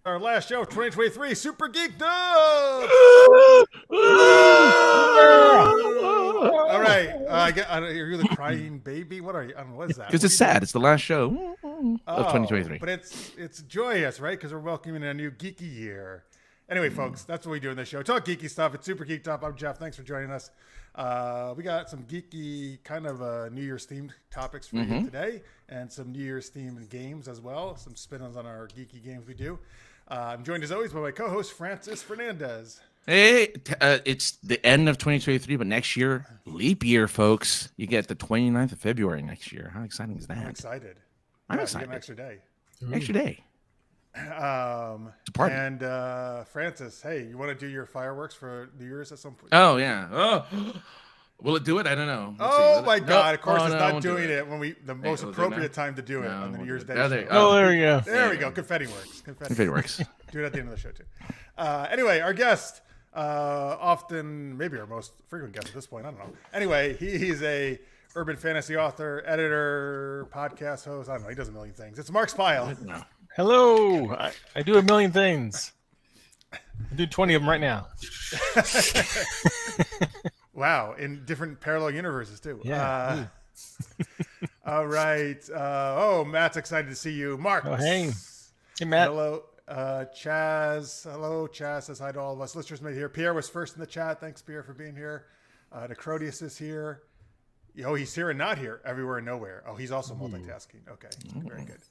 Our last show of 2023, Super Geeked Up! All right. Are you the crying baby? What are you? I don't know. What is that? Because it's sad. It's the last show of 2023. But it's joyous, right? Because we're welcoming a new geeky year. Anyway, folks, that's what we do in this show. Talk geeky stuff. It's Super Geeked Up. I'm Jeff. Thanks for joining us. We got some geeky kind of New Year's themed topics for you today, and some New Year's themed games as well. Some spin-ons on our geeky games we do. I'm joined as always by my co-host Francis Fernandez. Hey, it's the end of 2023, but next year, leap year, folks. You get the 29th of February next year. How exciting is that? I'm excited. I'm excited. An extra day. Extra day. It's a party. And Francis, hey, you want to do your fireworks for New Year's at some point? Oh yeah. Oh, will it do it? I don't know. Let's my God! Of course, it's not doing it when the most appropriate time to do it on the New Year's Day. There you go. There we go. Confetti works. Confetti works. Do it at the end of the show too. Anyway, our guest, often maybe our most frequent guest at this point. I don't know. Anyway, he's a urban fantasy author, editor, podcast host. I don't know. He does a million things. It's Marx Pyle. No. Hello. I do a million things. I do 20 of them right now. Wow, in different parallel universes too. Yeah. All right. Matt's excited to see you. Mark. Oh, hey. Hey, Matt. Hello. Chaz. Hello, Chaz says hi to all of us. Listeners made here. Pierre was first in the chat. Thanks, Pierre, for being here. Necrodius is here. He's here and not here. Everywhere and nowhere. Oh, he's also multitasking. Okay, very good.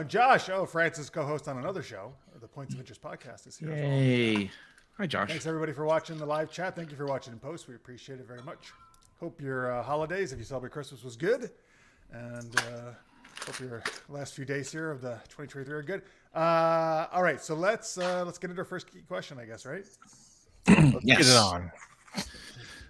Josh. Francis, co-host on another show. The Points of Interest podcast is here. Yay. Hi, Josh. Thanks, everybody, for watching the live chat. Thank you for watching in post. We appreciate it very much. Hope your holidays, if you celebrate Christmas, was good. And hope your last few days here of the 2023 are good. All right, so let's get into our first key question, I guess, right? Let's get it on.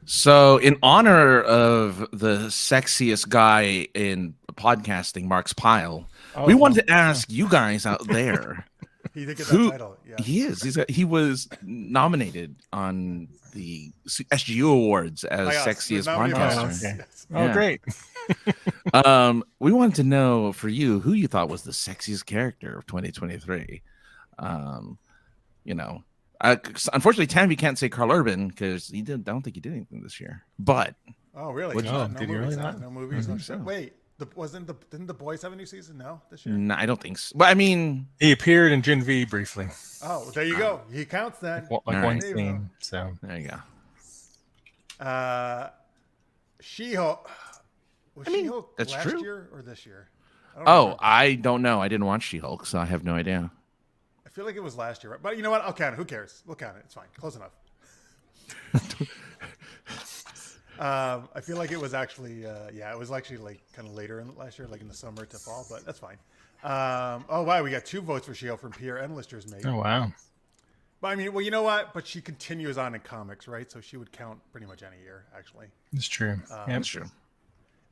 So, in honor of the sexiest guy in podcasting, Marx Pyle, we wanted to ask you guys out there. He did get that title. Yeah. He is. He was nominated on the SGU Awards as sexiest podcaster. Okay. Oh, great. We wanted to know for you who you thought was the sexiest character of 2023. Unfortunately, Tammy can't say Carl Urban because I don't think he did anything this year. But really? Did he really not? No movies. No show. Wait. Didn't the boys have a new season? No, this year. No, I don't think so. But I mean, he appeared in Gen V briefly. Oh, there you go. He counts then. One scene. So there you go. She-Hulk. Was She-Hulk last year or this year? I don't know. I didn't watch She-Hulk, so I have no idea. I feel like it was last year, but you know what? I'll count it. Who cares? We'll count it. It's fine. Close enough. I feel like it was actually, it was actually like kind of later in last year, like in the summer to fall, but that's fine. Wow, we got 2 votes for She-Hulk from Pierre and Lister's mate. Oh, wow. But I mean, well, you know what? But she continues on in comics, right? So she would count pretty much any year, actually. It's true. That's true.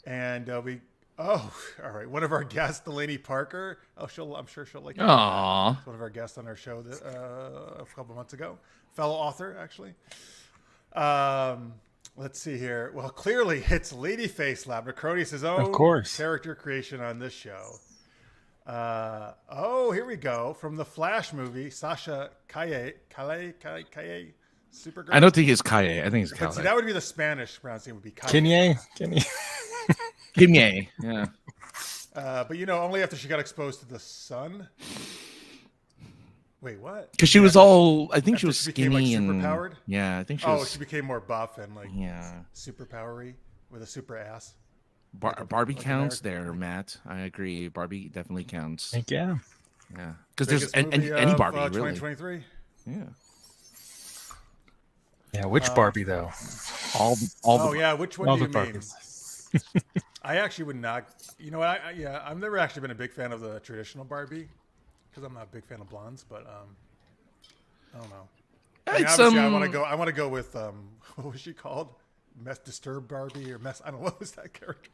And all right. One of our guests, Delaney Parker. I'm sure she'll like it. Aww. One of our guests on our show a couple months ago. Fellow author, actually. Let's see here. Well, clearly it's Ladyface Lab, Necrodius' own character creation on this show. Here we go. From the Flash movie, Sasha Calle, Supergirl. I don't think it's Calle. I think it's Calle. See, that would be the Spanish pronouncing would be Calle. Kimye. Yeah. But only after she got exposed to the sun. Wait, what? Because she was I think she was skinny and superpowered. Yeah, I think she became more buff and super powery with a super ass. Barbie counts there, Matt. I agree. Barbie definitely counts. Yeah. Yeah, because there's any Barbie really. 2023. Yeah. Yeah, which Barbie though? All which one do you mean? I actually would not. You know what? I've never actually been a big fan of the traditional Barbie because I'm not a big fan of blondes. But I don't know. Obviously, I want to go with what was she called? Disturbed Barbie or I don't know, what was that character?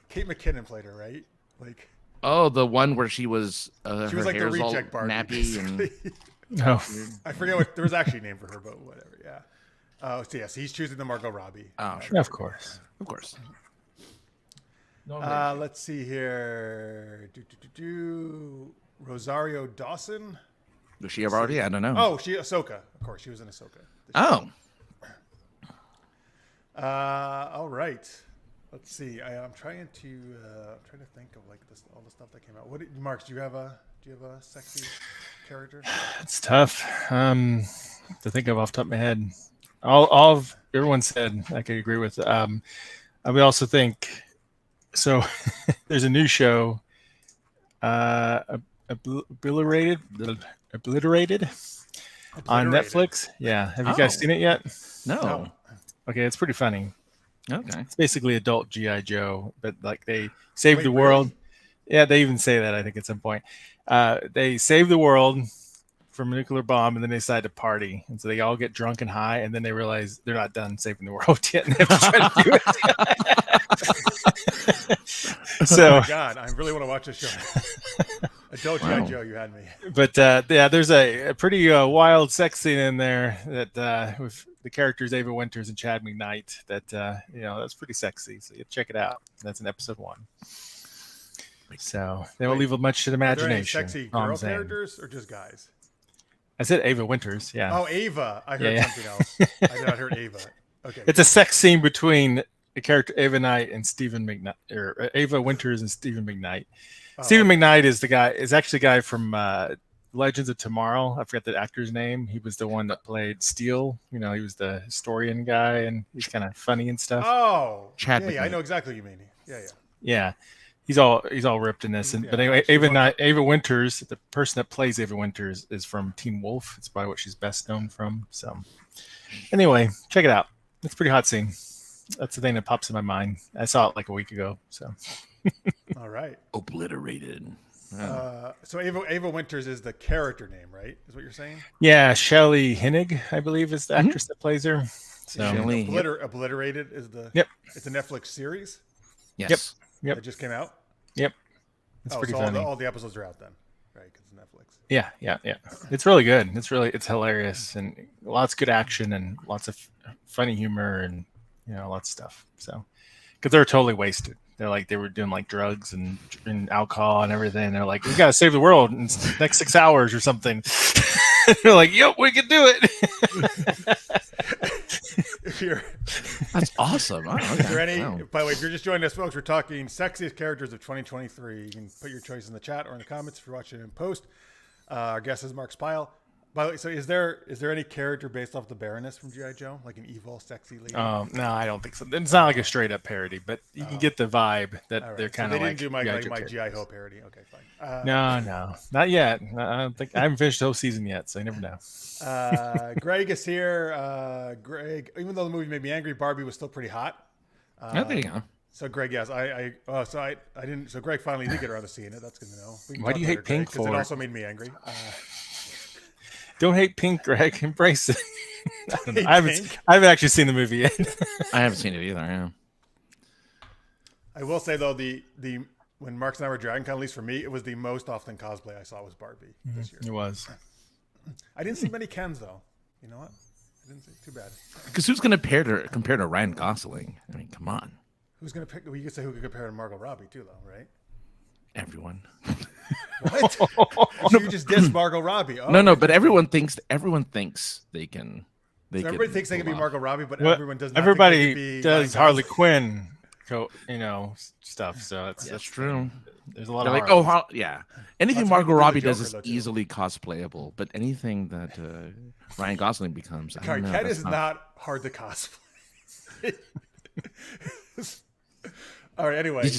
Kate McKinnon played her, right? Like. Oh, the one where she was. She was like the reject Barbie. Nappy and. No. I forget what there was actually a name for her, but whatever. Yeah. So he's choosing the Margot Robbie. Oh, sure. Of course. Let's see here. Rosario Dawson. Was she already? I don't know. Oh, Ahsoka. Of course, she was in Ahsoka. Oh. All right. Let's see. I'm trying to think of like all the stuff that came out. Marx? Do you have a sexy character? It's tough to think of off the top of my head. All of everyone said I could agree with. I would also think so. There's a new show, Obliterated on Netflix. Yeah, have you guys seen it yet? No. Okay, it's pretty funny. Okay. It's basically adult G.I. Joe, but like they saved the world. Really? Yeah, they even say that I think at some point. They save the world from a nuclear bomb, and then they decide to party, and so they all get drunk and high, and then they realize they're not done saving the world yet, and they have to try to do it. So, oh my God, I really want to watch this show. Adult G.I. Joe, you had me. But yeah, there's a pretty wild sex scene in there that with the characters Ava Winters and Chad McKnight. That that's pretty sexy. So you check it out. That's in episode 1. So they won't leave much to the imagination. Are there any sexy girl characters or just guys? I said Ava Winters. Yeah. Oh, Ava. I heard something else. I did not heard Ava. Okay. It's a sex scene between the character Ava Knight and Stephen McKnight, or Ava Winters and Stephen McKnight. Stephen McKnight is actually the guy from Legends of Tomorrow. I forget the actor's name. He was the one that played Steele. He was the historian guy, and he's kind of funny and stuff. Oh, Chad. Yeah, I know exactly what you mean. Yeah. He's all ripped in this. But anyway, Ava Winters, the person that plays Ava Winters, is from Teen Wolf. It's probably what she's best known from. So anyway, check it out. It's a pretty hot scene. That's the thing that pops in my mind. I saw it like a week ago. So. All right. Obliterated. So Ava Winters is the character name, right? Is what you're saying? Yeah, Shelley Hennig, I believe, is the actress that plays her. So Obliterated is the. Yep. It's a Netflix series. Yes. Yep. It just came out. Yep. It's pretty funny. All the episodes are out then, right? Because it's Netflix. Yeah. It's really good. It's hilarious and lots of good action and lots of funny humor and lots of stuff. So, because they're totally wasted. They were doing like drugs and alcohol and everything. They're like, we got to save the world in the next 6 hours or something. They're like, yep, we can do it. That's awesome. By the way, if you're just joining us, folks, we're talking sexiest characters of 2023. You can put your choice in the chat or in the comments if you're watching it in post. Our guest is Marx Pyle. By the way, so is there any character based off the Baroness from G.I. Joe, like an evil, sexy lady? No, I don't think so. It's not like a straight up parody, but you can get the vibe that they're kind of like. They didn't do my G.I. Joe parody. Okay, fine. No, not yet. I haven't finished the whole season yet, so you never know. Greg is here. Greg, even though the movie made me angry, Barbie was still pretty hot. There you go. So Greg, yes, I didn't. So Greg finally did get around to seeing it. That's good to know. Why do you hate Pink for? Because it also made me angry. Don't hate Pink, Greg. Embrace it. I haven't actually seen the movie yet. I haven't seen it either. Yeah. I will say though, when Marx and I were Dragon Con, at least for me, it was the most often cosplay I saw was Barbie this year. It was. I didn't see many Kens though. You know what? I didn't see. Too bad. Because who's going to compare to Ryan Gosling? I mean, come on. Who's going to pick? Well, you could say who could compare to Margot Robbie too, though, right? Everyone. What? So you just dissed Margot Robbie? Oh, no, but everyone thinks they can. Everybody thinks they can be Margot Robbie, but everyone does not. Everybody does Harley Quinn, stuff. So that's true. There's a lot of anything Margot Robbie does is easily cosplayable, but anything that Ryan Gosling becomes, Ken is not hard to cosplay. All right. Anyway,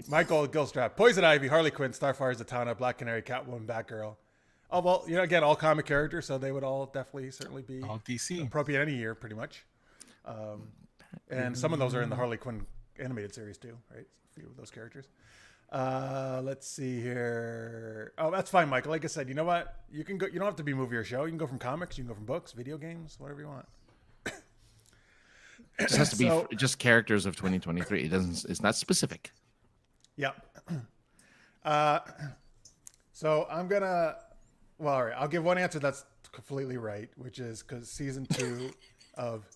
Michael Gilstrap, Poison Ivy, Harley Quinn, Starfire, Zatanna, Black Canary, Catwoman, Batgirl. Oh well, again, all comic characters, so they would all certainly be all DC appropriate any year, pretty much. And some of those are in the Harley Quinn animated series too, right? A few of those characters. Let's see here. Oh, that's fine, Michael. Like I said, you know what? You can go. You don't have to be movie or show. You can go from comics. You can go from books, video games, whatever you want. It just has to be just characters of 2023. It's not specific. Yeah. So I'm gonna. Well, all right. I'll give one answer that's completely right, which is because season 2 of,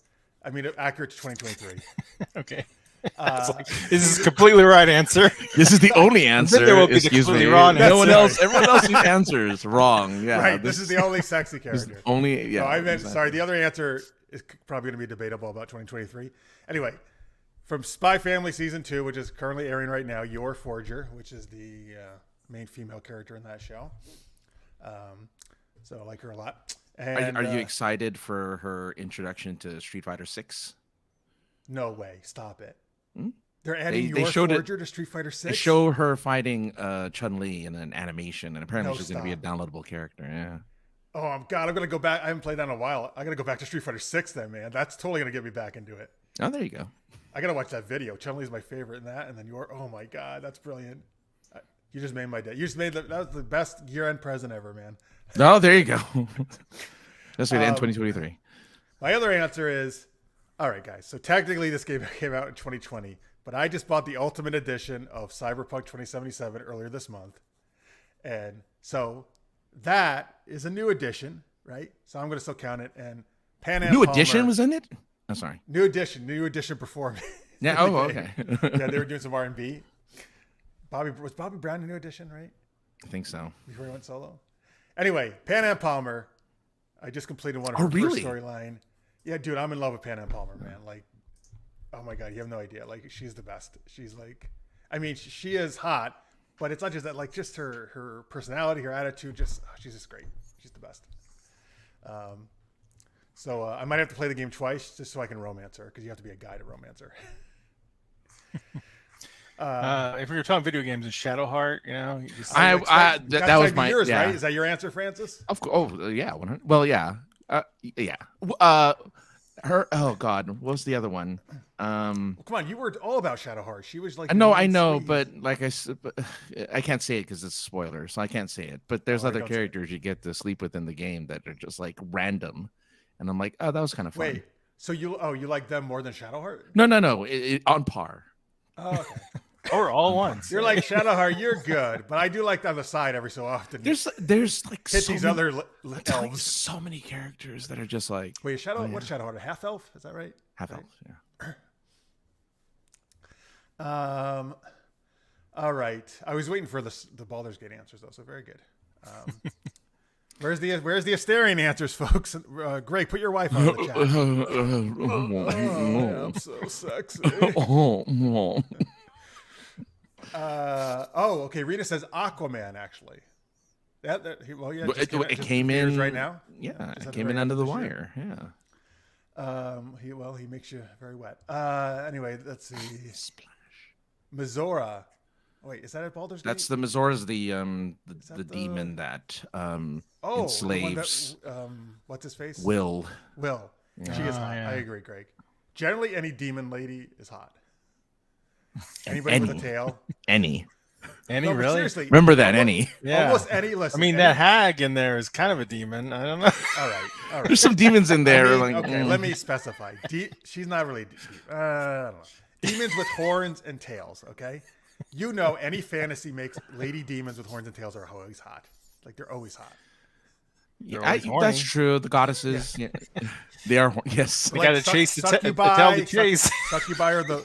accurate to 2023. Okay. This is completely right answer. This is the only answer. there will be the Excuse completely me. wrong No one answer. else. Everyone else answers wrong. Yeah. Right. This is the only sexy character. Only. Yeah. No, I meant exactly. sorry. The other answer is probably going to be debatable about 2023. Anyway, from Spy Family season 2, which is currently airing right now, Your Forger, which is the main female character in that show. So I like her a lot. And, Are you excited for her introduction to Street Fighter 6? No way! Stop it. Hmm? They're adding They Your showed Forger to Street Fighter 6. They show her fighting Chun-Li in an animation, and apparently No, she's going to be a downloadable character. Yeah. Oh God! I'm gonna go back. I haven't played that in a while. I gotta go back to Street Fighter 6 then, man. That's totally gonna get me back into it. Oh, there you go. I gotta watch that video. Chun-Li is my favorite in that, and then oh my God, that's brilliant. You just made my day. You just made that was the best year-end present ever, man. Oh, there you go. That's way to end 2023. My other answer is, all right, guys. So technically, this game came out in 2020, but I just bought the Ultimate Edition of Cyberpunk 2077 earlier this month, and so that is a new edition, right? So I'm going to still count it. And Pan Am New Palmer, edition was in it. I'm sorry. New edition performed. Yeah. Oh, okay. Yeah, they were doing some R&B. Was Bobby Brown a new edition, right? I think so. Before he went solo. Anyway, Pan Am Palmer. I just completed one of her really? first storyline. Yeah, dude, I'm in love with Pan Am Palmer, man. Like, oh my God, you have no idea. Like, she's the best. She's like, I mean, she is hot, but it's not just that. Like, just her personality, her attitude. She's just great. She's the best. So I might have to play the game twice just so I can romance her, because you have to be a guy to romance her. If we were talking video games and Shadowheart, you know, you just, that was my yours, yeah. right? Is that your answer, Francis? Of course. Oh, yeah. 100 Well, yeah. Yeah. Her. Oh God. What was the other one? Come on, you were all about Shadowheart. She was like, No, I know, but like I can't say it because it's a spoiler, so I can't say it. But there's other characters you get to sleep with in the game that are just like random, and I'm like, oh, that was kind of fun. Wait, so you like them more than Shadowheart? No, on par. Oh, okay. or all ones. You're like Shadowheart. You're good, but I do like on the side every so often. There's like hit so these many, other like, elves. so many characters that are just like. Wait, what's Shadowheart? A half elf? Is that right? Half elf. Yeah. All right. I was waiting for the Baldur's Gate answers though, so very good. Where's the Asterian answers, folks? Greg, put your wife on the chat. I'm so sexy. Okay. Rita says Aquaman. Actually, it came in right now. Yeah, it came in under the wire. Yeah. He makes you very wet. Anyway, let's see. Splash. Mizora. Wait, is that at Baldur's Gate? That's the Mazora's the demon that enslaves. What's his face? Will. Yeah. She is hot. Yeah. I agree, Greg. Generally, any demon lady is hot. Anybody with a tail? Any No, really? Seriously, remember that any? Yeah. Almost any. Listen, I mean, that hag in there is kind of a demon. I don't know. All right. There's some demons in there. Okay, let me specify. She's not really. I don't know. Demons with horns and tails. Okay. You know, any fantasy makes lady demons with horns and tails are always hot. Like they're always hot. That's true. The goddesses, they are. Yes, they got to chase the tell the chase. Succubi or the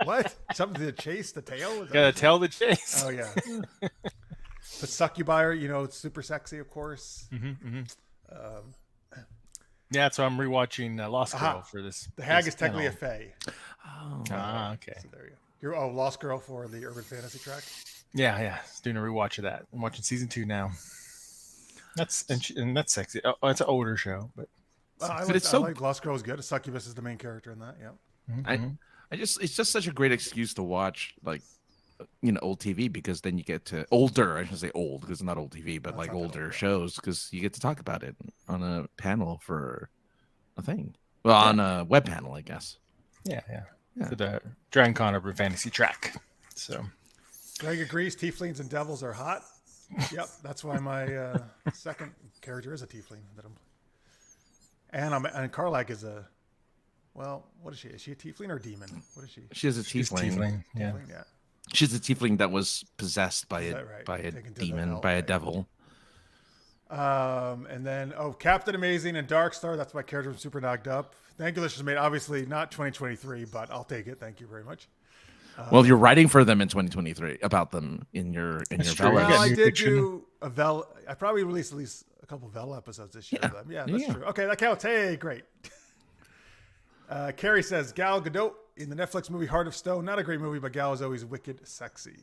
what? Something to chase the tail? Got to tell the chase. Oh yeah. But succubi are, it's super sexy, of course. Yeah, so I'm rewatching Lost Girl for this. The hag is technically a fae. Okay. So there you go. You're Lost Girl for the Urban Fantasy track. Yeah. Doing a rewatch of that. I'm watching season 2 now. That's sexy. Oh, it's an older show, but I like Lost Girl is good. Succubus is the main character in that. Yeah. it's just such a great excuse to watch old TV, because then you get to older. I should say old because it's not old TV, but like older shows, because you get to talk about it on a panel for a thing. Well, on a web panel, I guess. Yeah. For the Dragon Con Urban Fantasy track. So, Greg agrees. Tieflings and devils are hot. Yep, that's why my second character is a tiefling. And Karlak is a. Well, what is she? Is she a tiefling or a demon? What is she? She's a tiefling. Yeah. She's a tiefling that was possessed by a Right? demon, by a devil. And then Captain Amazing and Dark Star. That's my character from Super Knocked Up. The English was made obviously not 2023, but I'll take it. Thank you very much. Well, you're writing for them in 2023 about them in your Vela. Well, I did do a Vela. I probably released at least a couple Vela episodes this year. Yeah, that's true. Okay, that counts. Hey, great. Carrie says Gal Gadot in the Netflix movie Heart of Stone. Not a great movie, but Gal is always wicked sexy.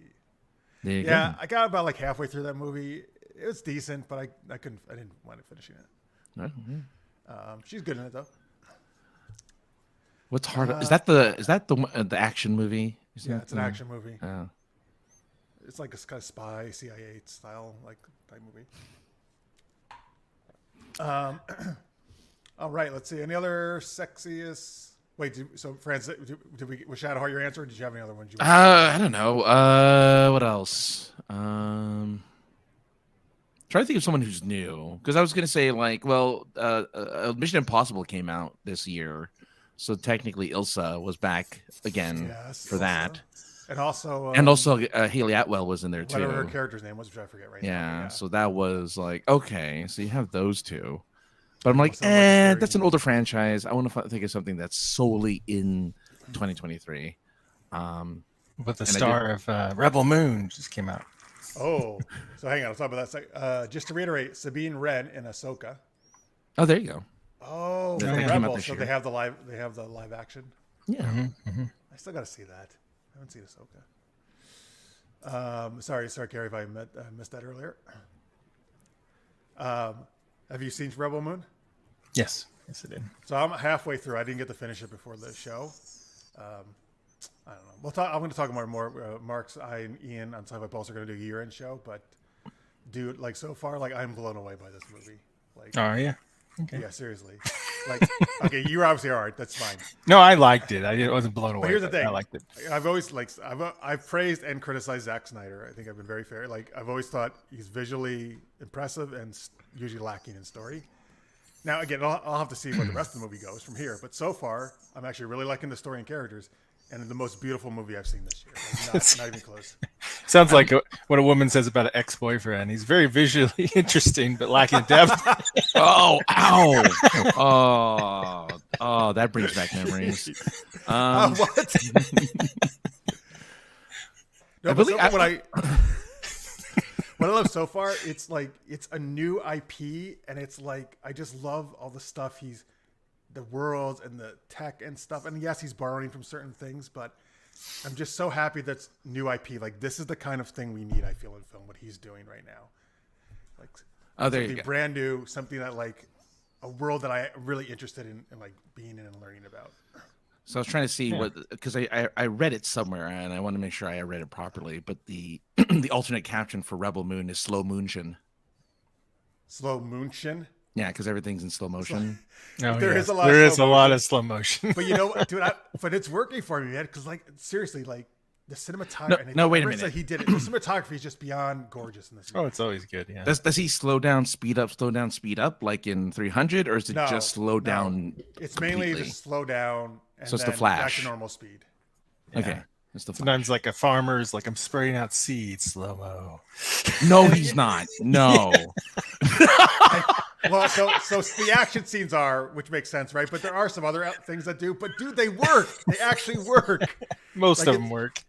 There you go. I got about like halfway through that movie. It was decent, but I didn't wind up finishing it. She's good in it though. What's hard? Is that the action movie? It's an action movie. Oh. It's like a kind of spy CIA style like type movie. All right, let's see. Any other sexiest? Wait, Francis, was Shadowheart your answer? Or did you have any other ones? I don't know. What else? Trying to think of someone who's new, because I was gonna say Mission Impossible came out this year, so technically Ilsa was back again for Ilsa. That. And also, Haley Atwell was in there too. Whatever her character's name was, which I forget right now. Yeah, so that was like, okay, so you have those two. But I'm like, that's an older franchise. I want to think of something that's solely in 2023. But the star of Rebel Moon just came out. Oh, so hang on, let's talk about that. Just to reiterate, Sabine Wren in Ahsoka. Oh, there you go. Oh, Rebel. So they have the live action. Yeah. I still got to see that. I haven't seen Ahsoka. Sorry, Carrie, if I missed that earlier. Have you seen Rebel Moon? Yes, I did. So I'm halfway through. I didn't get to finish it before the show. I don't know. I'm going to talk more. Marx, and Ian on Sci-Fi Pulse are going to do a year-end show, but dude, like so far, like I'm blown away by this movie. Like, oh yeah, okay. Yeah, seriously. Like, okay, you obviously aren't. That's fine. No, I liked it. I wasn't blown away. But here's the thing. I liked it. I've always I've praised and criticized Zack Snyder. I think I've been very fair. Like I've always thought he's visually impressive and usually lacking in story. Now again, I'll have to see where the rest of the movie goes from here. But so far, I'm actually really liking the story and characters, and the most beautiful movie I've seen this year. Like, not even close. Sounds like what a woman says about an ex-boyfriend. He's very visually interesting, but lacking depth. Oh, ow! Oh, that brings back memories. What? No, what I love so far, it's a new IP, and it's like I just love all the stuff the worlds and the tech and stuff. And yes, he's borrowing from certain things, but I'm just so happy that's new IP. Like this is the kind of thing we need, I feel, in film. What he's doing right now, like there you go. Brand new, something that like a world that I'm really interested in like being in and learning about. So I was trying to see because I read it somewhere and I want to make sure I read it properly. But the the alternate caption for Rebel Moon is slow moonshin. Slow moonshin. Yeah, because everything's in slow motion. There is a lot of slow motion. But you know what, dude? But it's working for me, man. Because like seriously, like the cinematography. No, wait a minute. He did it. The cinematography is just beyond gorgeous in this movie. Oh, it's always good. Yeah. Does he slow down, speed up like in 300, or is it just slow down? It's mainly just slow down. And so it's then the Flash. Back to normal speed. Okay. It's the Sometimes like a farmer's like, I'm spraying out seeds slow mo. No, he's not. No. Well, so the action scenes are, which makes sense, right? But there are some other things that do. But dude, they work. They actually work. Most of them work.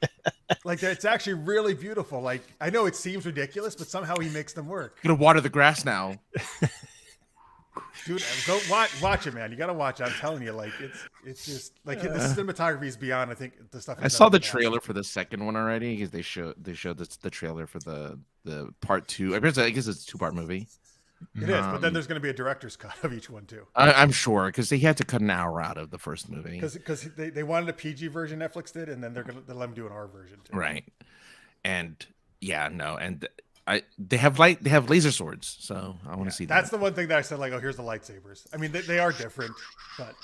Like it's actually really beautiful. Like I know it seems ridiculous, but somehow he makes them work. I'm gonna water the grass now. Dude, go watch it, man. You gotta watch it. I'm telling you, like it's just like the cinematography is beyond. I think the stuff. I saw the trailer for the second one already because they showed the trailer for the part 2. I guess it's a 2-part movie. It is, but then there's going to be a director's cut of each one too. I'm sure because they had to cut an hour out of the first movie. Because they wanted a PG version, Netflix did, and then they're let them do an R version too. Right, and they have laser swords, so I want to see that. That's the one thing that I said, like, oh, here's the lightsabers. I mean, they are different, but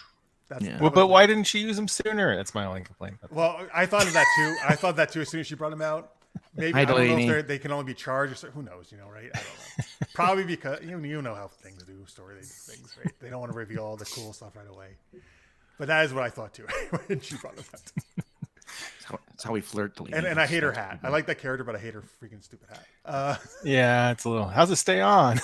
that's but why didn't she use them sooner? That's my only complaint. Well, I thought of that too. I thought that too as soon as she brought them out. Maybe I don't know if they can only be charged or who knows, right? I don't know. Probably because you know how things do, things, right? They don't want to reveal all the cool stuff right away. But that is what I thought too when she brought them out. That's how we flirt, Delaney. And I hate her hat. I like that character, but I hate her freaking stupid hat. Yeah, it's a little. How's it stay on?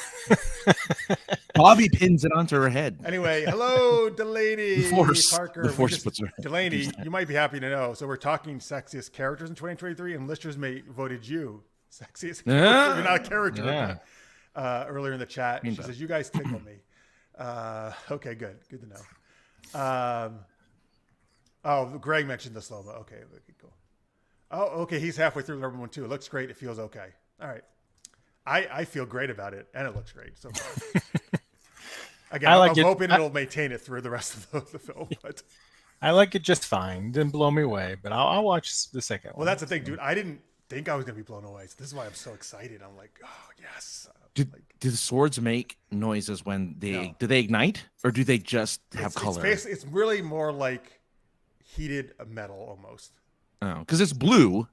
Bobby pins it onto her head. Anyway, hello, Delaney Parker. The force puts her. Delaney, you might be happy to know. So we're talking sexiest characters in 2023, and listeners may voted you sexiest. Yeah. You're not a character. Yeah. Earlier in the chat, she says, "You guys tickle me." Okay, good to know. Oh, Greg mentioned the slow-mo. Okay, cool. Oh, okay, he's halfway through number 1 too. It looks great. It feels okay. All right. I feel great about it, and it looks great so far. Again, I'm hoping it'll maintain it through the rest of the film. But I like it just fine. Didn't blow me away, but I'll watch the second one. Well, that's the thing, dude. I didn't think I was going to be blown away. So this is why I'm so excited. I'm like, oh, yes. Do the swords make noises when do they ignite, or do they just have color? It's really more like heated metal almost. Oh, because it's blue.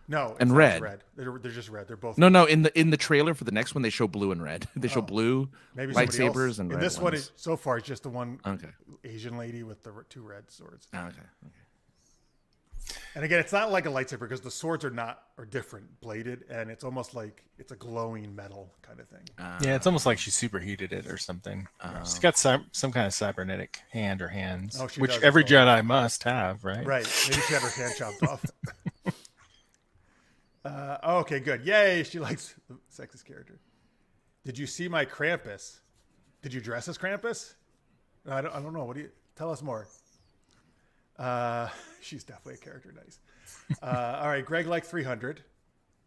No, and red. They're just red. They're both. No. In the trailer for the next one, they show blue and red. They show blue, maybe lightsabers, and red. And this ones. one, so far, it's just the one Asian lady with the 2 red swords. Okay. And again, it's not like a lightsaber because the swords are different bladed, and it's almost like it's a glowing metal kind of thing. Yeah, it's almost like she superheated it or something. She's got some kind of cybernetic hand or hands, which every Jedi must have, right? Right. Maybe she had her hand chopped off. Okay, good. Yay, she likes the sexist character. Did you see my Krampus? Did you dress as Krampus? I don't know. What do you tell us more? She's definitely a character. Nice. All right, Greg liked 300.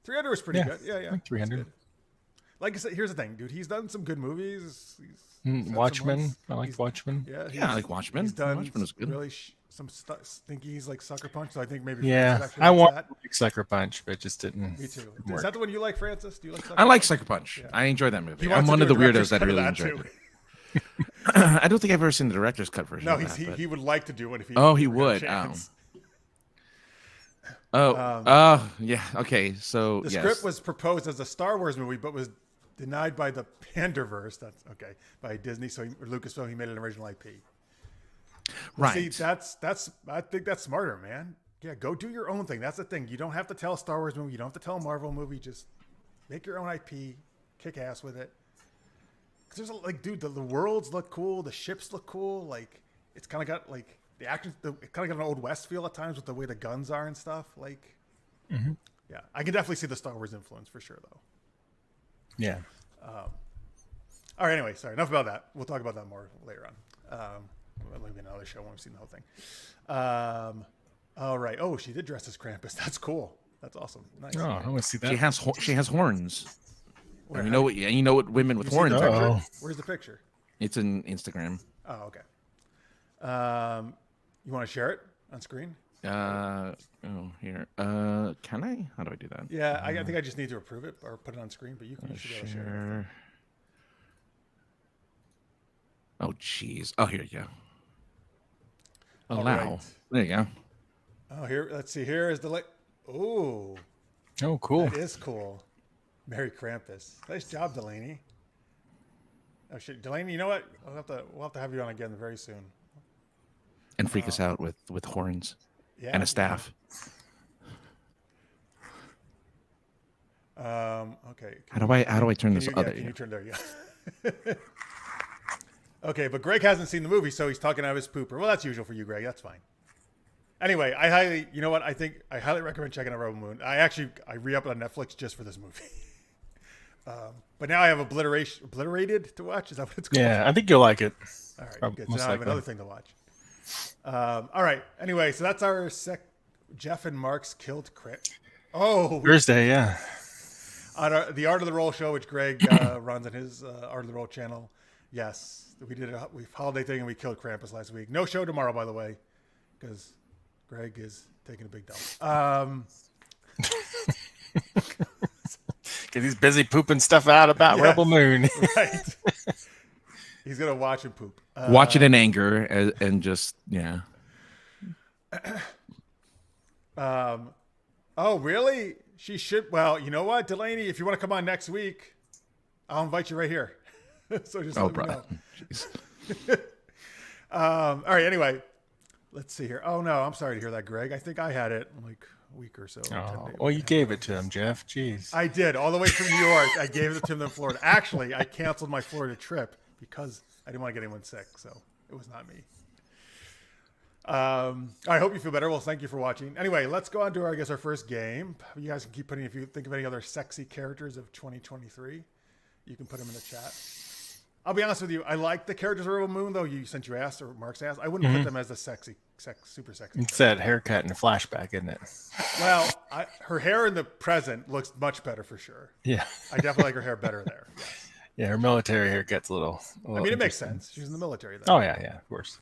300 was pretty good. Yeah. Like 300. Like I said, here's the thing, dude. He's done some good movies. Watchmen. I like Watchmen. Yeah, I like Watchmen. He's done Watchmen was good. Really some think he's like Sucker Punch. So I think maybe I want Sucker Punch, but it just didn't. Me too. Is that the one you like, Francis? Do you like Sucker I like Punch? Sucker Punch. Yeah. I enjoy that movie. I'm one of the weirdos that really enjoyed it. I don't think I've ever seen the director's cut version. No, he would like to do it if he. Oh, he would. Yeah. Okay, so the script was proposed as a Star Wars movie, but was denied by the Panderverse. That's okay by Disney. So Lucasfilm, he made an original IP. Right. See, I think that's smarter, man. Yeah, go do your own thing. That's the thing. You don't have to tell a Star Wars movie. You don't have to tell a Marvel movie. Just make your own IP. Kick ass with it. Because there's dude, the worlds look cool. The ships look cool. Like, it's kind of got like the action. It kind of got an Old West feel at times with the way the guns are and stuff. Like, yeah, I can definitely see the Star Wars influence for sure, though. Yeah. All right. Anyway, sorry. Enough about that. We'll talk about that more later on. Maybe another show when we've seen the whole thing. All right. Oh, she did dress as Krampus. That's cool. That's awesome. Nice. Oh, I want to see that. She has horns. You know what women with horns are. Where's the picture? It's in Instagram. Oh, okay. You want to share it on screen? Here. Can I? How do I do that? Yeah, I think I just need to approve it or put it on screen, but you can share it. Oh, jeez. Oh, here you go. Allow. Right. There you go. Oh, here. Let's see. Here is the Oh, cool. That is cool. Merry Krampus. Nice job, Delaney. Oh shit, Delaney. You know what? We'll have to have you on again very soon. And freak us out with horns and a staff. Okay. How do I turn this other? Can you turn there? Yeah. Okay, but Greg hasn't seen the movie, so he's talking out of his pooper. Well, that's usual for you, Greg. That's fine. Anyway, I highly recommend checking out Rebel Moon. I re-upped on Netflix just for this movie. But now I have Obliterated to watch. Is that what it's called? Yeah, I think you'll like it. All right, good. So now I have another thing to watch. All right. Anyway, so that's our Jeff and Mark's killed crit. Oh, Thursday, yeah. On the Art of the Roll show, which Greg runs on his Art of the Roll channel. Yes, we did a holiday thing and we killed Krampus last week. No show tomorrow, by the way, because Greg is taking a big dump. Because he's busy pooping stuff out about Rebel Moon. Right. He's gonna watch and poop. Watch it in anger and just Oh, really? She should. Well, you know what, Delaney? If you want to come on next week, I'll invite you right here. So just let me know. All right. Anyway, let's see here. Oh no, I'm sorry to hear that, Greg. I think I had it. I'm like, week or so. Oh, well, you gave it to him, Jeff. Jeez. I did, all the way from New York. I gave it to him in Florida. Actually, I canceled my Florida trip because I didn't want to get anyone sick, so it was not me. I hope you feel better. Well, thank you for watching. Anyway, let's go on to our first game. You guys can keep putting, if you think of any other sexy characters of 2023, you can put them in the chat. I'll be honest with you. I like the characters of Rebel Moon, though. Since you asked, or Mark's asked, I wouldn't put them as the super sexy. It's that haircut in the flashback, isn't it? Well, her hair in the present looks much better for sure. Yeah. I definitely like her hair better there. Yes. Yeah, her military haircut's a little I mean, it makes sense. She's in the military, though. Oh, yeah, of course.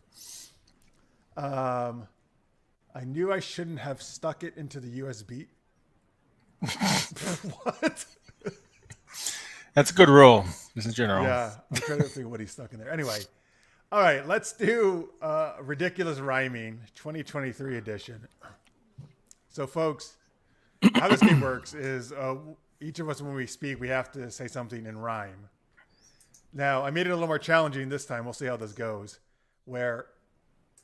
I knew I shouldn't have stuck it into the USB. What? That's a good rule, just in general. Yeah, I'm trying to think what he stuck in there. Anyway, all right, let's do ridiculous rhyming 2023 edition. So, folks, how this game works is each of us, when we speak, we have to say something in rhyme. Now, I made it a little more challenging this time. We'll see how this goes. Where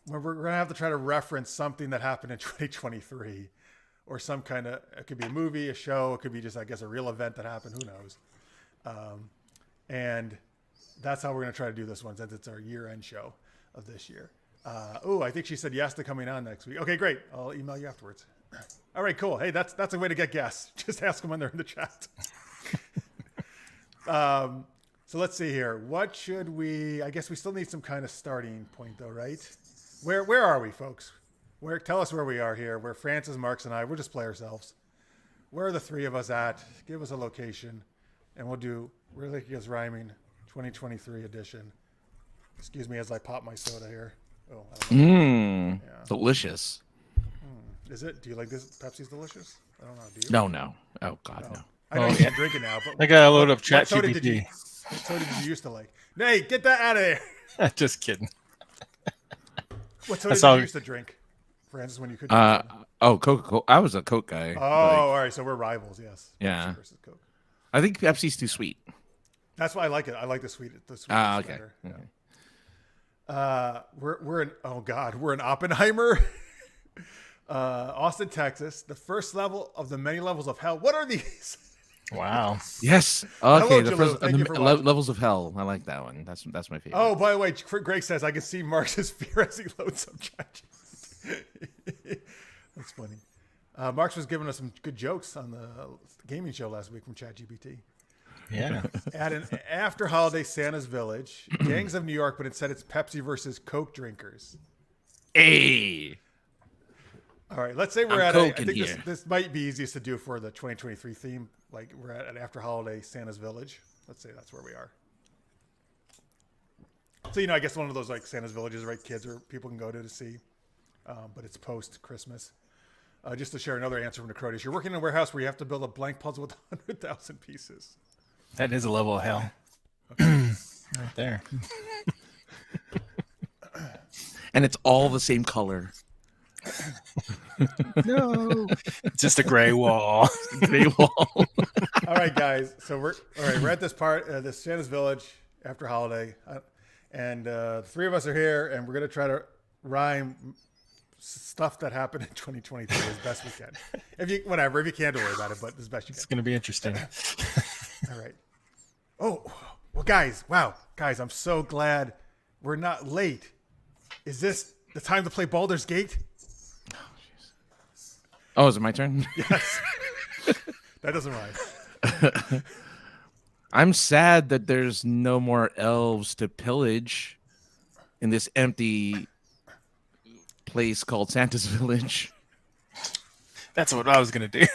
we're going to have to try to reference something that happened in 2023, or some kind of, it could be a movie, a show, it could be just, I guess, a real event that happened. Who knows? And that's how we're going to try to do this one, since it's our year-end show of this year. I think she said yes to coming on next week. Okay, great. I'll email you afterwards. All right, cool. Hey, that's a way to get guests. Just ask them when they're in the chat. So let's see here. What should we? I guess we still need some kind of starting point, though, right? Where are we, folks? Tell us where we are here. Where Francis, Marx, and I. We'll just play ourselves. Where are the three of us at? Give us a location, and we'll do Ridiculous Rhyming 2023 edition. Excuse me as I pop my soda here. Oh, I don't know. Yeah. Delicious. Is it? Do you like this? Pepsi's delicious? I don't know. Do you? No. Oh God, no. I know you can drink it now, but I gotta load up what soda ChatGPT. what soda did you used to like? Nay, get that out of here. Just kidding. What soda did you used to drink, Francis, when you could drink? Coca-Cola. I was a Coke guy. Oh, all right. So we're rivals, yes. Yeah. Pepsi versus Coke. I think Pepsi's too sweet. That's why I like it. I like the sweet. Okay. Better. Yeah. We're in Oppenheimer, Austin, Texas. The first level of the many levels of hell. What are these? Wow. Yes. Okay. Hello, The levels of hell. I like that one. That's my favorite. Oh, by the way, Greg says I can see Marx's fear as he loads up chat. That's funny. Marx was giving us some good jokes on the gaming show last week from ChatGPT. Yeah. At an after holiday Santa's Village, gangs of New York, but instead it's Pepsi versus Coke drinkers. Hey. All right, let's say we're I'm at Coke I in think here. this might be easiest to do for the 2023 theme. Like we're at an after holiday Santa's Village. Let's say that's where we are. So, I guess one of those like Santa's Villages, right? Kids or people can go to see. But it's post Christmas. Just to share another answer from Necrotis. You're working in a warehouse where you have to build a blank puzzle with 100,000 pieces. That is a level of hell. Okay. Right there. And it's all the same color. No. It's just a gray wall. Gray wall. All right, guys. So we're at this part, this Santa's Village after holiday, and the three of us are here, and we're gonna try to rhyme stuff that happened in 2023 as best we can. If you can't, don't worry about it. But as best you can. It's gonna be interesting. All right. Oh, well, guys. Wow, guys. I'm so glad we're not late. Is this the time to play Baldur's Gate? Oh, is it my turn? Yes. That doesn't rhyme. I'm sad that there's no more elves to pillage in this empty place called Santa's Village. That's what I was gonna do.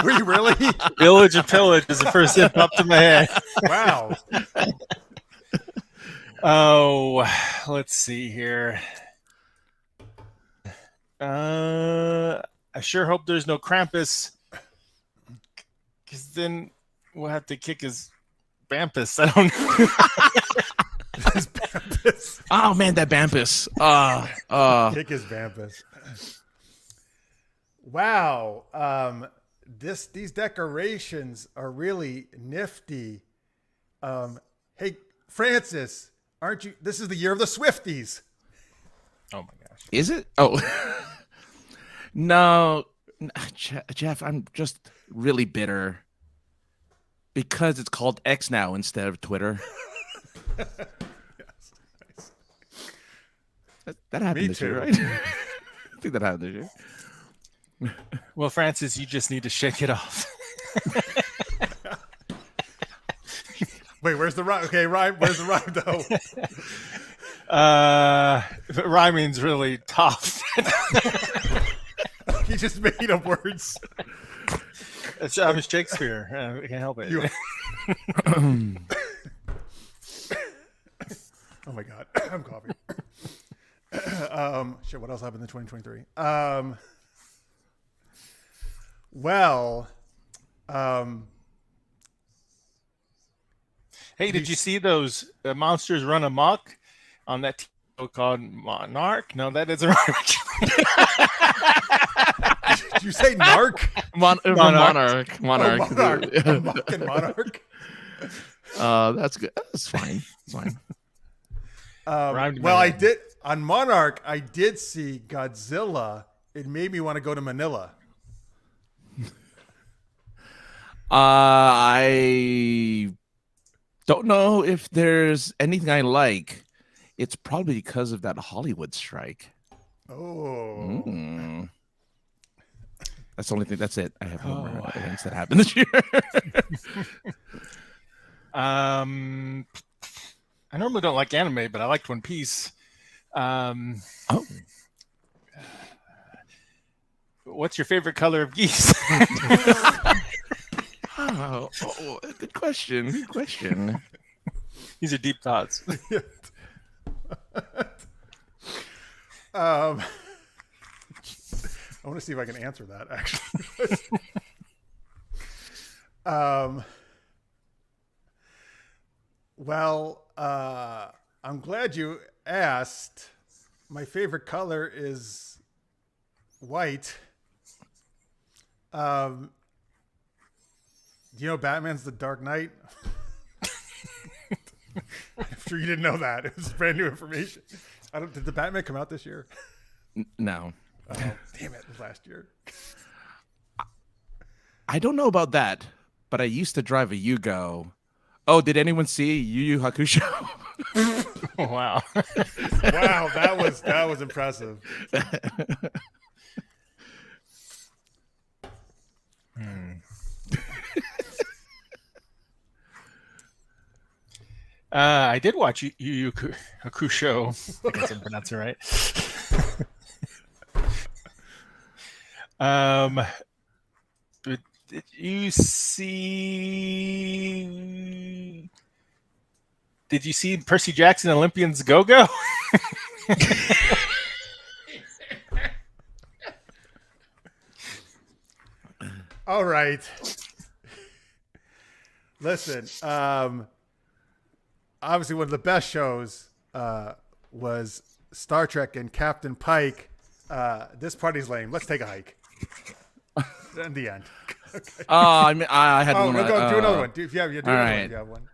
Were you really? Village of Pillage is the first thing that popped in my head. Wow. Oh, let's see here. I sure hope there's no Krampus, because then we'll have to kick his Bampus. I don't know. His Bampus. Oh man, that Bampus. Kick his Bampus. Wow. These decorations are really nifty. Hey, Francis, aren't you? This is the year of the Swifties. Oh my gosh. Is it? Oh. No, Jeff, I'm just really bitter because it's called X now instead of Twitter. Yes. Nice. That happened Me this too. year, right? I think that happened this year. Well, Francis, you just need to shake it off. Wait, where's the rhyme? Okay, rhyme. Where's the rhyme though? Rhyming's really tough. He just made up words. I'm Shakespeare. I can't help it. Oh my god, I'm coughing. Shit, what else happened in 2023? Hey, did you see those monsters run amok on that show called Monarch? No, that isn't right. Did you say narc? Monarch. Monarch. Amok and Monarch. That's good. That's fine. It's fine. Well, I did on Monarch. I did see Godzilla. It made me want to go to Manila. I don't know if there's anything I like. It's probably because of that Hollywood strike. Oh. That's the only thing. That's it. I have no more events that happened this year. I normally don't like anime, but I liked One Piece. What's your favorite color of geese? Good question. Good question. These are deep thoughts. I want to see if I can answer that, actually. I'm glad you asked. My favorite color is white. Do you know Batman's the Dark Knight? I'm sure you didn't know that. It was brand new information. Did the Batman come out this year? No. Oh, damn it. It was last year. I don't know about that, but I used to drive a Yugo. Oh, did anyone see Yu Yu Hakusho? Wow. Wow, that was impressive. I did watch Yu Yu Hakusho. I guess I'm pronouncing it right. But did you see Percy Jackson Olympians Go-Go? All right. Listen, obviously one of the best shows was Star Trek and Captain Pike. This party's lame. Let's take a hike. In the end. Okay. I had one. No, go do another one. Do another right. one. You have one.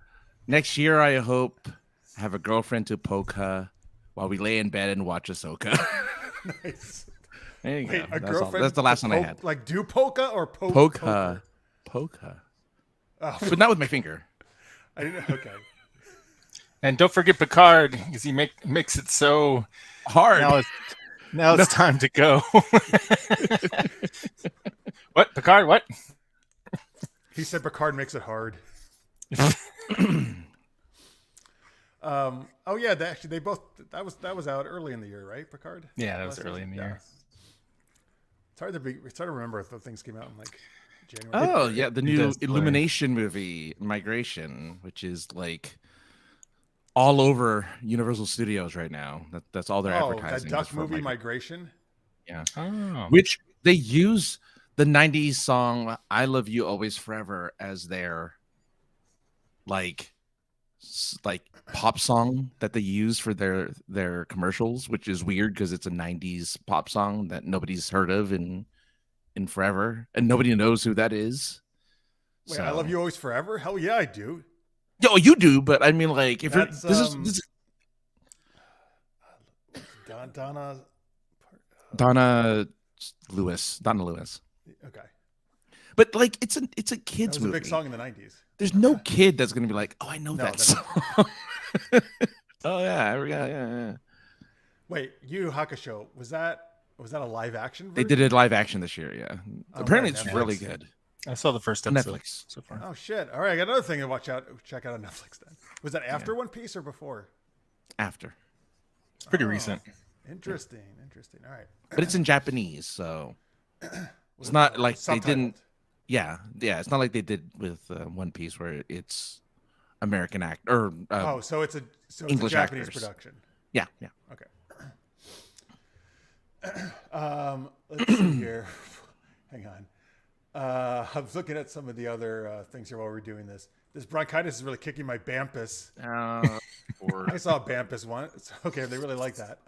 Next year, I hope I have a girlfriend to poke her while we lay in bed and watch Ahsoka. Nice. There you Wait, go. a girlfriend. That's the last one I had. Like do polka or poke? Poke her. Oh, But not with my finger. I didn't know. Okay. And don't forget Picard, because he makes it so Hard. Now it's time to go. What? Picard, what? He said Picard makes it hard. Oh yeah, they both that was out early in the year, right? Picard. Yeah, that was early in the year. It's hard to remember if the things came out in like January. Oh yeah, the new Illumination movie, Migration, which is like all over Universal Studios right now. That's all they're advertising. That duck movie, Migration. Yeah. Oh. Which they use the 90s song I Love You Always Forever as their like pop song that they use for their commercials, which is weird because it's a 90s pop song that nobody's heard of in forever and nobody knows who that is. Wait, So, I Love You Always Forever? Hell yeah, I do. Yo, you do, but I mean, like, if That's, this is Donna Donna Lewis. Okay. But like it's a That kids was a movie. big song in the 90s. There's no kid that's gonna be like, oh, I know No, that they're song. Oh yeah. Wait, Yu Yu Hakusho, was that a live action They version? did it live action this year. Yeah. On Apparently, what, it's Netflix? really good. I saw the first On episode Netflix. so far. Oh shit! All right, I got another thing to check out on Netflix. Then was that after One Piece or before? After, It's pretty recent. Interesting. All right. but it's in Japanese, so it's not like they didn't. Subtitled. Yeah. It's not like they did with One Piece, where it's American act or So it's a English Japanese actors. production. yeah. Okay. Let's see here. Hang on. I was looking at some of the other things here while we're doing this. This bronchitis is really kicking my Bampus. I saw Bampus once. Okay, they really like that.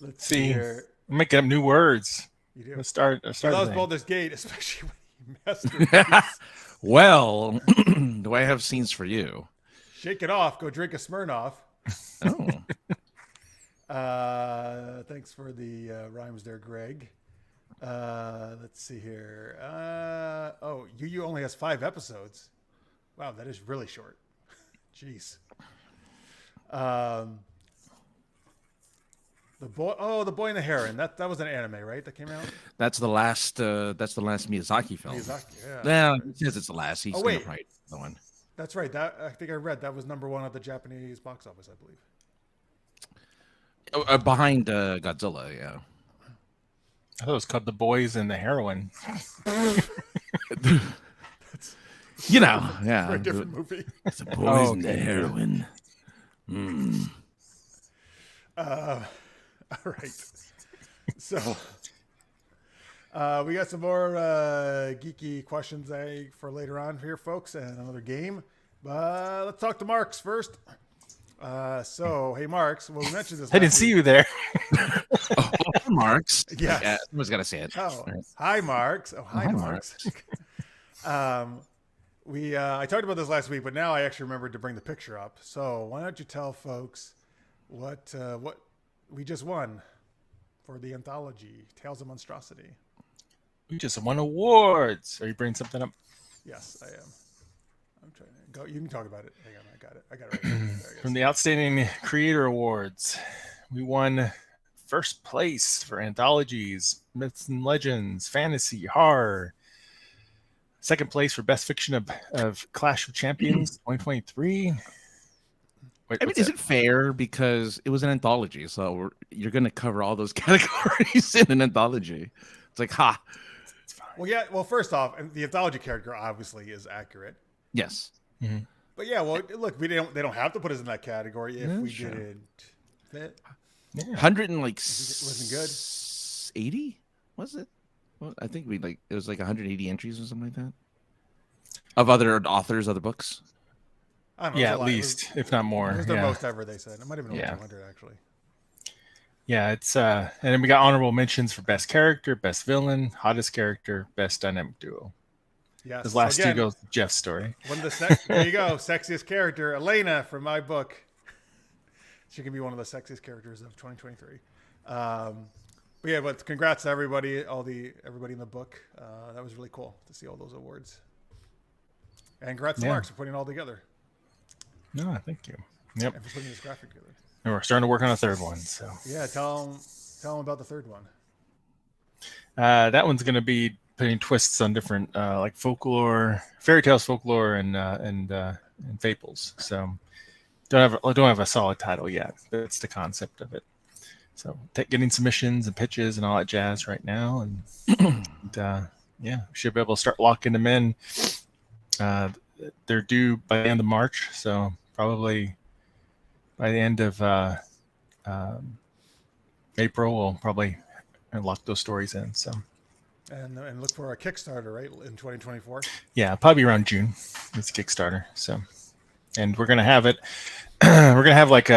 Let's see here. I'm making up new words. You do. Let's start. He loves there. Baldur's Gate, especially when he masturbates. Well, do I have scenes for you? Shake it off. Go drink a Smirnoff. Oh, Thanks for the rhymes there, Greg. Let's see here. Yu Yu only has 5 episodes. Wow, that is really short. Jeez. The Boy and the Heron. That was an anime, right? That came out. that's the last. That's the last Miyazaki film. Miyazaki, yeah. Yeah, he says it's the last. He's gonna wait. write the one. That's right. That I think I read that was #1 at the Japanese box office, I believe. Behind Godzilla. Yeah. I thought it was called The Boys and the Heroine. You know, yeah. For a different movie. It's the boys and the heroine. All right. So we got some more geeky questions for later on here, folks, and another game. But let's talk to Marx first. Hey, Marx. Well, we mentioned this. I didn't see you there. Oh, Marx. Yes. Yeah, someone's got to say it. Oh, hi, Marx. Oh, hi, Hi, Marx. I talked about this last week, but now I actually remembered to bring the picture up. So why don't you tell folks what we just won for the anthology Tales of Monstrosity? We just won awards. Are you bringing something up? Yes, I am. I'm trying to go. You can talk about it. Hang on, I got it. Right there. There it From is. the Outstanding Creator Awards, we won first place for anthologies, myths and legends, fantasy, horror. Second place for best fiction of Clash of Champions 2023. Wait, I mean, is it fair because it was an anthology, so you're going to cover all those categories in an anthology? It's like, ha. Well, yeah. Well, first off, and the anthology character obviously is accurate. Yes. Mm-hmm. But yeah, well, look, they don't have to put us in that category if we sure. didn't fit. Yeah. 100 and like Wasn't good. 80 was it? Well, I think it was like 180 entries or something like that of other authors, other books. I don't know. Yeah, it at was a lot. least, if not more. It was their Yeah. most ever, they said. It might have been over Yeah. 200, actually. Yeah, it's and then we got honorable mentions for best character, best villain, hottest character, best dynamic duo. Yes. This last Again, two goes to Jeff's story. one of the there you go. Sexiest character, Elena from my book. She can be one of the sexiest characters of 2023. But yeah, but congrats to everybody, everybody in the book. That was really cool to see all those awards. And congrats to Marx for putting it all together. No, thank you. Yep. And for putting this graphic together. And we're starting to work on a third one. So Yeah, tell them about the third one. that one's going to be putting twists on different like folklore, fairy tales, folklore, and fables. So don't have a solid title yet. That's the concept of it. So getting submissions and pitches and all that jazz right now, and yeah, we should be able to start locking them in. They're due by the end of March, so probably by the end of April, we'll probably lock those stories in. So And look for a Kickstarter, right, in 2024. yeah, probably around June. It's Kickstarter. So, and we're gonna have it. We're gonna have like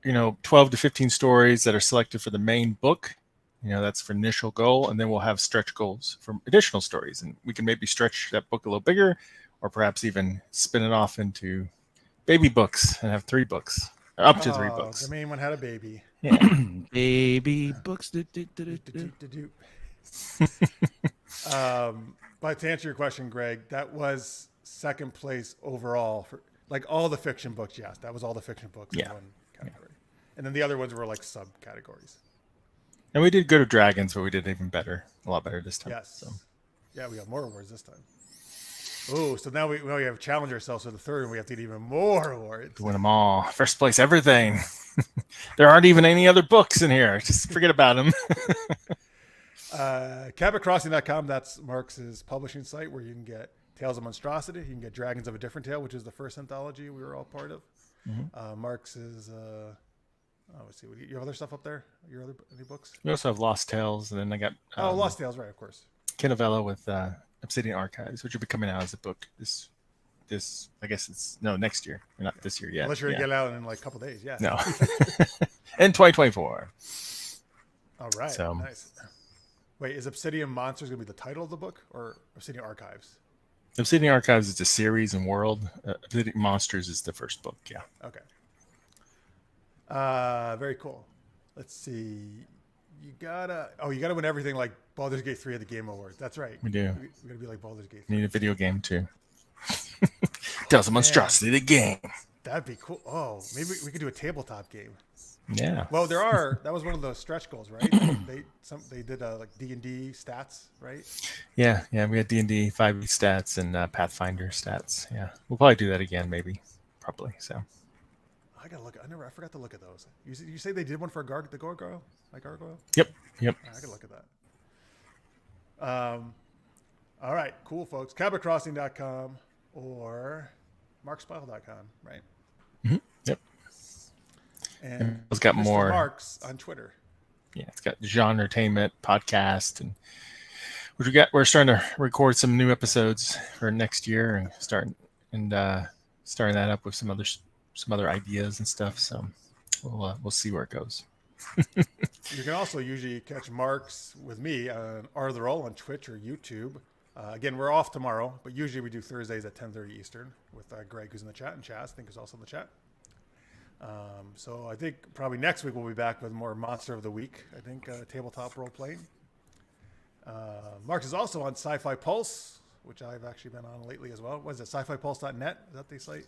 12 to 15 stories that are selected for the main book. That's for initial goal, and then we'll have stretch goals for additional stories, and we can maybe stretch that book a little bigger, or perhaps even spin it off into baby books and have 3 books, up to 3 books. The main one had a baby. Yeah. Baby books. But to answer your question, Greg, that was second place overall for like all the fiction books. Yes, that was all the fiction books in one category, and then the other ones were like subcategories. And we did Good of Dragons, but we did even better, a lot better this time. Yes. So. Yeah, we got more awards this time. Oh, so now we have challenged ourselves for the third, and we have to get even more awards. Win them all. First place, everything. There aren't even any other books in here. Just forget about them. Cabotcrossing.com, that's Marx's publishing site where you can get Tales of Monstrosity. You can get Dragons of a Different Tale, which is the first anthology we were all part of. Marx's... let's see. You have other stuff up there? Any books? We also have Lost Tales, and then I got... Lost Tales, right, of course. Kinnovella with Obsidian Archives, which will be coming out as a book this I guess it's next year, not this year yet. Unless you're gonna get it out in like a couple days, yeah. No. In 2024. All right. So, nice. Wait, is Obsidian Monsters gonna be the title of the book or Obsidian Archives? Obsidian Archives is a series and world. Obsidian Monsters is the first book. Yeah. Okay. Very cool. Let's see. You gotta win everything like Baldur's Gate 3 at the Game Awards. That's right. We do. We gotta be like Baldur's Gate 3. Need a video game too. Tales of Monstrosity, the game. That'd be cool. Oh, maybe we could do a tabletop game. Yeah. Well, that was one of the stretch goals, right? they did like D&D stats, right? Yeah. We had D&D 5e stats and Pathfinder stats. Yeah. We'll probably do that again, maybe. Probably. So. I gotta look. I forgot to look at those. You say they did one for the Gargoyle? Like Gargoyle? Yep. I gotta look at that. All right, cool, folks. Cabotcrossing.com or marxpyle.com, right? Yep. And it's got Mr. more. Marx on Twitter. Yeah, it's got Genretainment podcast, and we're starting to record some new episodes for next year, and starting that up with some other ideas and stuff. So we'll see where it goes. You can also usually catch Marx with me on Are the Roll on Twitch or YouTube. Again, we're off tomorrow, but usually we do Thursdays at 10:30 Eastern with Greg, who's in the chat, and Chaz, I think, is also in the chat. So I think probably next week we'll be back with more Monster of the Week. I think tabletop role playing. Marx is also on Sci-Fi Pulse, which I've actually been on lately as well. What is it? SciFiPulse.net? Is that the site?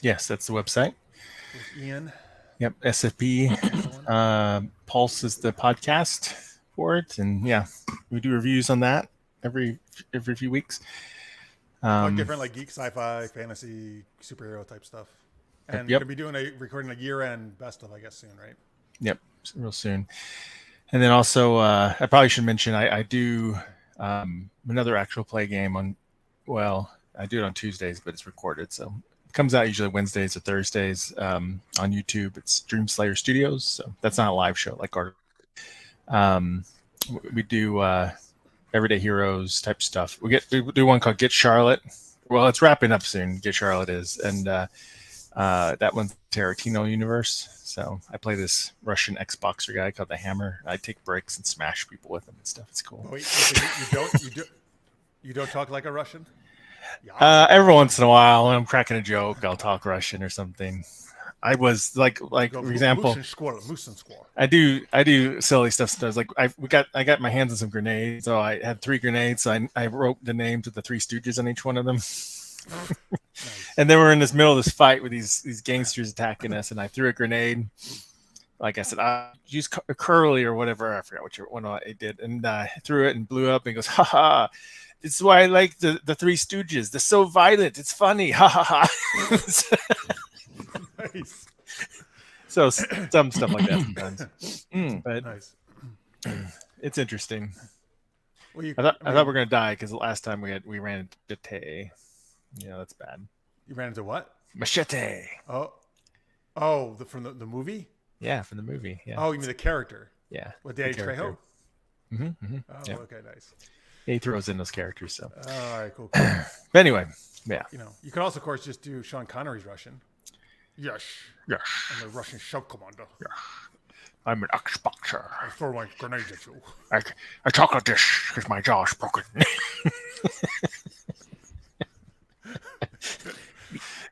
Yes, that's the website. With Ian. Yep, SFP. Pulse is the podcast for it, and yeah, we do reviews on that every few weeks. Like different like geek, sci-fi, fantasy, superhero type stuff. And you're going to be recording a year-end best of, I guess, soon, right? Yep, real soon. And then also, I probably should mention I do another actual play game I do it on Tuesdays, but it's recorded, so it comes out usually Wednesdays or Thursdays on YouTube. It's Dream Slayer Studios, so that's not a live show like our. We do Everyday Heroes type stuff. We do one called Get Charlotte. Well, it's wrapping up soon. Get Charlotte is, and that one's Tarantino universe. So I play this Russian Xboxer guy called the Hammer. I take bricks and smash people with them and stuff. It's cool. Oh, wait, you don't talk like a Russian? Yeah. Every once in a while, when I'm cracking a joke, I'll talk Russian or something. I was like for example, I do silly stuff sometimes. Like I got my hands on some grenades, so I had 3 grenades. So I wrote the names of the 3 Stooges on each one of them. Nice. And then we're in this middle of this fight with these gangsters attacking us, and I threw a grenade. Like I said, I used a curly or whatever. I forgot which one I did, and I threw it and blew up. And he goes, "Ha ha! This is why I like the 3 Stooges. They're so violent. It's funny. Ha ha ha!" Nice. So some stuff like that sometimes. But nice. It's interesting. Well, I thought we were gonna die because the last time we ran into Machete. Yeah, that's bad. You ran into what? Machete. Oh, from the movie? Yeah, from the movie. Yeah. Oh, you mean the character? Yeah. With Danny Trejo? Mm-hmm. Oh, yep. Okay, nice. Yeah, he throws in those characters. So. All right, cool. But anyway, yeah. You can also, of course, just do Sean Connery's Russian. Yes. I'm a Russian sub commander. Yes. I'm an Xboxer. I throw my grenades at you. I talk like this because my jaw's broken.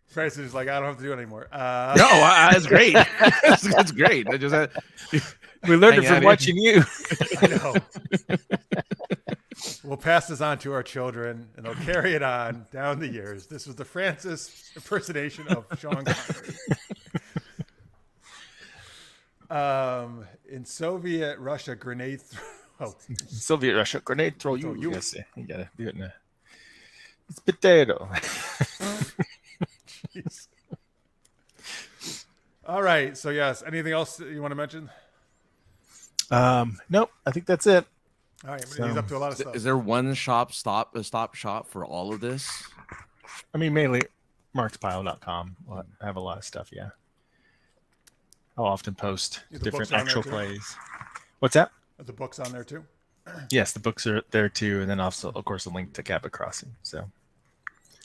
Francis is like, I don't have to do it anymore. No, that's great. That's great. I just we learned it from watching you. I know. we'll pass this on to our children, and they'll carry it on down the years. This was the Francis impersonation of Sean Connery. In Soviet Russia, grenade throw. Soviet Russia, grenade throw you. You gotta do it in it's potato. Jeez. All right. So yes. Anything else that you want to mention? Nope. I think that's it. All right. He's up to a lot of stuff. Is there one stop shop for all of this? I mean, mainly marxpyle.com. I have a lot of stuff. Yeah. I'll often post different actual plays. What's that? Are the books on there too? Yes, the books are there too, and then also, of course, a link to Cabot Crossing. So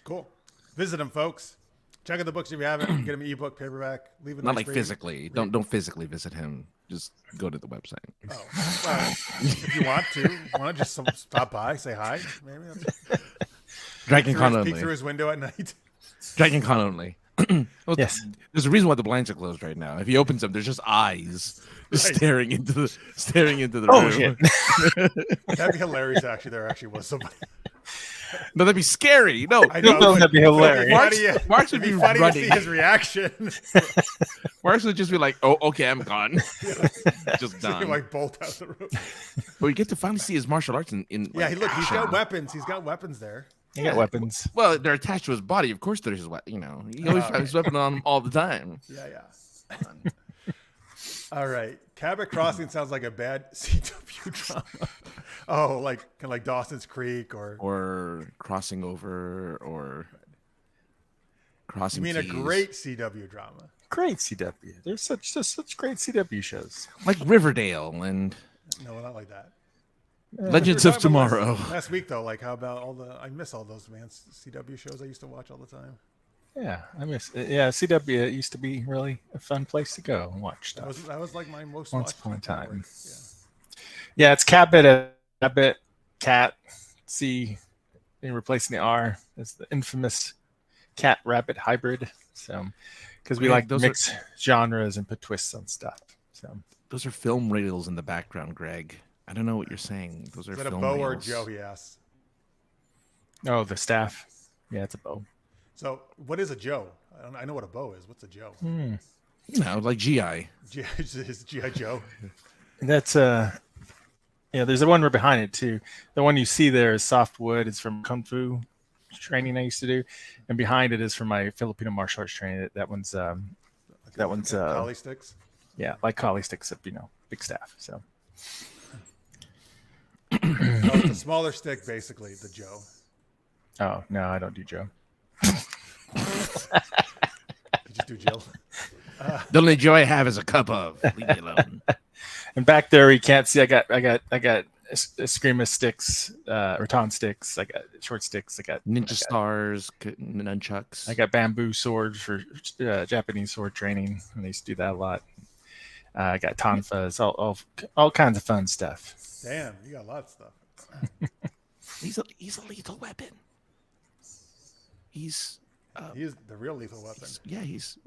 cool. Visit them, folks. Check out the books if you haven't. Get them ebook, paperback. Leave it. Not like physically. Don't physically visit him. Just go to the website. Oh, well, if you want to just stop by, say hi. Maybe. Dragon Con only. Peek through his window at night. Dragon Con only. Well, yes. There's a reason why the blinds are closed right now. If he opens them, there's just eyes staring into the room. Shit. That'd be hilarious. Actually, there actually was somebody. No, that'd be scary. No, I know, that'd be hilarious. Marx would be funny running. to see his reaction. Marx would just be like, "Oh, okay, I'm gone." Just done. Like bolt out the room. But we get to finally see his martial arts in Yeah, like, look, he's action. got weapons. He's got weapons there. He got weapons. Well, they're attached to his body. Of course, there's his weapon. You know, he always has his weapon on him all the time. Yeah. All right. Cabot Crossing sounds like a bad CW drama. Oh, like kind of like Dawson's Creek or Crossing Over or Crossing. You mean Keys. a great CW drama? Great CW. There's such great CW shows. Like Riverdale and No, not like that. Legends of Tomorrow. Last week though, like how about I miss all those CW shows I used to watch all the time. Yeah, I miss it. Yeah, CW used to be really a fun place to go and watch stuff. That was like my most Once watched upon a time. Yeah, it's Cabot, Cat, C, and replacing the R. It's the infamous cat rabbit hybrid. So, because we Yeah, like to those mix genres and put twists on stuff. So, Those are film reels in the background, Greg. I don't know what you're saying. Those are is that a film bow reels. or Joe? He asks. oh, the staff. Yeah, it's a bow. So, what is a Joe? I know what a bow is. What's a Joe? You know, like GI. Is G.I. Joe? That's yeah. There's a one right behind it too. The one you see there is soft wood. It's from Kung Fu training I used to do, and behind it is from my Filipino martial arts training. That one's Collie sticks. Yeah, like collie sticks, big staff. So So it's a smaller stick, basically. The Joe. oh no, I don't do Joe. You just do Jill. The only joy I have is a cup of. Leave me alone. And back there, you can't see. I got Eskrima sticks, rattan sticks. I got short sticks. I got Stars, nunchucks. I got bamboo swords for Japanese sword training. And they used to do that a lot. I got tonfas, all kinds of fun stuff. Damn, you got a lot of stuff. He's a lethal weapon. He is the real lethal weapon. He's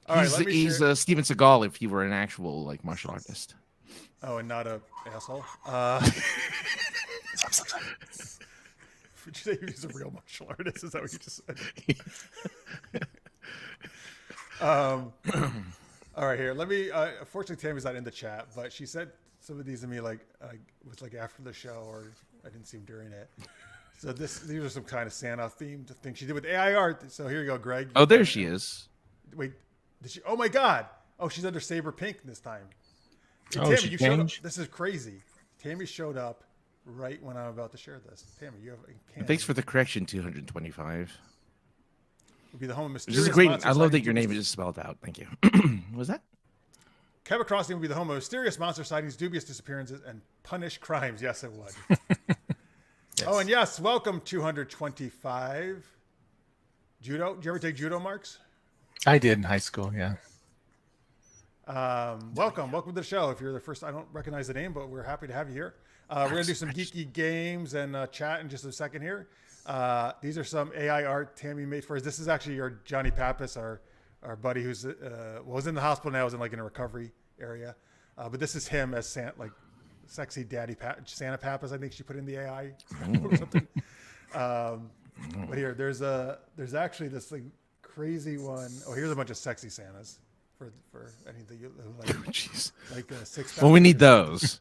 All right, let me he's share- Steven Seagal if he were an actual like martial artist. Oh, and not a asshole. Would you say he's a real martial artist? Is that what you just said? All right, here. Let me. Unfortunately, Tammy's not in the chat, but she said some of these to me like it was like after the show, or I didn't see him during it. So these are some kind of Santa themed thing she did with AI art. So here you go, Greg. Oh, there she is. Wait, did she? Oh my God! Oh, she's under Saber Pink this time. Hey, Oh, Tammy, she you showed up. changed? This is crazy. Tammy showed up right when I'm about to share this. Tammy, you have. Thanks for the correction. 225. Would be the home of This mysterious is great. monster I love that sightings. your name is spelled out. Thank you. What was that? Cabot Crossing would be the home of mysterious monster sightings, dubious disappearances, and punished crimes. Yes, it would. Yes. Oh, and yes, welcome 225. Judo. Did you ever take judo, Marks? I did in high school. Yeah. Welcome to the show. If you're the first, I don't recognize the name, but we're happy to have you here. We're gonna do some geeky games and chat in just a second here. These are some AI art Tammy made for us. This is actually our Johnny Pappas, our buddy who's was in the hospital now, is in like in a recovery area. But this is him as Santa, like sexy daddy Santa Papas. I think she put in the AI or something. But here, there's actually this like crazy one. Oh, here's a bunch of sexy Santas for anything you like a six. Well, we need those.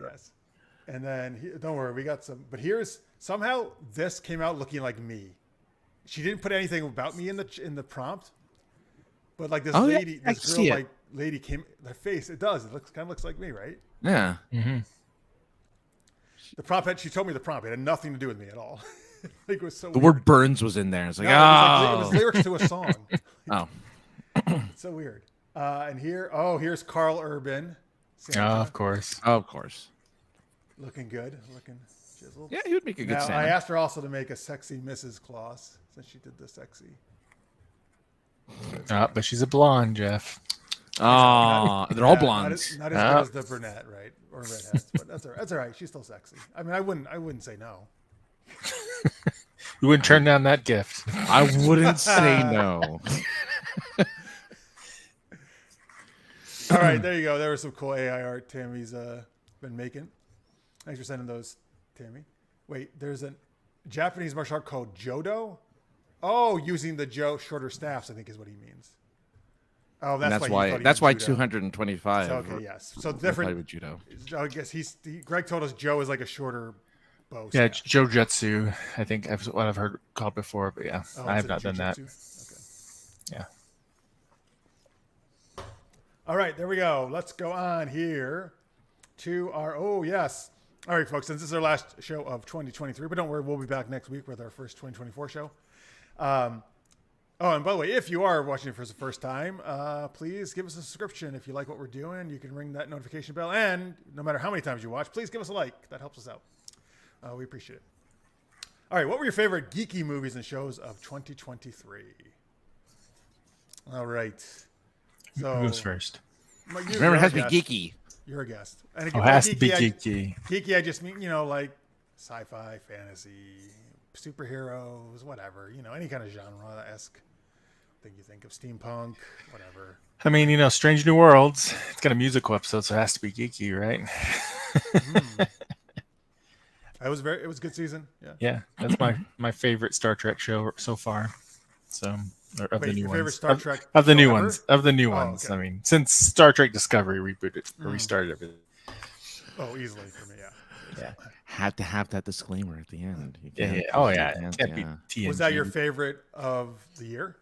Yes, and then don't worry, we got some. But here's somehow this came out looking like me. She didn't put anything about me in the prompt, but like this lady, this girl, like lady came. Their face, it does. It kind of looks like me, right? Yeah. Mm-hmm. The prompt she told me the prompt. It had nothing to do with me at all. Like it was so. The weird. word Burns was in there. It's like, it was lyrics to a song. Oh. It's so weird. And here's Carl Urban. Santa. Of course. Looking good. Looking chiseled. Yeah, he would make a good Now, Santa. I asked her also to make a sexy Mrs. Claus since she did the sexy. But she's a blonde, Jeff. Oh, they're all blondes. Not as good as the brunette, right? Or redheads, but that's all right. She's still sexy. I mean, I wouldn't say no. You wouldn't turn down that gift. I wouldn't say no. All right, there you go. There was some cool AI art Tammy's been making. Thanks for sending those, Tammy. Wait, there's a Japanese martial art called Jodo. Oh, using the shorter staffs, I think is what he means. Oh, that's why 225. So, okay, yes. So different with judo. I guess Greg told us Joe is like a shorter bow. Yeah, staff. Jojutsu, I think that's what I've heard called before, but yeah, I have not done that. Okay. Yeah. All right, there we go. Let's go on here to our yes. All right, folks, since this is our last show of 2023, but don't worry, we'll be back next week with our first 2024 show. And by the way, if you are watching it for the first time, please give us a subscription. If you like what we're doing, you can ring that notification bell. And no matter how many times you watch, please give us a like. That helps us out. We appreciate it. All right, what were your favorite geeky movies and shows of 2023? All right. So, who's first? Remember, it has to be geeky. You're a guest. And it has to be geeky. Geeky, I just mean, like sci-fi, fantasy, superheroes, whatever. Any kind of genre-esque thing you think of, steampunk, whatever. I mean, Strange New Worlds. It's got a musical episode, so it has to be geeky, right? It was a good season. Yeah. Yeah, that's my favorite Star Trek show so far. So, of the new ones. Star Trek of the new ones. Of the new ones. Okay. I mean, since Star Trek Discovery rebooted or restarted everything. Oh, easily for me, yeah. Had to have that disclaimer at the end. Oh yeah. It can't be TNG. Was that your favorite of the year?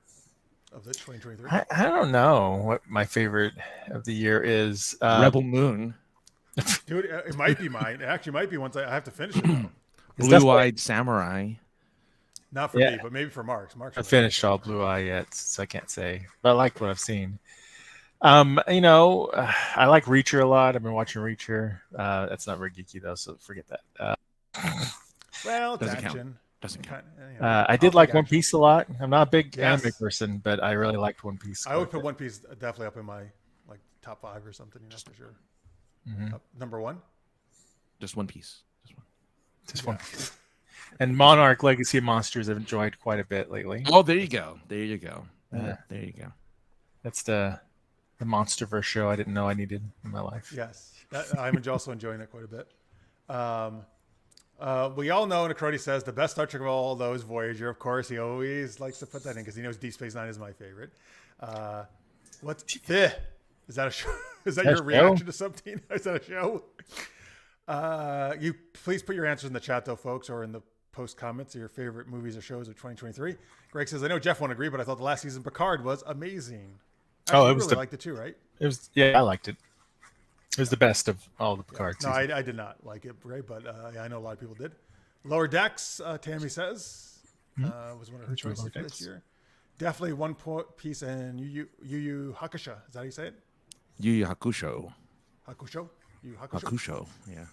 Of the 2023? I don't know what my favorite of the year is. Rebel Moon. Dude, it might be mine. It actually might be once I have to finish it now. Blue-Eyed Samurai. Not for me, but maybe for Marx. I finished all Blue Eye yet, so I can't say. But I like what I've seen. I like Reacher a lot. I've been watching Reacher. That's not very geeky though, so forget that. Well, doesn't action. count. Doesn't count. I did like One Piece a lot. I'm not a big anime person, but I really liked One Piece. I would put One Piece definitely up in my top 5 or something. For sure. Mm-hmm. Number 1. Just One Piece. Just one piece. And Monarch Legacy of Monsters I've enjoyed quite a bit lately. Oh, there you go. There you go. That's the Monsterverse show I didn't know I needed in my life. Yes. I'm also enjoying that quite a bit. We all know, and Necroti says, the best Star Trek of all those, Voyager. Of course, he always likes to put that in because he knows Deep Space Nine is my favorite. What's Is that a show? Is that your reaction to something? Is that a show? You please put your answers in the chat though, folks, or in the post comments of your favorite movies or shows of 2023. Greg says, I know Jeff won't agree, but I thought the last season Picard was amazing. Actually, you liked it too, right? It was, I liked it. It was the best of all the Picard seasons. No, I did not like it, right? But I know a lot of people did. Lower Decks, Tammy says, was one of her choices for this year. Definitely One Piece and Yu Yu Hakusho. Is that how you say it? Yu Yu Hakusho. Hakusho? Hakusho, yeah.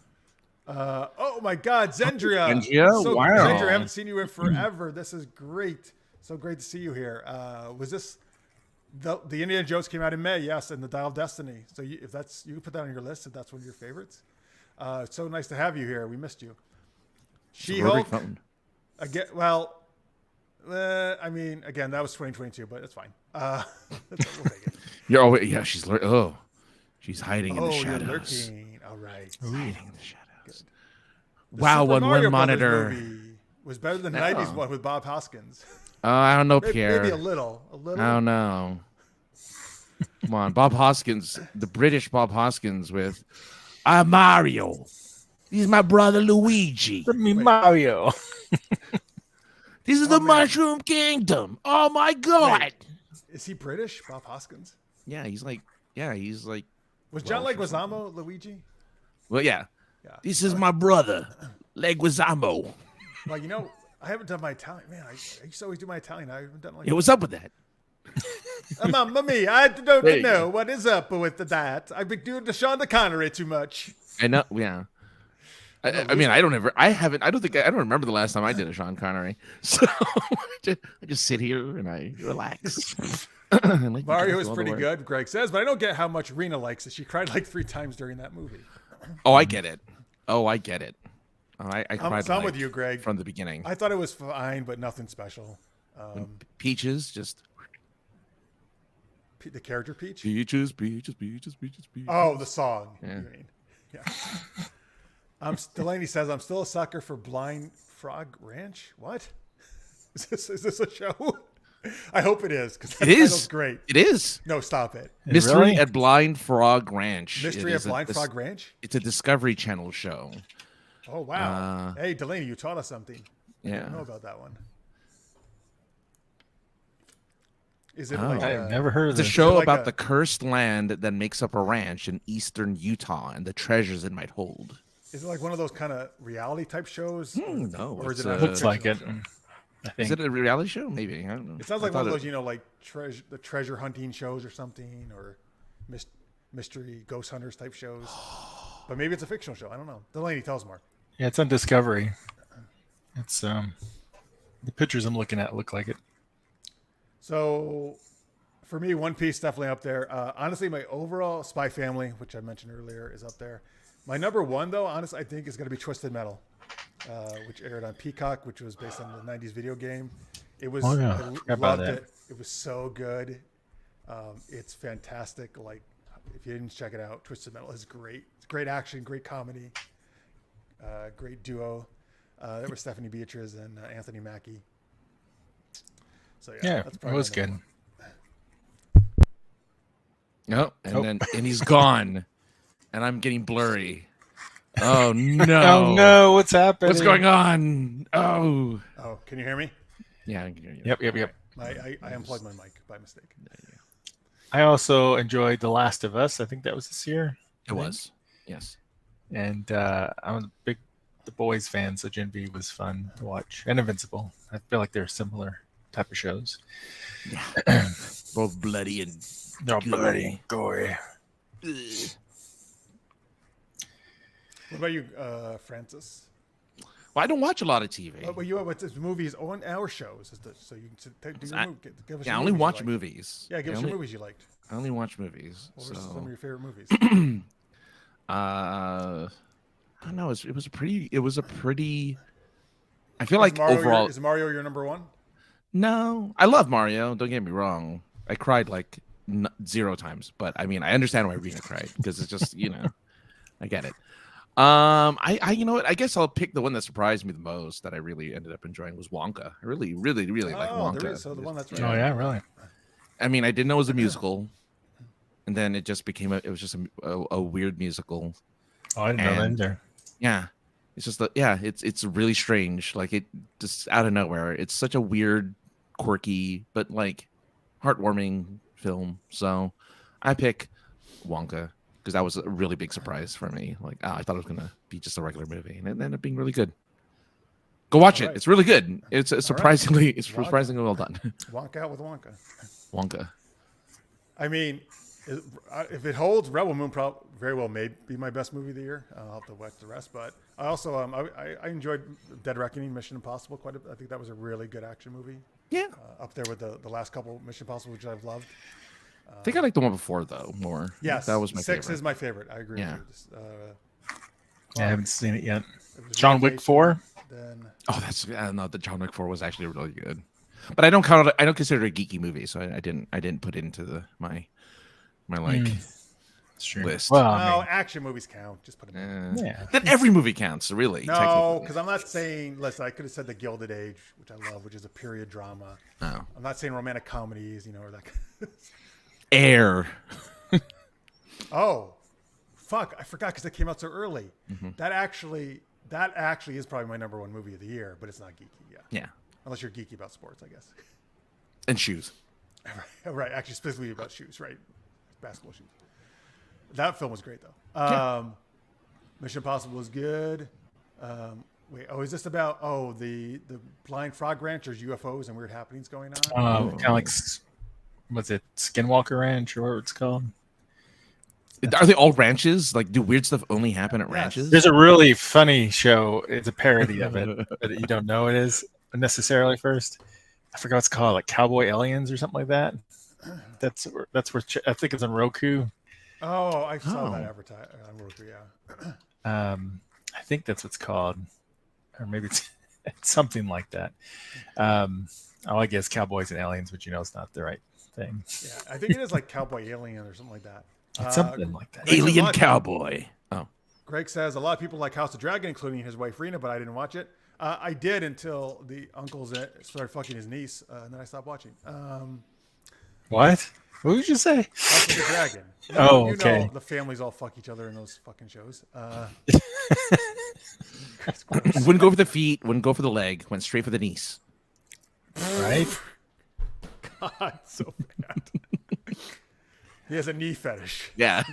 Oh my God, Zendria! Wow. Zendria, I haven't seen you in forever. This is great. So great to see you here. Was this the Indiana Jones came out in May? Yes, and the Dial of Destiny. So if that's, you can put that on your list if that's one of your favorites. It's so nice to have you here. We missed you. She-Hulk. Again, well, I mean, again, that was 2022, but it's fine. We'll take it. She's hiding in the shadows. You're lurking. All Right. Hiding in the shadows. The Wow, Super on Mario one Brothers monitor. movie was better than the No. 90s one with Bob Hoskins. I don't know, Maybe Pierre. a little. I don't know. Come on, Bob Hoskins, the British Bob Hoskins with Mario. He's my brother Luigi. Mario. This is the Mushroom Kingdom. Oh my God. Wait, is he British, Bob Hoskins? Yeah, he's like. Was John Leguizamo Luigi? Well, yeah. Yeah. This is my brother, Leguizamo. Well, I haven't done my Italian. Man, I used to always do my Italian. I haven't done like. Yeah, what's up with that? Mamma mia, I don't know what is up with that. I've been doing the Sean Connery too much. I know. Yeah. I mean, I don't remember the last time I did a Sean Connery. So I just sit here and I relax. Mario is pretty good, Greg says, but I don't get how much Rena likes it. She cried like 3 times during that movie. Oh, I get it. I cried I'm with you, Greg. from the beginning. I thought it was fine, but nothing special. Peaches just. The character Peach? Peaches. Oh, the song. Yeah. You mean. Yeah. Delaney says, I'm still a sucker for Blind Frog Ranch. What? Is this a show? I hope it is, because that title's great. It is. No, stop it. Mystery at Blind Frog Ranch. Mystery at Blind Frog Ranch? It's a Discovery Channel show. Oh, wow. Hey, Delaney, you taught us something. Yeah. I don't know about that one. Is it I've never heard of this. It's a this. show like about the cursed land that makes up a ranch in eastern Utah and the treasures it might hold. Is it like one of those kind of reality type shows? No. Or is it Looks like it. I think. Is it a reality show? Maybe. I don't know. It sounds like one of those, like the treasure hunting shows or something, or mystery ghost hunters type shows. But maybe it's a fictional show. I don't know. Delaney, tell us more. Yeah, it's on Discovery. It's the pictures I'm looking at look like it. So, for me, One Piece definitely up there. Honestly, my overall Spy Family, which I mentioned earlier, is up there. My number one, though, honestly, I think is going to be Twisted Metal, which aired on Peacock, which was based on the 90s video game. It was, I loved it. It was so good. It's fantastic. Like, if you didn't check it out, Twisted Metal is great. It's great action, great comedy, great duo. There was Stephanie Beatriz and Anthony Mackie. So yeah, that's it was good. No, and he's gone, and I'm getting blurry. Oh no! Oh no! What's happening? What's going on? Oh, can you hear me? Yeah, I can hear you. Yep. I unplugged my mic by mistake. I also enjoyed The Last of Us. I think that was this year. It was, yes. And I'm a big The Boys fan, so Gen V was fun to watch. And Invincible. I feel like they're similar type of shows. Yeah. Both bloody and they're bloody, gory. What about you, Francis? Well, I don't watch a lot of TV. Well, you watch movies on our shows, so you can give us. I only watch movies. Yeah, give us your movies you liked. I only watch movies. What were some of your favorite movies? I don't know. It was a pretty. I feel like Mario overall, is Mario your number one? No, I love Mario. Don't get me wrong. I cried like 0 times, but I mean, I understand why Rena cried because it's just I get it. You know what? I guess I'll pick the one that surprised me the most that I really ended up enjoying was Wonka. I really like Wonka. So the one that's right. Oh yeah, really. I mean, I didn't know it was a musical, and then it just became a weird musical. Oh, I didn't know that either. Yeah, it's just it's really strange. Like it just out of nowhere. It's such a weird, quirky, but like heartwarming film. So I pick Wonka because that was a really big surprise for me. Like I thought it was gonna be just a regular movie, and it ended up being really good. Go watch it. It's really good. It's surprisingly well done. Walk out with Wonka. Wonka. I mean, if it holds, Rebel Moon very well may be my best movie of the year. I'll have to watch the rest, but I also I enjoyed Dead Reckoning, Mission Impossible quite a bit. I think that was a really good action movie. Yeah, up there with the last couple Mission Impossible, which I've loved. I think I like the one before though more. Yes, that was my 6 favorite. is my favorite. I agree. Yeah. With you. I haven't seen it yet. John Wick 4. Then the John Wick 4 was actually really good, but I don't count it. I don't consider it a geeky movie, so I didn't put it into my like. list. Well, No, I mean, action movies count. Just put them in. yeah. Then every movie counts, really. No, technically. because I'm not saying. Listen, I could have said The Gilded Age, which I love, which is a period drama. Oh. I'm not saying romantic comedies, or that. Air. Oh, fuck! I forgot because it came out so early. Mm-hmm. That actually is probably my number one movie of the year, but it's not geeky. Yeah. Unless you're geeky about sports, I guess. And shoes. Right. Actually, specifically about shoes, right? Basketball shoes. That film was great, though. Yeah. Mission Impossible was good. Is this about the blind frog ranch? There's UFOs and weird happenings going on? Kind of like, what's it, Skinwalker Ranch or what it's called? Are they all ranches? Like, do weird stuff only happen at ranches? There's a really funny show. It's a parody of it, but you don't know it is necessarily first. I forgot what it's called, like Cowboy Aliens or something like that. That's where I think it's on Roku. Oh, I saw that advertised on Roku. Yeah. I think that's what's called, or maybe it's something like that. I guess Cowboys and Aliens, but it's not the right thing. Yeah, I think it is like Cowboy Alien or something like that. It's something like that. Alien Cowboy. Oh. Greg says a lot of people like House of Dragon, including his wife Rena, but I didn't watch it. I did until the uncles started fucking his niece, and then I stopped watching. What? What did you say? House of the Dragon. Okay. The families all fuck each other in those fucking shows. Wouldn't go for the feet, wouldn't go for the leg, went straight for the niece. Right? God, so bad. He has a knee fetish. Yeah.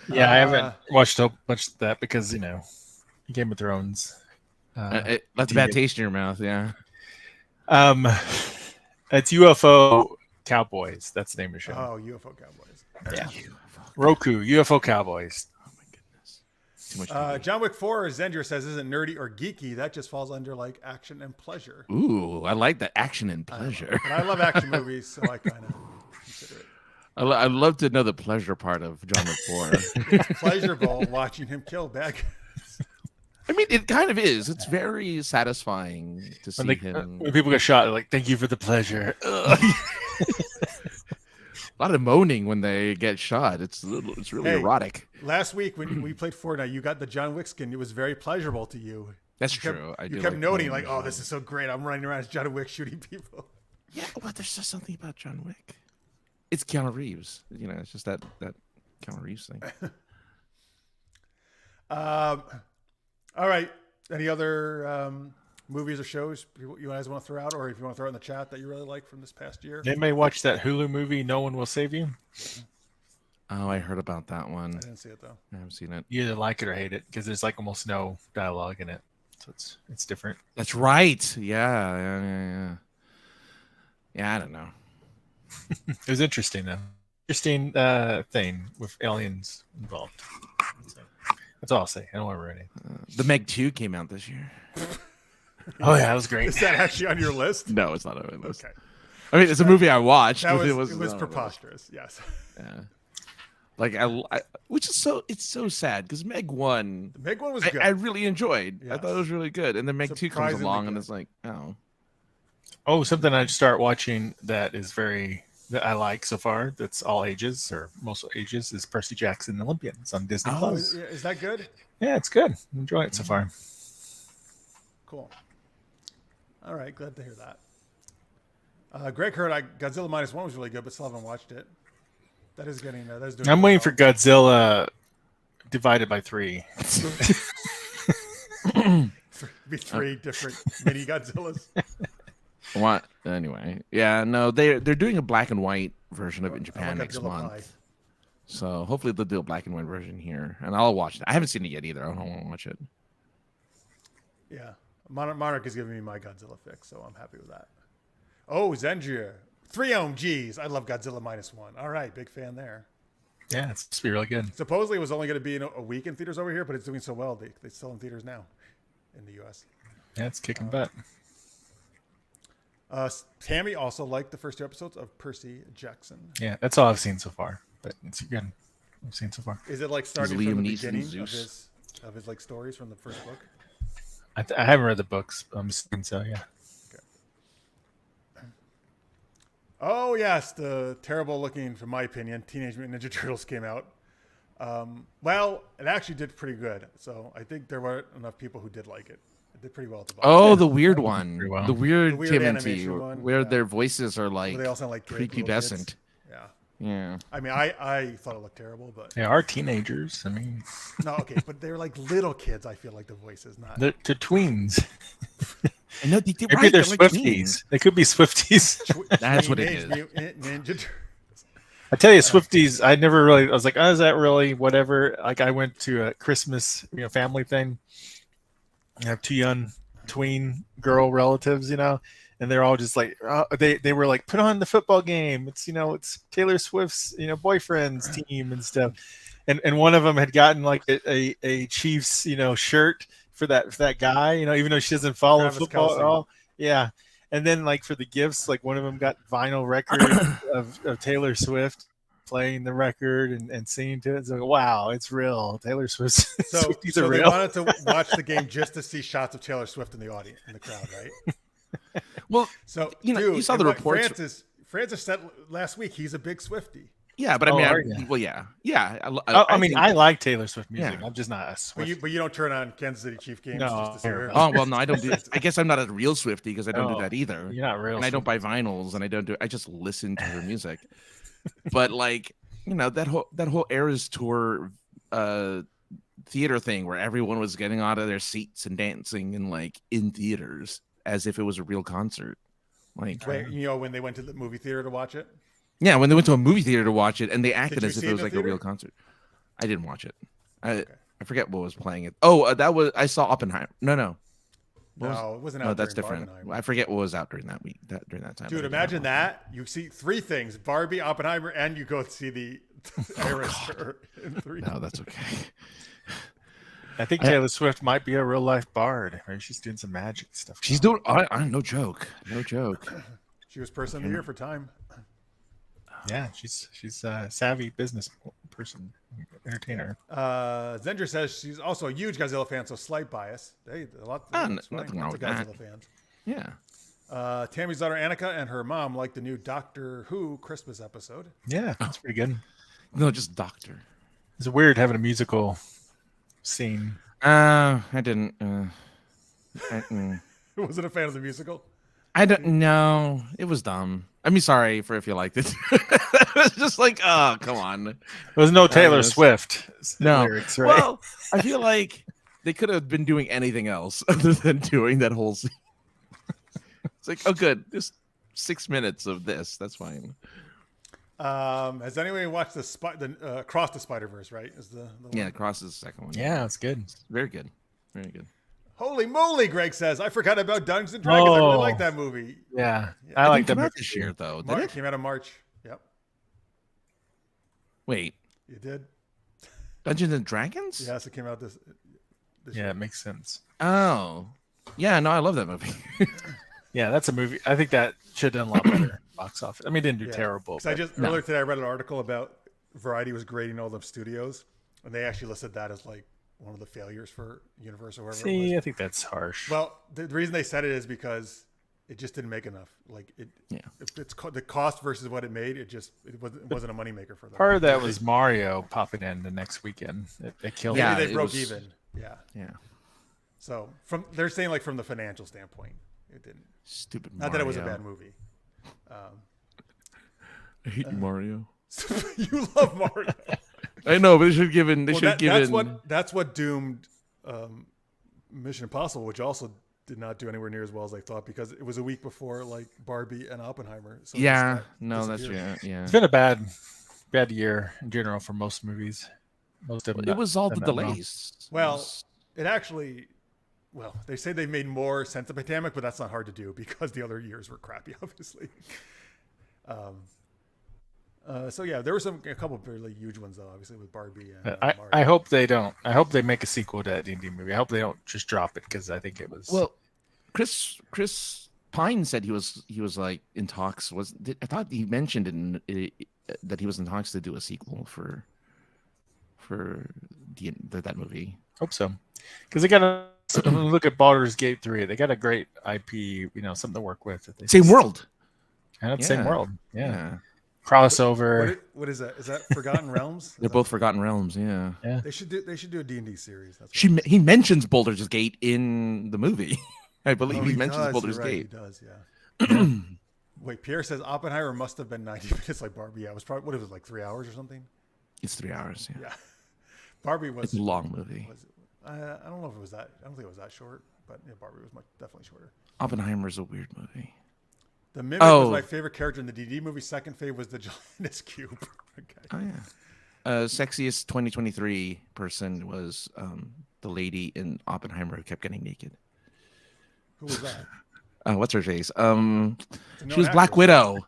Yeah, I haven't watched a bunch of that because, Game of Thrones. It left a bad taste in your mouth, yeah. It's UFO Cowboys. That's the name of the show. Oh, UFO Cowboys. Yeah. Roku, UFO Cowboys. Oh my goodness. Too much. John Wick 4, Zendria says, isn't nerdy or geeky. That just falls under like action and pleasure. Ooh, I like that action and pleasure. I love action movies, so I kind of consider it. I'd love to know the pleasure part of John Wick 4. It's pleasurable watching him kill bad guys. I mean, it kind of is. It's very satisfying to see him. When people get shot, they're like, thank you for the pleasure. A lot of moaning when they get shot. It's really erotic. Last week when we played Fortnite, you got the John Wick skin. It was very pleasurable to you. That's true. You kept noting like, oh, this is so great. I'm running around as John Wick shooting people. Yeah, well, there's just something about John Wick. It's Keanu Reeves. It's just that Keanu Reeves thing. All right. Any other movies or shows you guys want to throw out, or if you want to throw it in the chat that you really like from this past year? They may watch that Hulu movie, No One Will Save You. Oh, I heard about that one. I didn't see it though. I haven't seen it. You either like it or hate it because there's like almost no dialogue in it, so it's different. That's right. Yeah. Yeah, I don't know. It was interesting though. Interesting thing with aliens involved. So, that's all I'll say. I don't want to ruin it. The Meg 2 came out this year. Oh yeah, that was great. Is that actually on your list? No, it's not on my list. Okay. I mean, it's a movie I watched. It was was preposterous. Yes. Yeah. Like which is it's so sad because Meg 1. The Meg 1 was good. I really enjoyed. Yes. I thought it was really good, and then Meg 2 comes along Surprisingly and good. it's like, oh. Oh, something I start watching that I like so far. That's all ages or most ages is Percy Jackson Olympian. It's on Disney Plus. Is that good? Yeah, it's good. I'm enjoying it so far. Cool. All right, glad to hear that. Greg heard Godzilla -1 was really good, but still haven't watched it. That is getting. That is doing. I'm waiting for Godzilla divided by 3. Be 3 different mini Godzillas. What? Anyway, yeah, no, they're doing a black and white version of it in Japan next Godzilla month. Pie. So hopefully they'll do a black and white version here, and I'll watch it. I haven't seen it yet either. I don't want to watch it. Yeah, Monarch is giving me my Godzilla fix, so I'm happy with that. Oh, Zendria, 3 OMGs. I love Godzilla -1. All right, big fan there. Yeah, it's supposed to be really good. Supposedly it was only going to be in a week in theaters over here, but it's doing so well they still in theaters now in the U.S. Yeah, it's kicking butt. Tammy also liked the first 2 episodes of Percy Jackson. Yeah, that's all I've seen so far. But it's good. I've seen so far. Is it like starting Liam from the Neeson beginning Zeus? of his like stories from the first book? I haven't read the books. But I'm assuming so. Yeah. Oh yes, the terrible looking, from my opinion, Teenage Mutant Ninja Turtles came out. Well, it actually did pretty good. So I think there weren't enough people who did like it. It did pretty well at the box. Oh, Yeah, the weird pretty one, well. the weird weird TMNT, animation one, where yeah. their voices are Where like they all sound like kids, little kids. prepubescent. Yeah. Yeah. I mean, I thought it looked terrible, but They are teenagers. I mean, no, okay, but they're like little kids. I feel like the voices, not. they're tweens. I know they did Maybe right. they're like Swifties. teens. They could be Swifties. That's what it Teenage is. Mutant Ninja Turtles. I tell you, Swifties. I never really. I was like, oh, is that really whatever? Like, I went to a Christmas, family thing. I have 2 young tween girl relatives, and they're all just like, they were like, put on the football game. It's it's Taylor Swift's boyfriend's team and stuff. And one of them had gotten like a Chiefs shirt for that guy, even though she doesn't follow Travis football Kelce. at all. Yeah. And then like for the gifts, like one of them got vinyl record of Taylor Swift playing the record and singing to it. It's like, wow, it's real. Taylor Swift. So Swifties are they real. wanted to watch the game just to see shots of Taylor Swift in the audience, in the crowd, right? Well, So you dude, saw the and what reports. Francis said last week he's a big Swiftie. Yeah, but I Oh, mean, are ya? well, yeah. I mean, think- I like Taylor Swift music. Yeah. I'm just not a Swift. But you don't turn on Kansas City Chief games No. just to see her. Oh well, no, I don't do. I guess I'm not a real Swiftie because I don't do No, that either. You're not real. And I don't buy vinyls, and I don't do. I just listen to her music. But like, that whole Eras tour, theater thing where everyone was getting out of their seats and dancing and like in theaters as if it was a real concert. Like, Wait, when they went to the movie theater to watch it? yeah, when they went to a movie theater to watch it and they acted you as if see it it was in like the a real theater? concert. I didn't watch it. I forget what was playing it. Oh, that was I saw Oppenheimer. No. What was- No, it wasn't out. No, that's during different. Barbenheimer. I forget what was out during that week. During that time. Dude, imagine that. You see 3 things: Barbie, Oppenheimer, and you go see the Eras tour in 3. No, that's okay. I think Taylor Swift might be a real life bard. Maybe she's doing some magic stuff. She's doing. I no joke. No joke. She was Person of the Year for Time. Yeah, she's a savvy business person, entertainer. Zendra says she's also a huge Godzilla fan, so slight bias. Hey, Nothing wrong lots of with that. Godzilla fans. Yeah. Tammy's daughter Annika and her mom like the new Doctor Who Christmas episode. Yeah, that's pretty good. No, just doctor. It's weird having a musical scene. I didn't. Wasn't a fan of the musical. I don't know. It was dumb. I mean, sorry for if you liked it. It was just like, oh, come on. There was no Taylor Yes. Swift No. lyrics, right? Well, I feel like they could have been doing anything else other than doing that whole scene. It's like, oh, good. Just 6 minutes of this. That's fine. Has anyone watched the Across the Spider-Verse? Right? Is the one? Yeah, Cross is the second one. Yeah, it's good. Very good. Very good. Holy moly! Greg says I forgot about Dungeons and Dragons. I really Oh. like that movie. Yeah, Yeah, I It like didn't that come out movie. this year, though. Did March it? came out in March. Yep, Wait. you did. Dungeons and Dragons? Yes, it came out this Yeah, year. it makes sense. Oh. Yeah, no, I love that movie. Yeah, that's a movie. I think that should have done a lot better box office. I mean, it didn't do Yeah. terrible. 'Cause I but- just No. earlier today I read an article about Variety was grading all the studios, and they actually listed that as like one of the failures for Universal or whatever it See, was. I think that's harsh. Well, the reason they said it is because it just didn't make enough. Like it, Yeah. if it's the cost versus what it made, it wasn't a moneymaker for them. Part of that was Mario popping in the next weekend. It killed Yeah, it. Maybe they it broke was- even. Yeah. Yeah. So they're saying like from the financial standpoint, it didn't. Stupid Not Mario. that it was a bad movie. I hate Mario. You love Mario. I know, but they should have given. That's what doomed Mission Impossible, which also did not do anywhere near as well as I thought because it was a week before like Barbie and Oppenheimer. So it Yeah. just No, that's disappeared. yeah. It's been a bad year in general for most movies. Most of them. It was all the done that well. delays. Well, it actually. Well, they say they made more sense of Titanic, but that's not hard to do because the other years were crappy, obviously. So yeah, there were a couple of really huge ones though, obviously with Barbie and Mario. I hope they don't. I hope they make a sequel to that D&D movie. I hope they don't just drop it because I think it was. Well, Chris Pine said he was like in talks. I thought he mentioned that he was in talks to do a sequel for that movie. hope so, because they got to look at Baldur's Gate 3. They got a great IP, something to work with. If they Same world. kind of the same world. Yeah. Yeah. Crossover. What is that? Is that Forgotten Realms? They're both Forgotten Realms. Yeah. Yeah. They should do a D&D series. That's He mentions Baldur's Gate in the movie. I believe he mentions Baldur's Gate. He does, yeah. Wait, Pierre says Oppenheimer must have been 90 minutes like Barbie. Yeah, it was probably, what, it was like 3 hours or something? It's 3 hours. Yeah. Yeah. Barbie was... It's a long movie. I don't know if it was that... I don't think it was that short, but yeah, Barbie was definitely shorter. Oppenheimer's a weird movie. The Mimic was my favorite character in the D&D movie. Second favorite was the Gelatinous Cube. Okay. Oh, yeah. Sexiest 2023 person was the lady in Oppenheimer who kept getting naked. Who was that? What's her face? She was actress. Black Widow.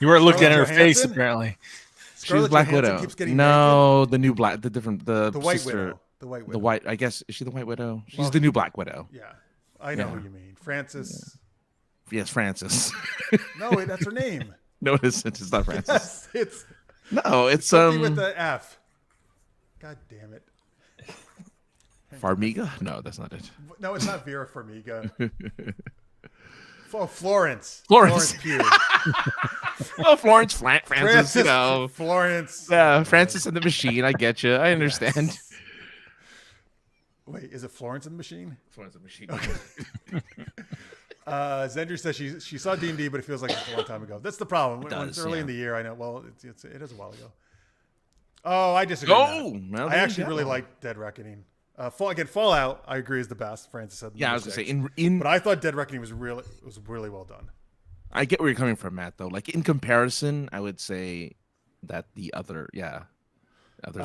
You weren't looking at her Johansson? face, apparently. She was Black Widow. No, The new Black, the White sister, Widow. The White Widow. the white. I guess is she the White Widow? She's the new Black Widow. Yeah, I know who you mean. Francis. Yes, Francis. No, wait, that's her name. No, it's not Francis. Yes, it's No, it's something with the F. God damn it. Farmiga. No, that's not it. No, it's not Vera Farmiga. Oh, Florence. Florence. Pugh. Oh, Francis. You know, Florence. yeah, Francis and the Machine. I get you. I understand. Yes. Wait, is it Florence and the Machine? Florence and the Machine. Okay. Zendry says she saw D&D, but it feels like it's a long time ago. That's the problem. When it's early in the year, I know. Well, it is a while ago. Oh, I disagree. I actually really like Dead Reckoning. Fallout, I agree, is the best. Francis said. Yeah, I was gonna say but I thought Dead Reckoning was really well done. I get where you're coming from, Matt. Though, like in comparison, I would say that the other, others.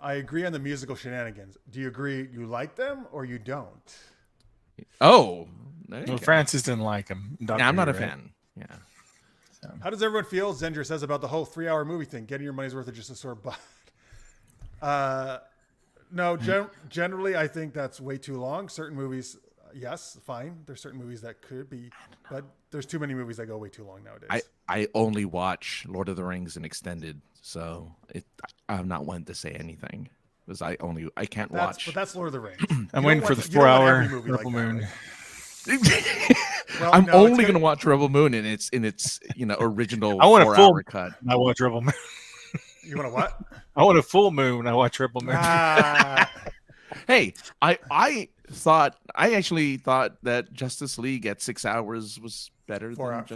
I agree on the musical shenanigans. Do you agree? You like them or you don't? Oh, well, Francis didn't like him. Yeah, I'm not a fan. Yeah. So. How does everyone feel? Zendra says about the whole 3-hour movie thing, getting your money's worth of just a sore butt. No, generally, I think that's way too long. Certain movies, yes, fine. There's certain movies that could be, but there's too many movies that go way too long nowadays. I only watch Lord of the Rings and extended, so I'm not one to say anything because I can't watch. But that's Lord of the Rings. I'm waiting for the 4-hour Rebel Moon. Right? Well, I'm only going to watch Rebel Moon in its original 4-hour cut. I watch Rebel Moon. You want a what? I want a full moon. I watch Rebel Moon. Hey, I actually thought that Justice League at 6 hours was better than 4 hours.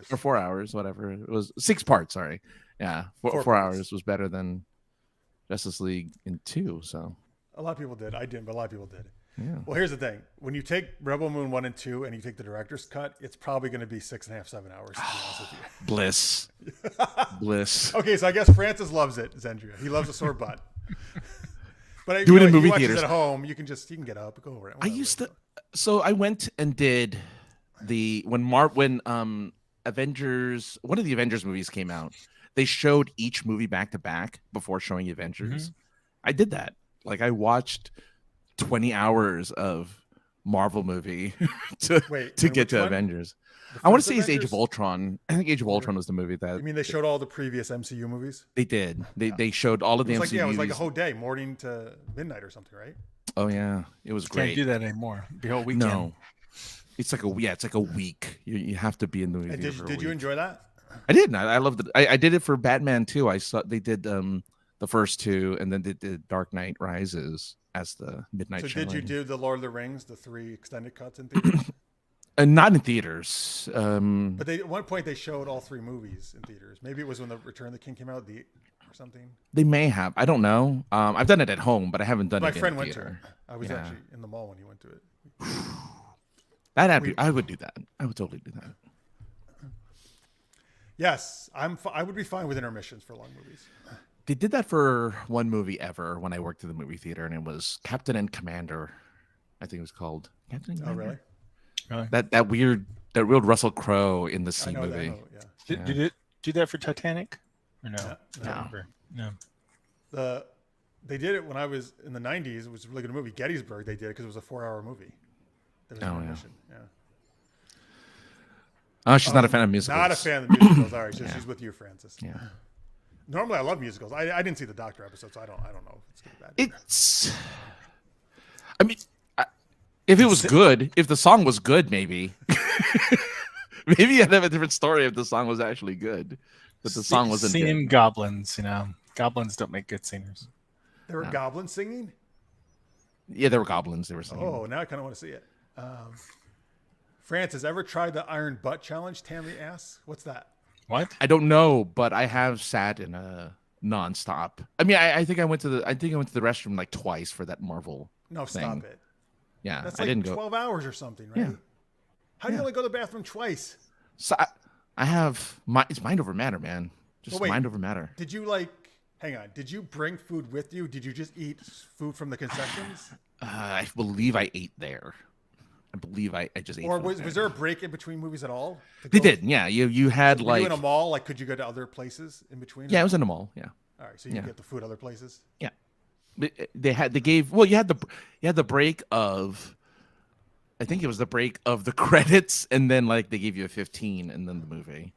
Or 4 hours, whatever. It was 6 parts, sorry. Yeah, 4 hours was better than Justice League in 2, so. A lot of people did. I didn't, but a lot of people did. Yeah. Well, here's the thing. When you take Rebel Moon 1 and 2 and you take the director's cut, it's probably going to be 6.5, 7 hours, to be honest with you. Bliss. Bliss. Okay, so I guess Francis loves it, Zendria. He loves a sore butt. But do it in movie watches theaters at home. You can get up, go over it. So I went and did when Avengers, one of the Avengers movies came out. They showed each movie back to back before showing Avengers. Mm-hmm. I did that. Like I watched 20 hours of Marvel movie to get to Avengers. I want to say it's Age of Ultron. I think Age of Ultron was the movie that. You mean they showed all the previous MCU movies? They did. They showed all of the MCU. It was like a whole day, morning to midnight or something, right? Oh yeah, it was great. Can't do that anymore. The whole weekend. No, it's like a week. You have to be in the movie. And did you enjoy that? I did. I loved it. I did it for Batman too. I saw they did the first 2, and then they did Dark Knight Rises as the midnight. So did you do the Lord of the Rings, the 3 extended cuts in theaters? Not in But theaters. at one point they showed all 3 movies in theaters. Maybe it was when the Return of the King came out, or something. They may have. I don't know. I've done it at home, but I haven't done it. My friend in went theater. to it. I was actually in the mall when he went to it. I would do that. I would totally do that. Yes, I would be fine with intermissions for long movies. They did that for one movie ever when I worked at the movie theater, and it was Captain and Commander. I think it was called Captain and Commander. Oh, really? That weird Russell Crowe in the sea movie. Did it do that for Titanic? Or no? No. They did it when I was in the 90s. It was a really good movie. Gettysburg, they did it because it was a 4-hour movie. Yeah. Oh, she's not a fan of musicals. Not a fan of musicals. All right, so she's with you, Francis. Yeah. Normally, I love musicals. I didn't see the Doctor episode, so I don't know if it's good or bad. I mean, if it was good, if the song was good, maybe. Maybe I'd have a different story if the song was actually good, but the song wasn't singing good. goblins. Goblins don't make good singers. There were goblins singing. Yeah, there were goblins. They were singing. Oh, now I kind of want to see it. Francis, ever tried the Iron Butt Challenge? Tammy asks. What's that? What? I don't know, but I have sat in a nonstop. I mean, I think I went to the restroom like twice for that Marvel. No, thing. Stop it. Yeah, That's I like didn't go. 12 hours or something, right? Yeah. How do you only go to the bathroom twice? So I have it's mind over matter, man. Just mind over matter. Did you hang on? Did you bring food with you? Did you just eat food from the concessions? I believe I ate there. I believe I just ate. Or was there a break in between movies at all? They did, yeah. You had were you in a mall? Like, could you go to other places in between? Yeah, it was in a mall. Yeah. All right, so you get the food other places. Yeah, you had the break of. I think it was the break of the credits, and then like they gave you a 15, and then the movie.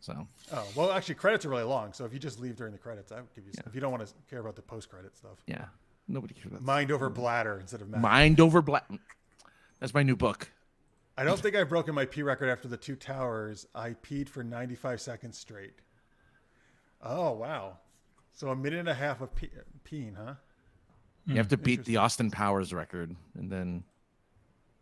So. Oh well, actually, credits are really long. So if you just leave during the credits, I would give you. If you don't want to care about the post-credit stuff. Yeah, nobody cares about mind over bladder instead of matter. Mind over bladder. That's my new book. I don't think I've broken my pee record after the 2 towers. I peed for 95 seconds straight. Oh wow, so 1.5 minutes of peeing, huh? You have to beat the Austin Powers record, and then.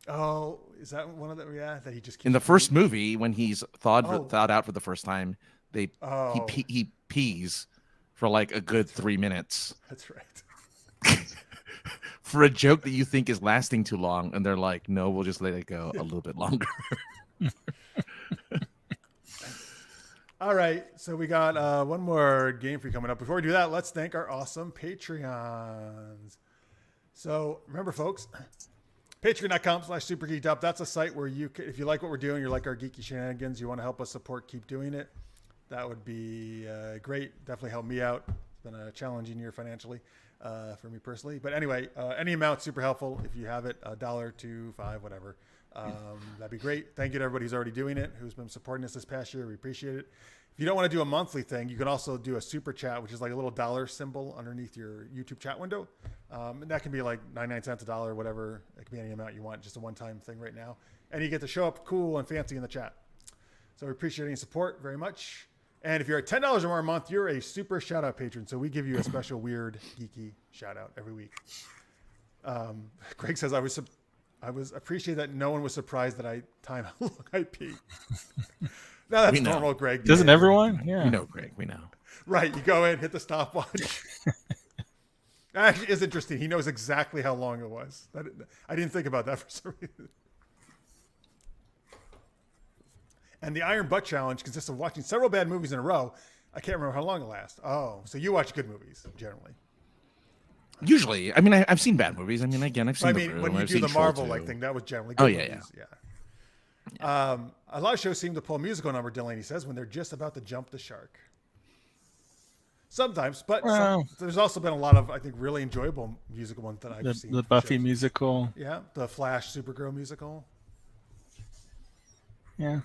Oh, is that one of them? Yeah, that he just keeps in the first movie when he's thawed out for the first time. He pees for like a good 3 minutes. That's right. For a joke that you think is lasting too long, and they're like, "No, we'll just let it go a little bit longer." All right, so we got one more game for you coming up. Before we do that, let's thank our awesome Patreons. So remember, folks. Patreon.com/super-geeked-up. That's a site where if you like what we're doing, you like our geeky shenanigans, you want to help us support, keep doing it, that would be great. Definitely help me out. It's been a challenging year financially for me personally. But anyway, any amount super helpful. If you have it, $1, $2, $5, whatever. That'd be great. Thank you to everybody who's already doing it, who's been supporting us this past year. We appreciate it. If you don't want to do a monthly thing, you can also do a super chat, which is like a little dollar symbol underneath your YouTube chat window. And that can be like 99 cents, $1, whatever. It can be any amount you want, just a one-time thing right now. And you get to show up cool and fancy in the chat. So we appreciate any support very much. And if you're at $10 or more a month, you're a super shout-out patron. So we give you a special weird, geeky shout-out every week. Greg says, I was appreciate that no one was surprised that I time how long I pee. No, that's normal, Greg. Doesn't everyone? Yeah. We know, Greg. We know. Right. You go in, hit the stopwatch. Actually, it's interesting. He knows exactly how long it was. I didn't think about that for some reason. And the Iron Butt Challenge consists of watching several bad movies in a row. I can't remember how long it lasts. Oh, so you watch good movies, generally. Usually. I mean, I've seen bad movies. I mean, again, I've seen The Room. When you do the Marvel thing, that was generally good movies. Yeah. A lot of shows seem to pull a musical number, Delaney says, when they're just about to jump the shark. Sometimes, but there's also been a lot of, I think, really enjoyable musical ones that I've seen. The Buffy musical. Yeah, the Flash Supergirl musical. Yeah.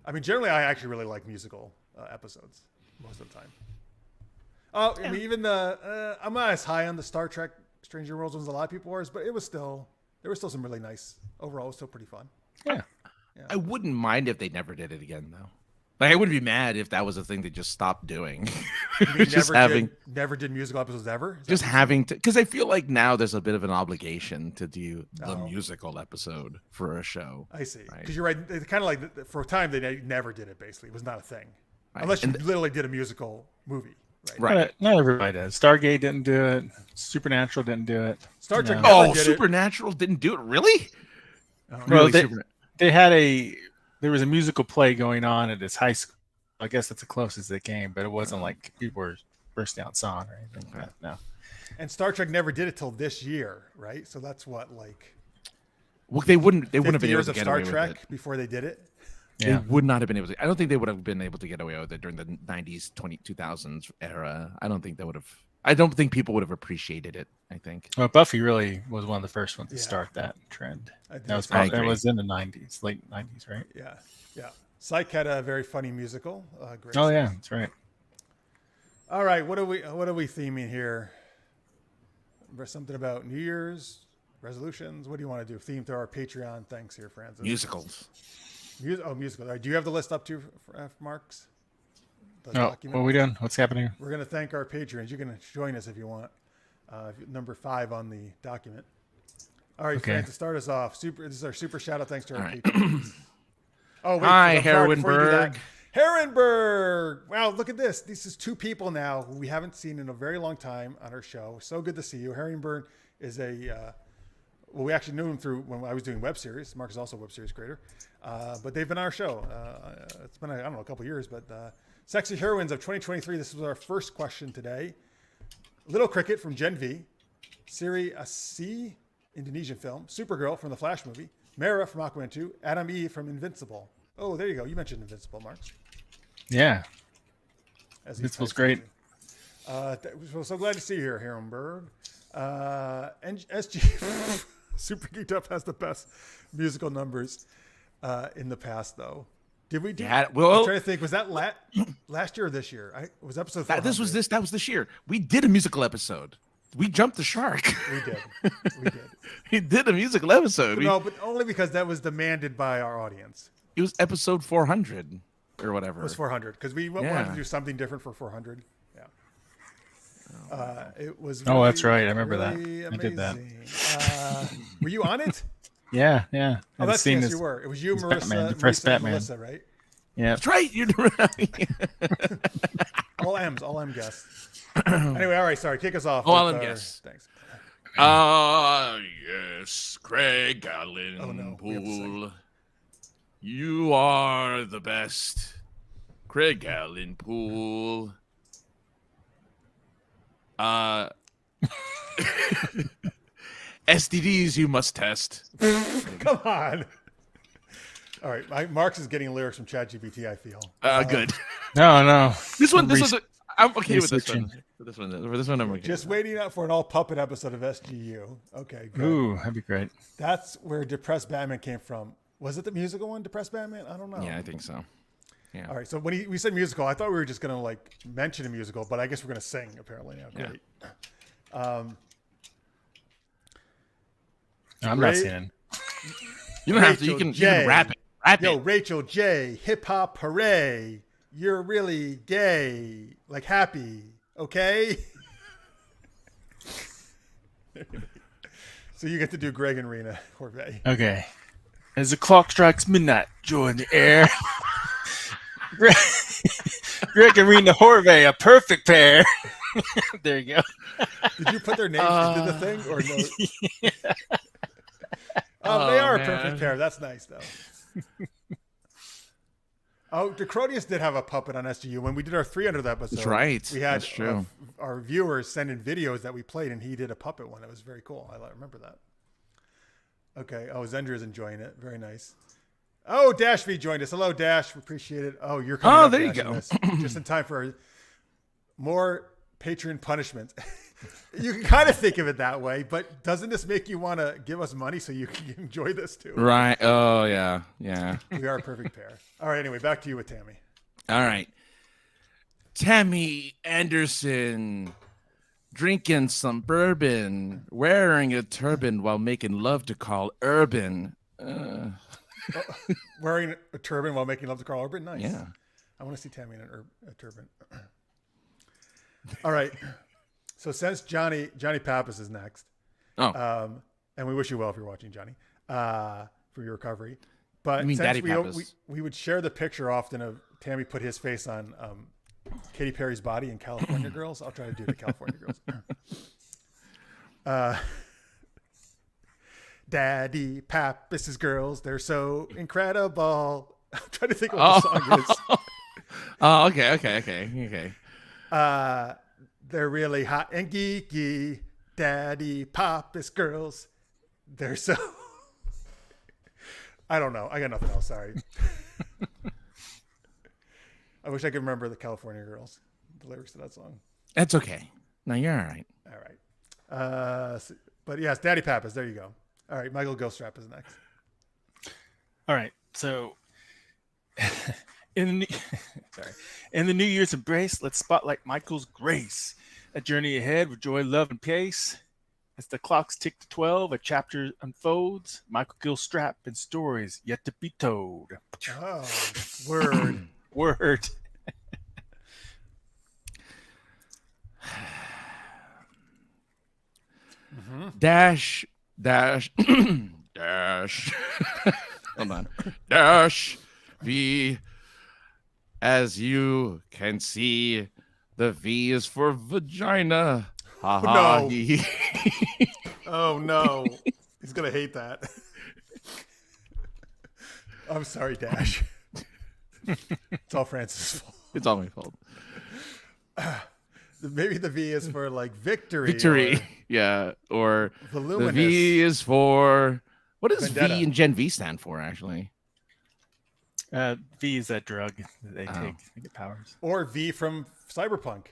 I mean, generally, I actually really like musical episodes most of the time. Oh, I mean, even I'm not as high on the Star Trek Stranger Worlds ones as a lot of people were, but there were still some really nice. Overall, it was still pretty fun. Yeah. I wouldn't mind if they never did it again, though. Like, I wouldn't be mad if that was a thing they just stopped doing. Never did musical episodes ever? Just having to, because I feel like now there's a bit of an obligation to do the musical episode for a show. I see. Because you're right. It's kind of like, for a time, they never did it, basically. It was not a thing. Right. Unless you literally did a musical movie. Right. Not everybody does. Stargate didn't do it. Supernatural didn't do it. Star Trek Supernatural didn't do it? Really? Well, they had there was a musical play going on at this high school. I guess that's the closest they came, but it wasn't like people were bursting out song or anything. Okay. No. And Star Trek never did it till this year, right? So that's what, like. Well, they wouldn't have been able to get away with it. Star Trek before they did it. Yeah. They would not have been able to. I don't think they would have been able to get away with it during the 90s, 2000s era. I don't think people would have appreciated it, I think. Well, Buffy really was one of the first ones to start that trend. That was in the 90s, late 90s, right? Yeah. Yeah. Psych had a very funny musical. Oh, yeah, that's right. All right. What are we theming here? Something about New Year's resolutions. What do you want to do? Theme to our Patreon. Thanks here, Francis. Musicals. Musical. All right, do you have the list up too, Marks? The No, document? what are we doing? What's happening? We're going to thank our patrons. You can join us if you want. Number 5 on the document. All right, Okay. Fran, to start us off, this is our super shout out thanks to our All right. patrons. Oh, wait. Hi, I'm sorry, before you do that, Herrenberg. Herrenberg. Wow, look at this. This is 2 people now who we haven't seen in a very long time on our show. So good to see you. Herrenberg is well, we actually knew him through when I was doing web series. Mark is also a web series creator. But they've been on our show. It's been, I don't know, a couple years, but Sexy Heroines of 2023. This was our first question today. Little Cricket from Gen V. Siri C, Indonesian film. Supergirl from the Flash movie. Mara from Aquaman 2. Adam E from Invincible. Oh, there you go. You mentioned Invincible, Marks. Yeah. Invincible's great. So glad to see you here, Herrenberg. And SG Super Geeked Up has the best musical numbers in the past, though. Did we do? Yeah, well, I'm trying to think. Was that last year or this year? It was episode 400. That was this year. We did a musical episode. We jumped the shark. We did. We did a musical episode. No, but only because that was demanded by our audience. It was episode 400 or whatever. It was 400 because we wanted to do something different for 400. Yeah. It was. Oh, really, that's right. I remember that. really I did that. amazing. Were you on it? Yeah. Oh, that's yes, you were. It was you, Marissa, Batman, the first Marissa, and Batman. Melissa, right? Yeah. That's right. You're All M guests. Anyway, all right. Sorry, kick us off. All M guests. Thanks. Yes, Craig Allen Oh, no, we have to sing. Poole. You are the best, Craig Allen Poole. STDs you must test. Come on. All right, Marx is getting lyrics from ChatGPT. I feel. Good. No. This one. I'm okay with this researching. one. For this one, I'm okay. Just waiting out for an all puppet episode of SGU. Okay, good. Ooh, that'd be great. That's where Depressed Batman came from. Was it the musical one, Depressed Batman? I don't know. Yeah, I think so. Yeah. All right. So when we said musical, I thought we were just gonna like mention a musical, but I guess we're gonna sing apparently now. Great. I'm not singing. You don't have to. You can rap it. Yo, Rachel J, hip hop hooray! You're really gay, like happy, okay? So you get to do Greg and Rena Horvey. Okay. As the clock strikes midnight, joy in the air. Greg and Rena Horvey, a perfect pair. There you go. Did you put their names into the thing or no? They are a perfect pair. That's nice though. Decrodius did have a puppet on SGU when we did our 300th episode. That's right. We had That's true. Our viewers send in videos that we played, and he did a puppet one. It was very cool. I remember that. Okay. Oh, Zendra is enjoying it. Very nice. Oh, Dash V joined us. Hello, Dash. We appreciate it. Oh, you're coming. Oh, up, there you Dash, go. just in time for more Patreon punishment. You can kind of think of it that way, but doesn't this make you want to give us money so you can enjoy this too? Right. Oh, yeah. Yeah. We are a perfect pair. All right. Anyway, back to you with Tammy. All right. Tammy Anderson drinking some bourbon, wearing a turban while making love to Carl Urban. Wearing a turban while making love to Carl Urban? Nice. Yeah. I want to see Tammy in a turban. All right. So since Johnny Pappas is next, and we wish you well if you're watching, Johnny, for your recovery. But You mean since Daddy Pappas? we would share the picture often of Tammy put his face on Katy Perry's body in California Girls. I'll try to do the California Girls. Daddy Pappas's girls, they're so incredible. I'm trying to think what the song is. Oh, okay. They're really hot and geeky. Daddy Pappas girls, they're so... I don't know. I got nothing else. Sorry. I wish I could remember the California Girls, the lyrics to that song. That's okay. No, you're all right. All right. But yes, Daddy Pappas. There you go. All right. Michael Ghostrap is next. All right. So in the New Year's embrace, let's spotlight Michael's grace. A journey ahead with joy, love, and pace. As the clocks tick to 12, a chapter unfolds. Michael Gilstrap and stories yet to be told. Oh, word. Word. Dash. Hold on. Dash. V. As you can see, the V is for vagina. Ha ha. No. Oh no, he's gonna hate that. I'm sorry, Dash. It's all Francis' fault. It's all my fault. Maybe the V is for like victory. Victory. Yeah. Or Voluminous. the V is for, what does Vendetta. V and Gen V stand for, actually? V is that drug that they take to get powers. Or V from Cyberpunk.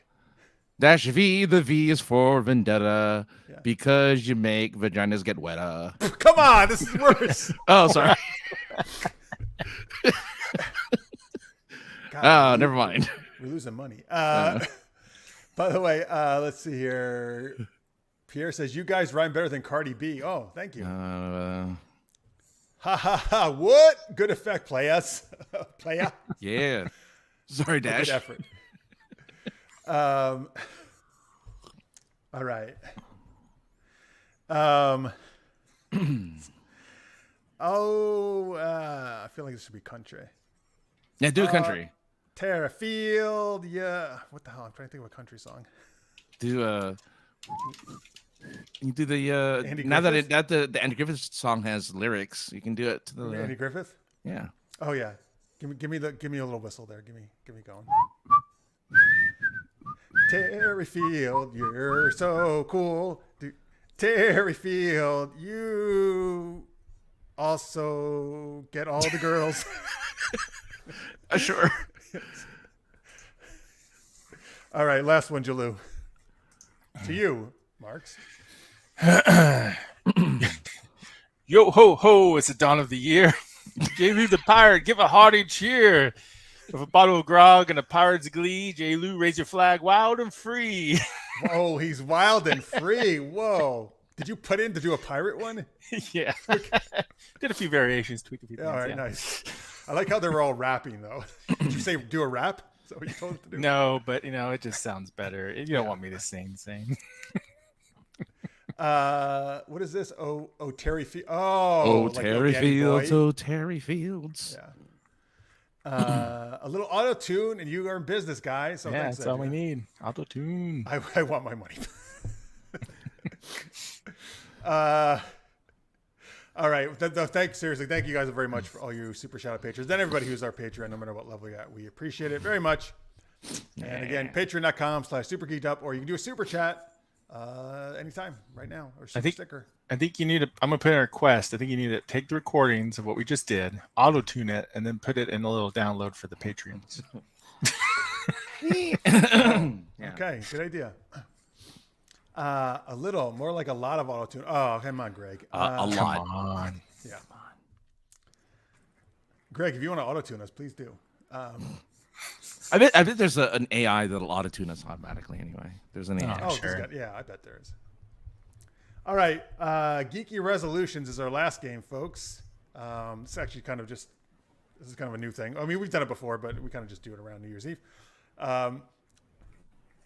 Dash V, the V is for vendetta, because you make vaginas get wetter. Come on, this is worse. Oh, sorry. God, Never mind. We're losing money. By the way, let's see here. Pierre says, you guys rhyme better than Cardi B. Oh, thank you. Ha ha ha. What? Good effect, players. Playa. Yeah. Sorry, Dash. Good effort. All right. I feel like this should be country. Yeah, do a country. Tara Field, yeah. What the hell? I'm trying to think of a country song. Do you do the Andy now Griffith? that the Andy Griffith song has lyrics, you can do it to the Andy Griffith? yeah. Oh yeah. Give me a little whistle there. Give me going. Terry Field, you're so cool. Terry Field, you also get all the girls. Sure. All right, last one, Jalou. To you, Marx. Yo ho ho! It's the dawn of the year. J. the pirate, give a hearty cheer. With a bottle of grog and a pirate's glee, J. Lou, raise your flag wild and free. Oh, he's wild and free. Whoa. Did you put in to do a pirate one? Yeah. Did a few variations, tweaked a few things. All right, nice. I like how they're all rapping, though. Did you say do a rap? Is that what you told them to do? No, but, it just sounds better. You don't want me to sing. What is this? Oh, Terry Fields. Oh, like Terry Danny Fields. Boy. Oh, Terry Fields. Yeah. A little auto tune, and you are in business, guys. So yeah, thanks, that's all we Andrew. need. Auto tune. I want my money. All right. Seriously, thank you guys very much for all you super shout out patrons and everybody who's our Patreon, no matter what level you're at. We appreciate it very much. And again, patreon.com/supergeekedup, or you can do a super chat anytime right now, or sticker. I think you need to. I'm gonna put in a request. I think you need to take the recordings of what we just did, auto tune it, and then put it in a little download for the Patreons. Okay, good idea. A little more like a lot of auto tune. Oh, come on, Greg. A lot. Come on. Yeah. Greg, if you want to auto tune us, please do. I bet there's an AI that'll auto tune us automatically anyway. There's an AI. Oh, sure. Yeah, I bet there is. All right, Geeky Resolutions is our last game, folks. It's actually this is kind of a new thing. I mean, we've done it before, but we kind of just do it around New Year's Eve.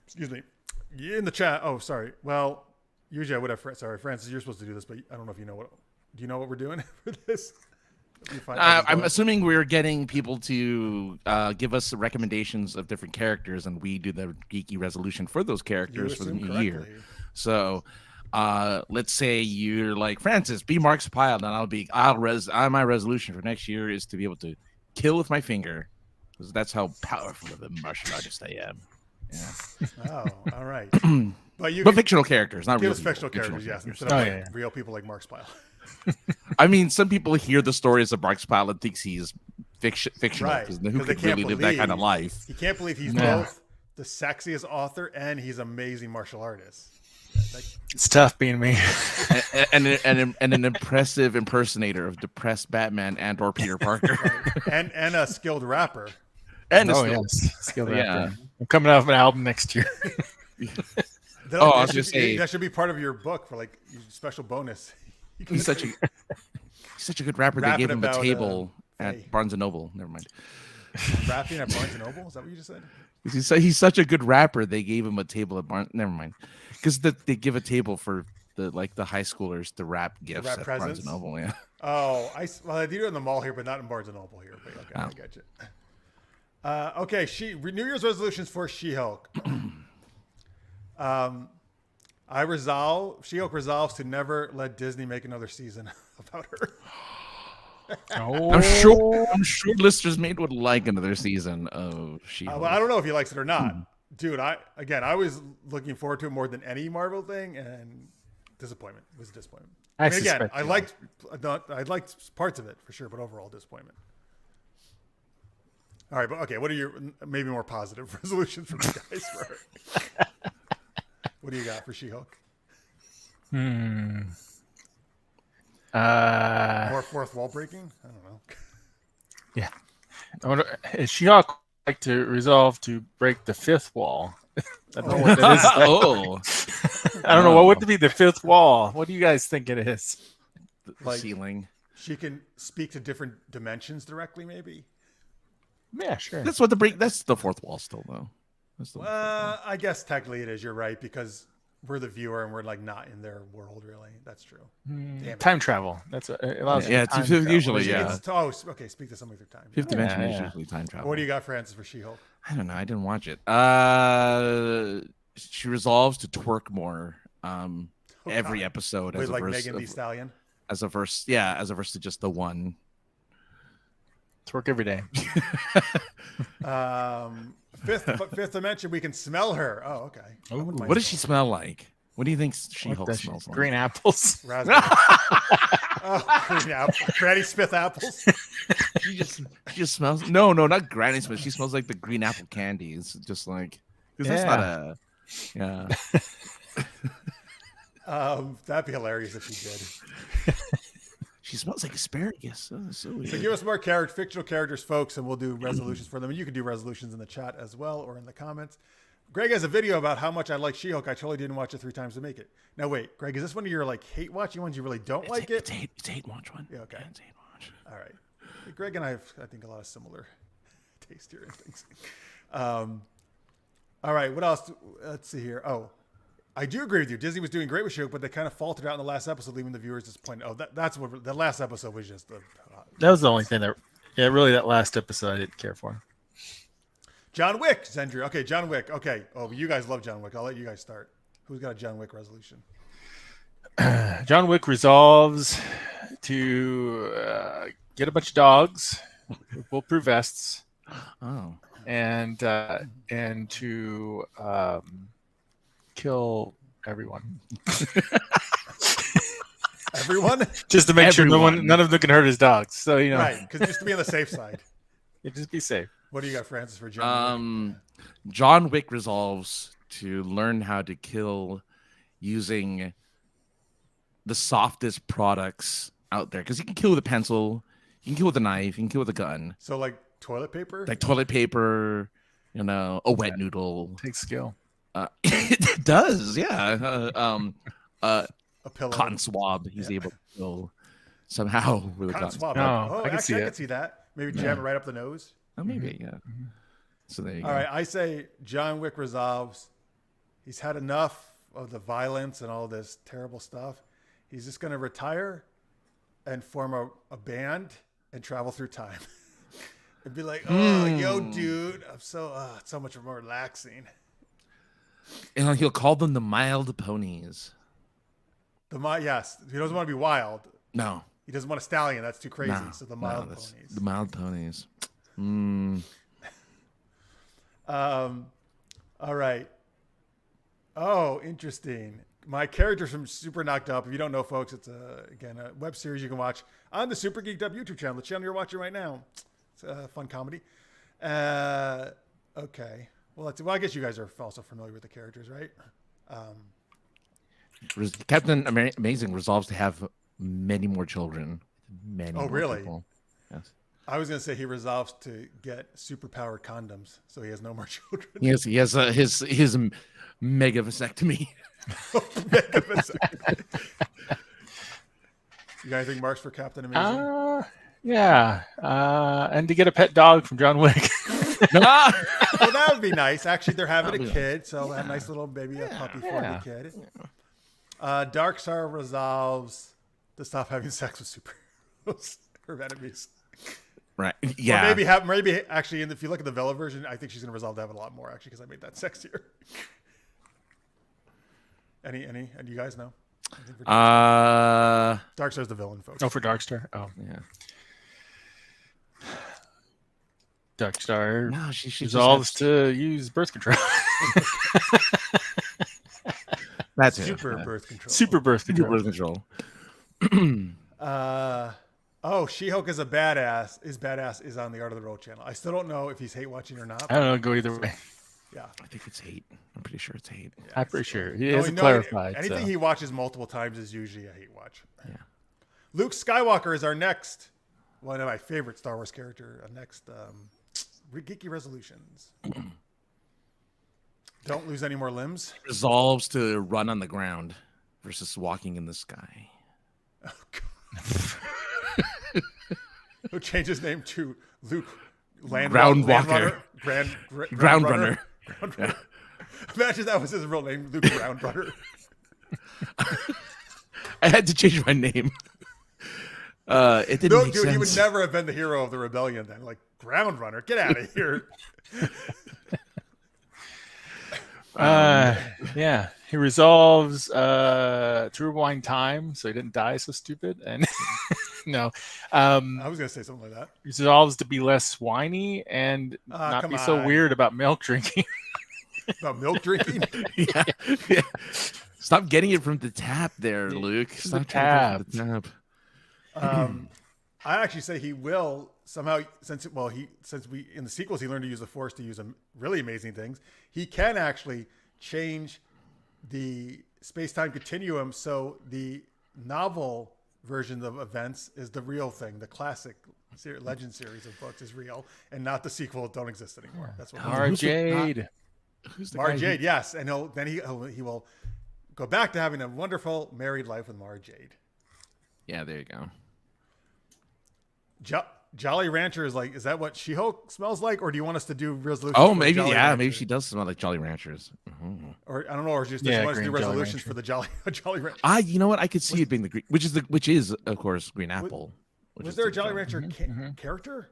Excuse me. In the chat. Oh, sorry. Well, usually I would have. Sorry, Francis, you're supposed to do this, but I don't know if you know what. Do you know what we're doing for this? I'm assuming we're getting people to give us recommendations of different characters, and we do the geeky resolution for those characters for the new year. So, let's say you're like, Francis, be Marx Pyle, and my resolution for next year is to be able to kill with my finger, because that's how powerful of a martial artist I am. Yeah. Oh, all right. But fictional characters, not real people. Fictional characters, yes. Instead of real people like Marx Pyle. I mean, some people hear the stories of Marx Pyle and thinks he's fictional, right? Because who could really live that kind of life? You can't believe he's both the sexiest author and he's an amazing martial artist. It's tough being me. and an impressive impersonator of depressed Batman and/or Peter Parker, and a skilled rapper. And skilled rapper. I'm coming out of an album next year. Oh, I was gonna say that should be part of your book for like your special bonus. he's such a good rapper. They gave him a table at Barnes and Noble. Never mind. Rapping at Barnes and Noble? Is that what you just said? He's such a good rapper. They gave him a table at Barnes. Never mind, because they give a table for the high schoolers to wrap gifts at Barnes and Noble. Yeah. Oh, they do it in the mall here, but not in Barnes and Noble here. But okay, I get you. Okay, New Year's resolutions for She-Hulk. She-Hulk resolves to never let Disney make another season about her. Oh. I'm sure listeners made would like another season of She-Hulk. Well, I don't know if he likes it or not, dude. I was looking forward to it more than any Marvel thing, and disappointment. It was a disappointment. I liked parts of it for sure, but overall disappointment. All right, but okay. What are your maybe more positive resolutions from you guys? What do you got for She-Hulk? More fourth wall breaking? I don't know. Yeah. Is She-Hulk like to resolve to break the fifth wall? I don't know what that is. I don't know what would be the fifth wall. What do you guys think it is? The ceiling. She can speak to different dimensions directly, maybe. Yeah, sure. That's the fourth wall still, though. I guess technically it is. You're right, because we're the viewer and we're like not in their world, really. That's true. Time travel. That's it allows it's usually okay. Speak to somebody through time. Fifth dimension is usually time travel. What do you got, Francis, for She-Hulk? I don't know. I didn't watch it. She resolves to twerk more. Every episode as a like verse Megan Thee Stallion. As a verse to just the one. Twerk every day. Fifth dimension, we can smell her. Oh, okay. What does she smell like? What do you think She-Hulk smells like? Green apples. Raspberry. Green apples. Granny Smith apples. She just smells. No, not Granny Smith. She smells like the green apple candy. It's just like because that's not a. Yeah. That'd be hilarious if she did. She smells like asparagus. Oh, so give us more fictional characters, folks, and we'll do resolutions for them. And you can do resolutions in the chat as well or in the comments. Greg has a video about how much I like She-Hulk. I totally didn't watch it 3 times to make it. Now, wait, Greg, is this one of your hate watching ones you really don't like it? It's hate watch one. Yeah, okay. It's hate watch. All right. Greg and I have, I think, a lot of similar taste here and things. All right, what else? Let's see here. Oh, I do agree with you. Disney was doing great with She-Hulk, but they kind of faltered out in the last episode, leaving the viewers disappointed. Oh, that's what the last episode was just. That was the only thing really that last episode I didn't care for. John Wick, Zendry. Okay, John Wick. Okay. Oh, you guys love John Wick. I'll let you guys start. Who's got a John Wick resolution? John Wick resolves to get a bunch of dogs with bulletproof vests. Oh. And to kill everyone. Everyone? Just to make sure none of them can hurt his dogs. So right, because just to be on the safe side. Yeah, just be safe. What do you got, Francis, for John Wick? John Wick resolves to learn how to kill using the softest products out there. Because he can kill with a pencil, he can kill with a knife, he can kill with a gun. So like toilet paper? Like toilet paper, a wet noodle. Takes skill. It does, yeah. A pillow. Cotton swab. He's able to kill somehow with a cotton swab. Oh, I can I can see that. Maybe jam it right up the nose. Oh, maybe, yeah. Mm-hmm. So there you go. All right, I say John Wick resolves. He's had enough of the violence and all this terrible stuff. He's just going to retire and form a band and travel through time. And be like, yo, dude, I'm it's so much more relaxing. And he'll call them the Mild Ponies. Yes, he doesn't want to be wild. No. He doesn't want a stallion. That's too crazy. So the Mild Ponies. The Mild Ponies. All right. Oh, interesting. My characters from Super Knocked Up. If you don't know, folks, it's a web series you can watch on the Super Geeked Up YouTube channel. The channel you're watching right now. It's a fun comedy. Okay. Well, I guess you guys are also familiar with the characters, right? Captain Amazing resolves to have many more children. Many. Oh, really? People. Yes. I was gonna say he resolves to get superpowered condoms, so he has no more children. He has his mega vasectomy. Mega vasectomy. You got anything, Marks, for Captain Amazing? Yeah. And to get a pet dog from John Wick. Well, that would be nice. Actually, they're having a kid, so a nice little baby, a puppy for the kid. Darkstar resolves to stop having sex with superheroes or enemies. Right. Yeah. Or maybe actually, if you look at the Vela version, I think she's going to resolve to have a lot more actually because I made that sexier. Any? Do you guys know? Darkstar's the villain, folks. Oh, for Darkstar. Oh, yeah. Darkstar No, she resolves to use birth control. That's super birth control. Super birth control. Super birth control. She-Hulk is a badass. His badass is on the Art of the Roll channel. I still don't know if he's hate watching or not. I don't know. Go either way. Yeah, I think it's hate. I'm pretty sure it's hate. Yeah, I'm pretty sure he hasn't clarified. Anything he watches multiple times is usually a hate watch. Yeah. Luke Skywalker is our next one of my favorite Star Wars character. Next geeky resolutions. Don't lose any more limbs. Resolves to run on the ground versus walking in the sky. Oh, God. He'll change his name to Luke Ground Walker. Ground Runner. Yeah. Imagine that was his real name, Luke Ground Runner. I had to change my name. It didn't make sense. He would never have been the hero of the rebellion then. Like, Ground Runner, get out of here. Yeah, he resolves to rewind time so he didn't die so stupid. And no, I was gonna say something like that. He resolves to be less whiny and not be so weird about milk drinking. About milk drinking? Yeah. Stop getting it from the tap there, Luke. Stop the tap. From the tap. I actually say he will somehow, since we in the sequels he learned to use the Force to use really amazing things. He can actually change the space-time continuum so the novel version of events is the real thing. The classic legend series of books is real, and not the sequel don't exist anymore. That's what Mara Jade. Who's the Mara guy Jade, yes, and he will go back to having a wonderful married life with Mara Jade. Yeah, there you go. Jolly Rancher is that what She-Hulk smells like, or do you want us to do resolutions? Oh, maybe Jolly yeah, Rancher? maybe she does smell like Jolly Ranchers. Mm-hmm. Or I don't know, or just does she want us to do green Jolly resolutions Rancher. for the Jolly Rancher? You know what? I could see it being the green, which is of course Green Apple. Was there a Jolly Rancher character?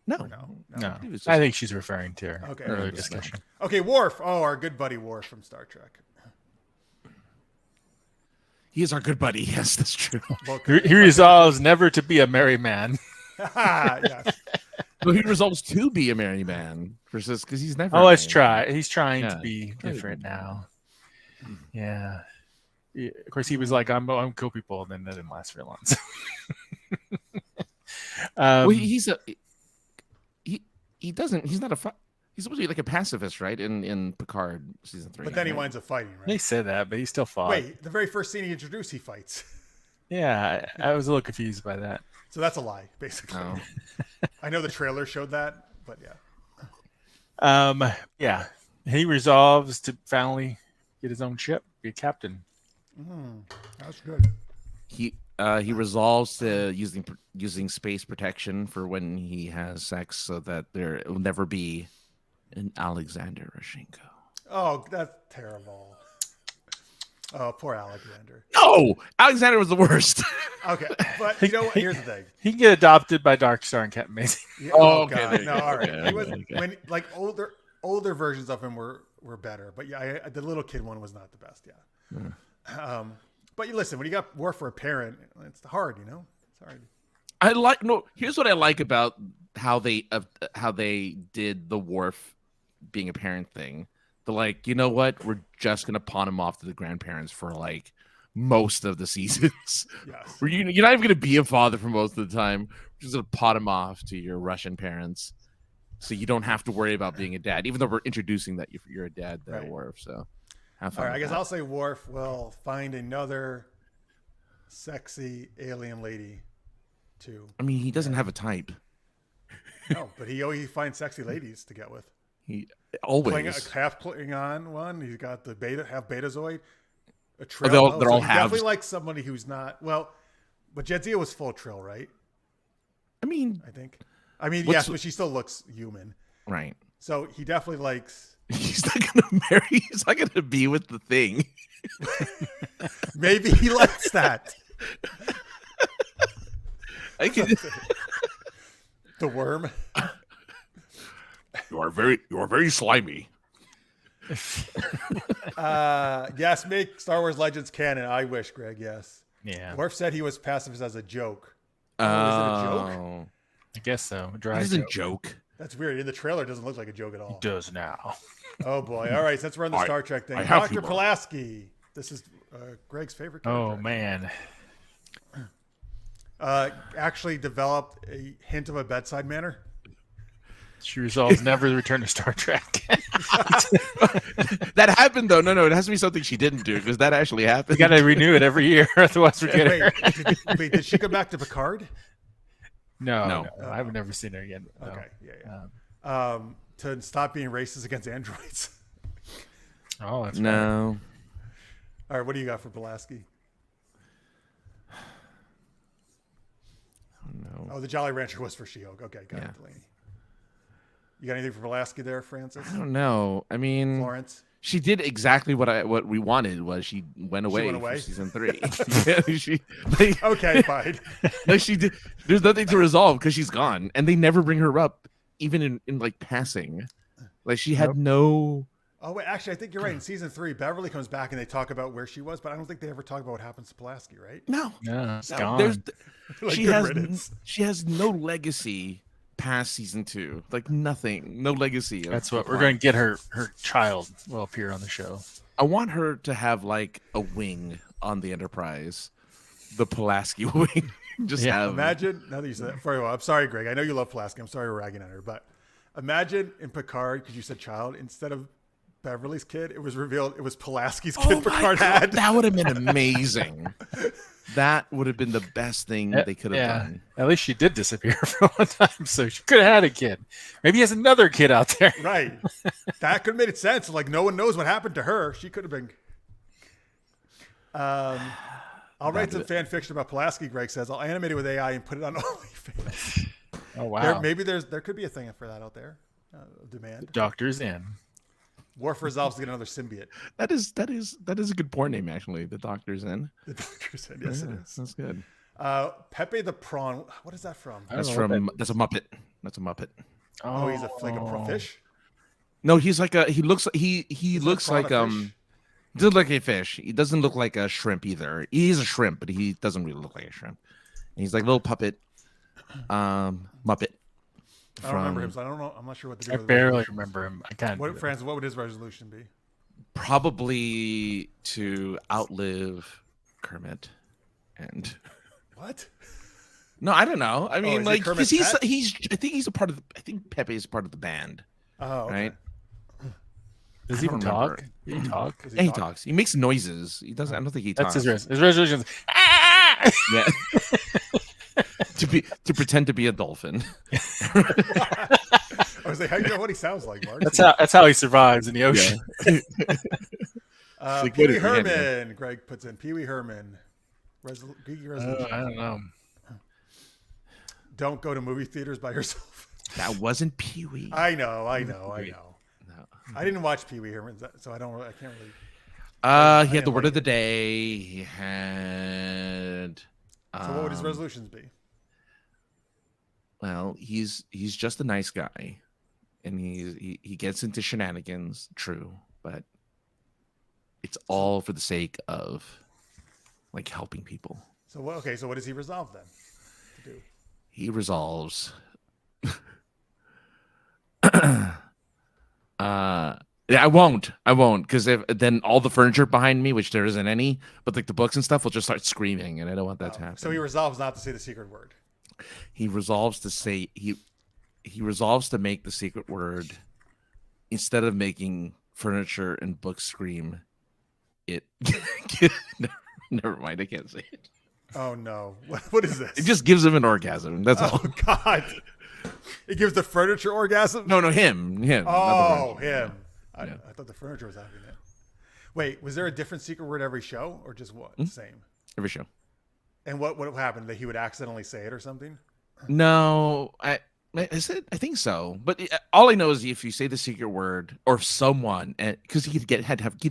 No. No, It was just- I think she's referring to her Okay. earlier discussion. Okay, Worf. Oh, our good buddy Worf from Star Trek. He is our good buddy. Yes, that's true. Well, He resolves never to be a merry man. yes. So he resolves to be a merry man versus because he's never. Oh, let's try. He's trying to Yeah. be different now. Yeah. Of course, he was like, "I'm cool people," and then that didn't last very long. Well, he's not a. He's supposed to be like a pacifist, right? In Picard season 3. But then he winds up fighting, right? They said that, but he still fought. Wait, the very first scene he introduced, he fights. Yeah, I was a little confused by that. So that's a lie, basically. Oh. I know the trailer showed that, but yeah. Yeah. He resolves to finally get his own ship, be a captain. That's good. He resolves to using space protection for when he has sex, so that there will never be an Alexander Rashenko. Oh, that's terrible. Oh, poor Alexander. No, Alexander was the worst. Okay, but you know what? Here's the thing. He can get adopted by Darkstar and Captain Amazing. Yeah, Okay, God. there you No, go. all right. Yeah, He was okay. when like older versions of him were better, but yeah, the little kid one was not the best. Yeah. But you listen, when you got Worf for a parent, it's hard. You know, it's hard. Here's what I like about how they did the Worf being a parent thing. They're like, you know what? We're just gonna pawn him off to the grandparents for like most of the seasons. Yes. You're not even gonna be a father for most of the time. We're just gonna pot him off to your Russian parents, so you don't have to worry about being a dad. Even though we're introducing that you're a dad there, Right. Worf. So have fun. All right, I with guess that. I'll say Worf will find another sexy alien lady to. I mean, he doesn't have a type. No, but he finds sexy ladies to get with. He always Half Klingon one. He's got the half Betazoid. A Oh, Trill. they're all he halves. definitely likes somebody who's not well. But Jadzia was full Trill, right? I mean, I think. I mean, What's- yes, but she still looks human. right. So he definitely likes. He's not gonna marry. He's not gonna be with the thing. Maybe he likes that. I can. The worm. You are very slimy. Yes, make Star Wars Legends canon. I wish, Greg. Yes. Yeah, Worf said he was pacifist as a joke. Oh, is it a joke? I guess so. It Dry doesn't joke. joke. That's weird. In the trailer, it doesn't look like a joke at all. Does now. Oh boy! All right, since we're on the Star Trek thing, I have Dr. humor. Pulaski. This is Greg's favorite character. Oh man. Actually developed a hint of a bedside manner. She resolves never to return to Star Trek. That happened though. No, it has to be something she didn't do because that actually happened. You got to renew it every year, otherwise we get it. Wait, did she come back to Picard? No, I've never seen her again. No. Okay, yeah. To stop being racist against androids. Oh, that's right. No. All right, what do you got for Pulaski? No. Oh, the Jolly Rancher was for She-Hulk. Okay, got Yeah. it, Delaney. You got anything for Pulaski there, Francis? I don't know. I mean, Florence? she did exactly what we wanted. Was she went away, went away? for season 3? Yeah, Okay, fine. like she did. There's nothing to resolve because she's gone, and they never bring her up, even in like passing. Like she had no. Oh, wait, actually, I think you're right. In season 3, Beverly comes back and they talk about where she was, but I don't think they ever talk about what happens to Pulaski, right? No, No, it's no, gone. there's Like, she good has riddance. she has no legacy past season 2. Like nothing, no legacy. That's what we're going to get her. Her child will appear on the show. I want her to have like a wing on the Enterprise, the Pulaski wing. Just Yeah, have Imagine, now that you said that, very well, I'm sorry, Greg. I know you love Pulaski. I'm sorry we're ragging on her, but imagine in Picard, because you said child, instead of Beverly's kid, it was revealed it was Pulaski's kid Oh my Picard God, had. that would have been amazing. That would have been the best thing they could have done. At least she did disappear for one time, so she could have had a kid. Maybe he has another kid out there. Right. That could have made sense. Like, no one knows what happened to her. She could have been. I'll write some fan fiction about Pulaski, Greg says. I'll animate it with AI and put it on OnlyFans. Oh wow! There could be a thing for that out there. Demand. Doctor's in. Worf resolves to get another symbiote. That is a good porn name actually. The Doctor's In. The doctor said, yes, it is. That's good. Pepe the Prawn. What is that from? That's know what from that's a Muppet. That's a Muppet. Oh, he's a flake of fish. No, he's like a he looks looks prawn like a fish? he doesn't look like a fish. He doesn't look like a shrimp either. He's a shrimp, but he doesn't really look like a shrimp. And he's like a little puppet Muppet. I don't remember him, so I don't know. I'm not sure what to do. I with barely resolution. remember him. I can't. What, Francis, what would his resolution be? Probably to outlive Kermit and What? no, I don't know. I mean, is it like, Kermit's because pet? he's. I think he's a part of. I think Pepe is part of the band, Oh, okay. right? Does I he don't even talk? remember. Does he talk? Does Yeah, he talk? talks. He makes noises. He doesn't. I don't think he That's talks. his resolution. Is, ah! Yeah. to pretend to be a dolphin. I was like, how do you know what he sounds like, Mark? That's how he survives in the ocean. Like, Pee what Wee is he in Herman. Greg puts in Pee Wee Herman. Geeky resolution. I don't know. Don't go to movie theaters by yourself. That wasn't Pee Wee. I know. No. I didn't watch Pee Wee Herman, so I can't really. He had the word of the day. He had. So what would his resolutions be? Well, he's just a nice guy, and he gets into shenanigans. True, but it's all for the sake of like helping people. So what does he resolve then to do? He resolves. Yeah, I won't, because then all the furniture behind me, which there isn't any, but like the books and stuff, will just start screaming, and I don't want that to happen. So he resolves not to say the secret word. He resolves to say he resolves to make the secret word instead of making furniture and books scream. It never mind, I can't say it. Oh no! What is this? It just gives him an orgasm. That's all. Oh God! He gives the furniture orgasm. No, him. Oh, him. I Yeah. thought the furniture was having it. Wait, was there a different secret word every show, or just what? Same. Every show. And what happened? That he would accidentally say it or something? No, is it? I think so. But all I know is if you say the secret word or someone, because he'd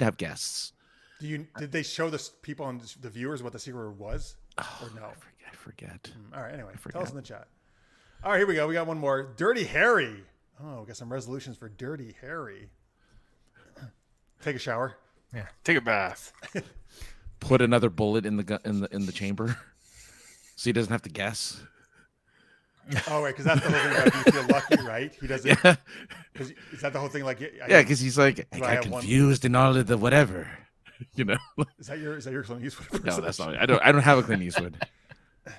have guests. Did they show the people and the viewers what the secret word was, or no? I forget. All right. Anyway, tell us in the chat. All right, here we go. We got one more. Dirty Harry. Oh, we got some resolutions for Dirty Harry. Take a shower. Yeah, take a bath. Put another bullet in the chamber, so he doesn't have to guess. Oh, right, because that's the whole thing about you feel lucky, right? He doesn't. Yeah. Is that the whole thing? Like, Because he's like, I got confused in all of the whatever, you know. Is that your Clint Eastwood? No, that's not. I don't have a Clint Eastwood. I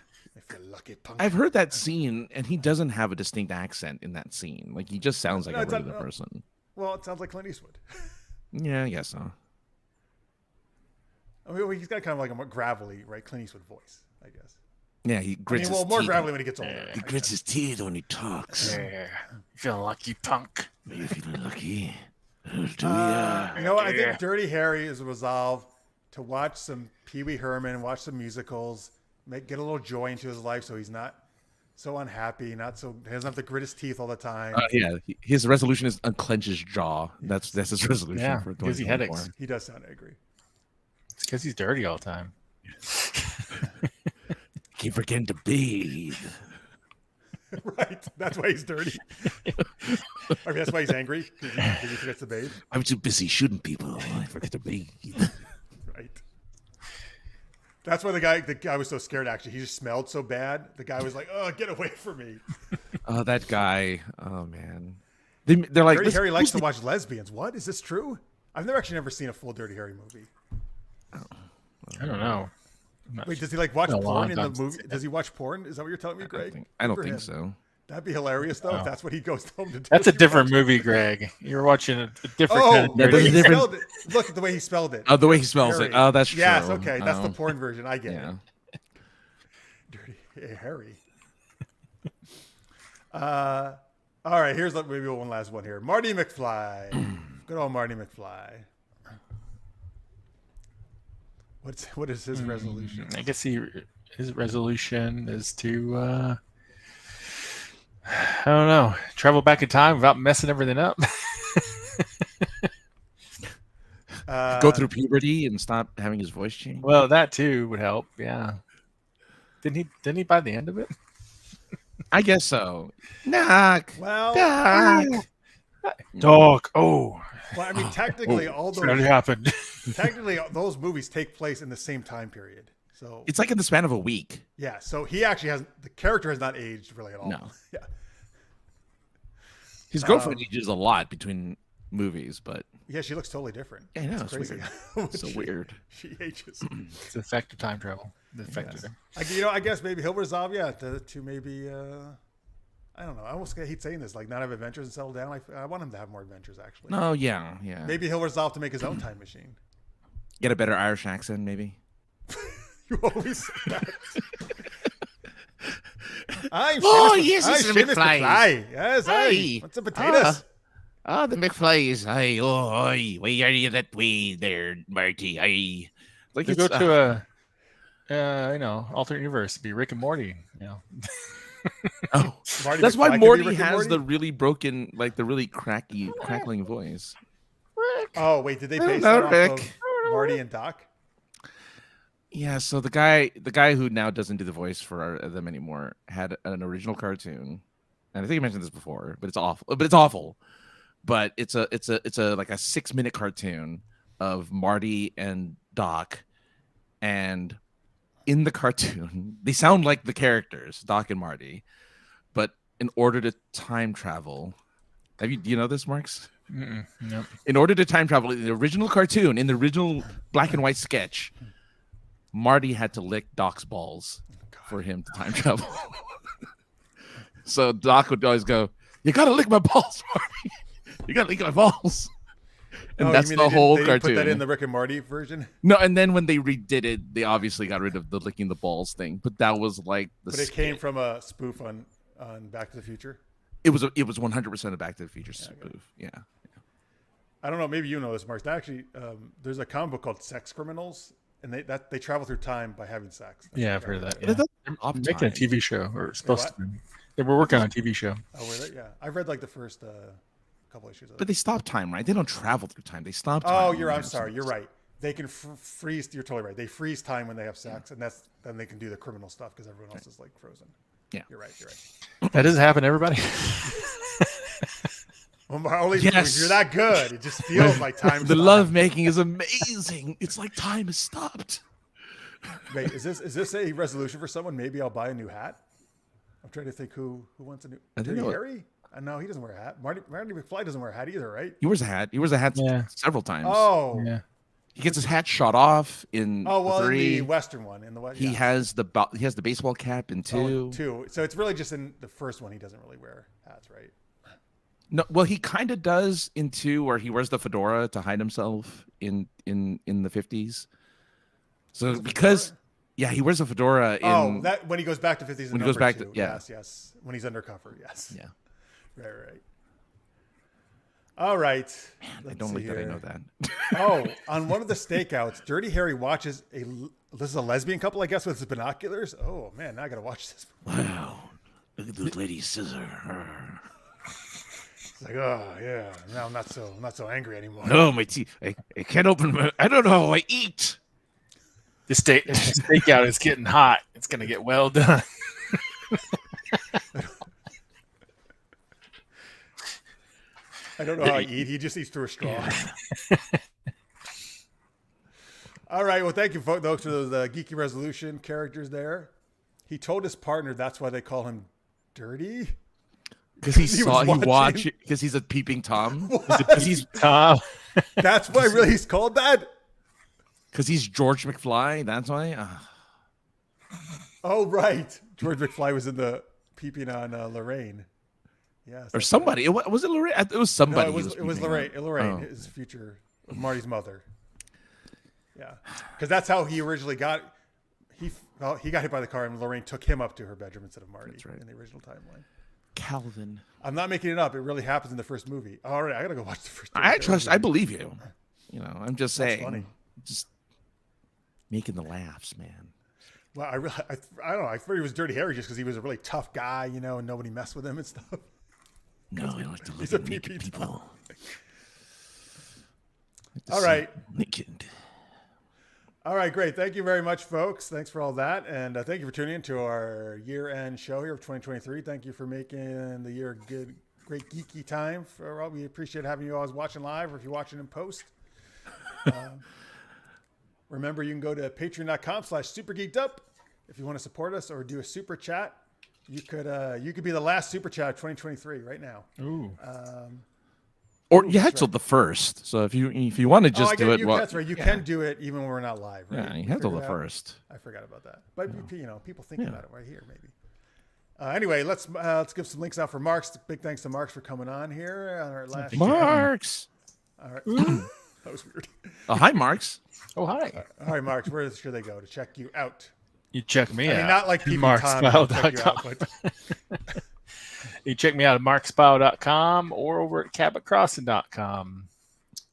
feel lucky, punk. I've heard that scene, and he doesn't have a distinct accent in that scene. Like he just sounds like a regular person. Well, it sounds like Clint Eastwood. Yeah, I guess so. I mean, he's got kind of like a gravelly, right, Clint Eastwood voice, I guess. Yeah, he grits his more teeth. gravelly when he gets older. He grits his teeth when he talks. Yeah, you feel lucky, punk. You feel lucky. You know what? I think Dirty Harry is a resolve to watch some Pee Wee Herman, watch some musicals, get a little joy into his life, so he's not so unhappy, he doesn't have to grit his teeth all the time. Yeah, his resolution is unclench his jaw. That's his resolution for 2024. Gives you headaches. He does sound angry. It's because he's dirty all the time. Keep forgetting to bathe. Right. That's why he's dirty. I mean, that's why he's angry, because he forgets to bathe. I'm too busy shooting people. I forget to bathe. Right. That's why the guy was so scared, actually. He just smelled so bad. The guy was like, oh, get away from me. Oh, that guy. Oh, man. They're like, Dirty Harry likes to watch lesbians. What? Is this true? I've never seen a full Dirty Harry movie. I don't know. Wait, does he like watch porn in the movie? Since- Does he watch porn? Is that what you're telling me, Greg? I don't think so. That'd be hilarious, though, if that's what he goes home to do. That's a different movie, Greg. You're watching a different kind of Oh, the way dirty. he spelled it. Look at the way he spelled it. Oh, the way he smells Harry. it. Oh, that's true. Yes, okay. That's the Oh, porn version. I get yeah. it. Dirty Harry. All right, here's maybe one last one here. Marty McFly. Good old Marty McFly. What is his resolution? I guess his resolution is to I don't know, travel back in time without messing everything up. Go through puberty and stop having his voice change. Well, that too would help. Yeah. Didn't he by the end of it? I guess so. Knock. Well, Knock. Dog. Oh, I mean, technically, all that already those happened. those movies take place in the same time period. So It's like in the span of a week. yeah, so he actually the character has not aged really at all. No. Yeah. His girlfriend ages a lot between movies, but Yeah, she looks totally different. yeah, I know, It's it's crazy. weird. So weird. She ages. It's the effect of time travel. The effect of it. I guess maybe he'll resolve, to maybe, I don't know. I almost hate saying this, like not have adventures and settle down. I want him to have more adventures, actually. No, yeah. Maybe he'll resolve to make his own time machine. Get a better Irish accent, maybe. You always say that. Oh, yes, it's I'm the Seamus McFly. Yes, Aye. aye. What's the potatoes? The McFlys. Aye, oh, aye. Why are you that way there, Marty? Aye. Like They go to a alternate universe, be Rick and Morty. You know. Oh, Marty that's McFly why could be Morty Rick and has Morty? the really broken, like the really crackling voice. Oh, wait, did they base Hello, that off Rick. of Marty and Doc? Yeah, so the guy who now doesn't do the voice for them anymore had an original cartoon, and I think I mentioned this before, but it's awful. But it's a like a 6-minute cartoon of Marty and Doc, and in the cartoon they sound like the characters Doc and Marty, but in order to time travel, do you know this, Marx? No. In order to time travel in the original cartoon, in the original black and white sketch, Marty had to lick Doc's balls for him to time travel. So Doc would always go, "You gotta lick my balls, Marty. You gotta lick my balls." And that's the whole they cartoon. Put that in the Rick and Morty version, No, and then when they redid it, they obviously got rid of the licking the balls thing. But that was like but it came from a spoof on on Back to the Future? It was 100% a Back to the Future spoof. Yeah. I don't know. Maybe you know this, Mark. Actually, there's a comic book called Sex Criminals, and they travel through time by having sex. Yeah, I've heard of that. They're Yeah. Making a TV show, or supposed what? to be. They were working on a TV show. Oh, were they? Yeah, I've read like the first couple issues of it. But they stop time, right? They don't travel through time. They stop time. Oh, I'm sorry. You're right. They can freeze. You're totally right. They freeze time when they have sex, and then they can do the criminal stuff because everyone else is like frozen. Yeah, you're right. That doesn't happen, everybody. Well, only if you're that good. It just feels like time. The love making is amazing. It's like time has stopped. Wait, is this a resolution for someone? Maybe I'll buy a new hat. I'm trying to think who wants a new. Dirty Harry? No, he doesn't wear a hat. Marty McFly doesn't wear a hat either, right? He wears a hat. He wears a hat several times. Oh, yeah. He gets his hat shot off in in 3. the Western one. In the West, he has the baseball cap in 2. 2. So it's really just in the first one he doesn't really wear hats, right? No, well, he kind of does in 2, where he wears the fedora to hide himself in the 50s. So because he wears a fedora in that when he goes back to 50s. When he goes back 2. to yes, when he's undercover, yes. Yeah. Right. All right. Man, I don't like that I know that. On one of the stakeouts, Dirty Harry watches this is a lesbian couple, I guess, with his binoculars. Oh man, now I gotta watch this. Wow, look at those ladies scissor. It's like, oh yeah, now I'm not so angry anymore. No, my teeth. I can't open I don't know how I eat. The stakeout is getting hot. It's gonna get well done. I don't know how I eat. He just eats through a straw. All right. Well, thank you, folks, for those geeky resolution characters there. He told his partner that's why they call him Dirty. Because because he's a peeping Tom. He's Tom. That's why really he's called that? Because he's George McFly. That's why. Oh, right. George McFly was in the peeping on Lorraine. Yes, or somebody. Was it Lorraine? It was somebody. No, it was Lorraine. Lorraine, his future, Marty's mother. Yeah, because that's how he originally got. He got hit by the car, and Lorraine took him up to her bedroom instead of Marty. That's right. In the original timeline. Calvin. I'm not making it up. It really happens in the first movie. All right, I gotta go watch the first. I believe you. I'm just saying. Funny. Just making the laughs, man. Well, I don't know. I thought he was Dirty Harry just because he was a really tough guy, and nobody messed with him and stuff. No, I like to look He's at a naked PP people. All right. Naked. All right, great. Thank you very much, folks. Thanks for all that. And thank you for tuning in to our year-end show here of 2023. Thank you for making the year a great geeky time. We appreciate having you all watching live or if you're watching in post. Remember, you can go to patreon.com/supergeekedup if you want to support us or do a super chat. You could be the last super chat of 2023 right now. Ooh. Or you had till the first. So if you want to just do it, that's right. You can do it even when we're not live. Right? Yeah, you have till the first. I forgot about that. But people think about it right here, maybe. Anyway, let's give some links out for Marx. Big thanks to Marx for coming on here on our last Marx. All right. That was weird. Oh, hi, Marx. Oh, hi. All right, Marx. Where should they go to check you out? You check me out. I mean, not like people MarxPyle.com. You check me out at MarxPyle.com or over at CabotCrossing.com.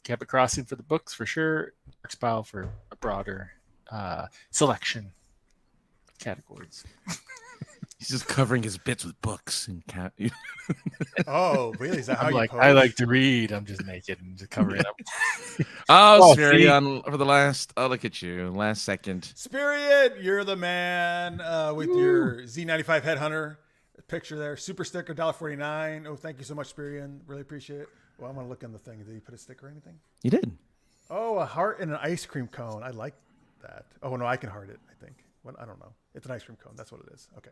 Cabot Crossing for the books for sure. Marx Pyle for a broader selection of categories. He's just covering his bits with books and Oh, really? Is that how you post? I like to read. I'm just naked and just covering it up. Sperry on for the last. Oh, look at you. Last second. Spirit, you're the man with your Z95 Headhunter picture there. Super sticker, $1.49. Oh, thank you so much, Spirian. Really appreciate it. Well, I'm going to look in the thing. Did you put a sticker or anything? You did. Oh, a heart and an ice cream cone. I like that. Oh, no, I can heart it, I think. Well, I don't know. It's an ice cream cone. That's what it is. Okay.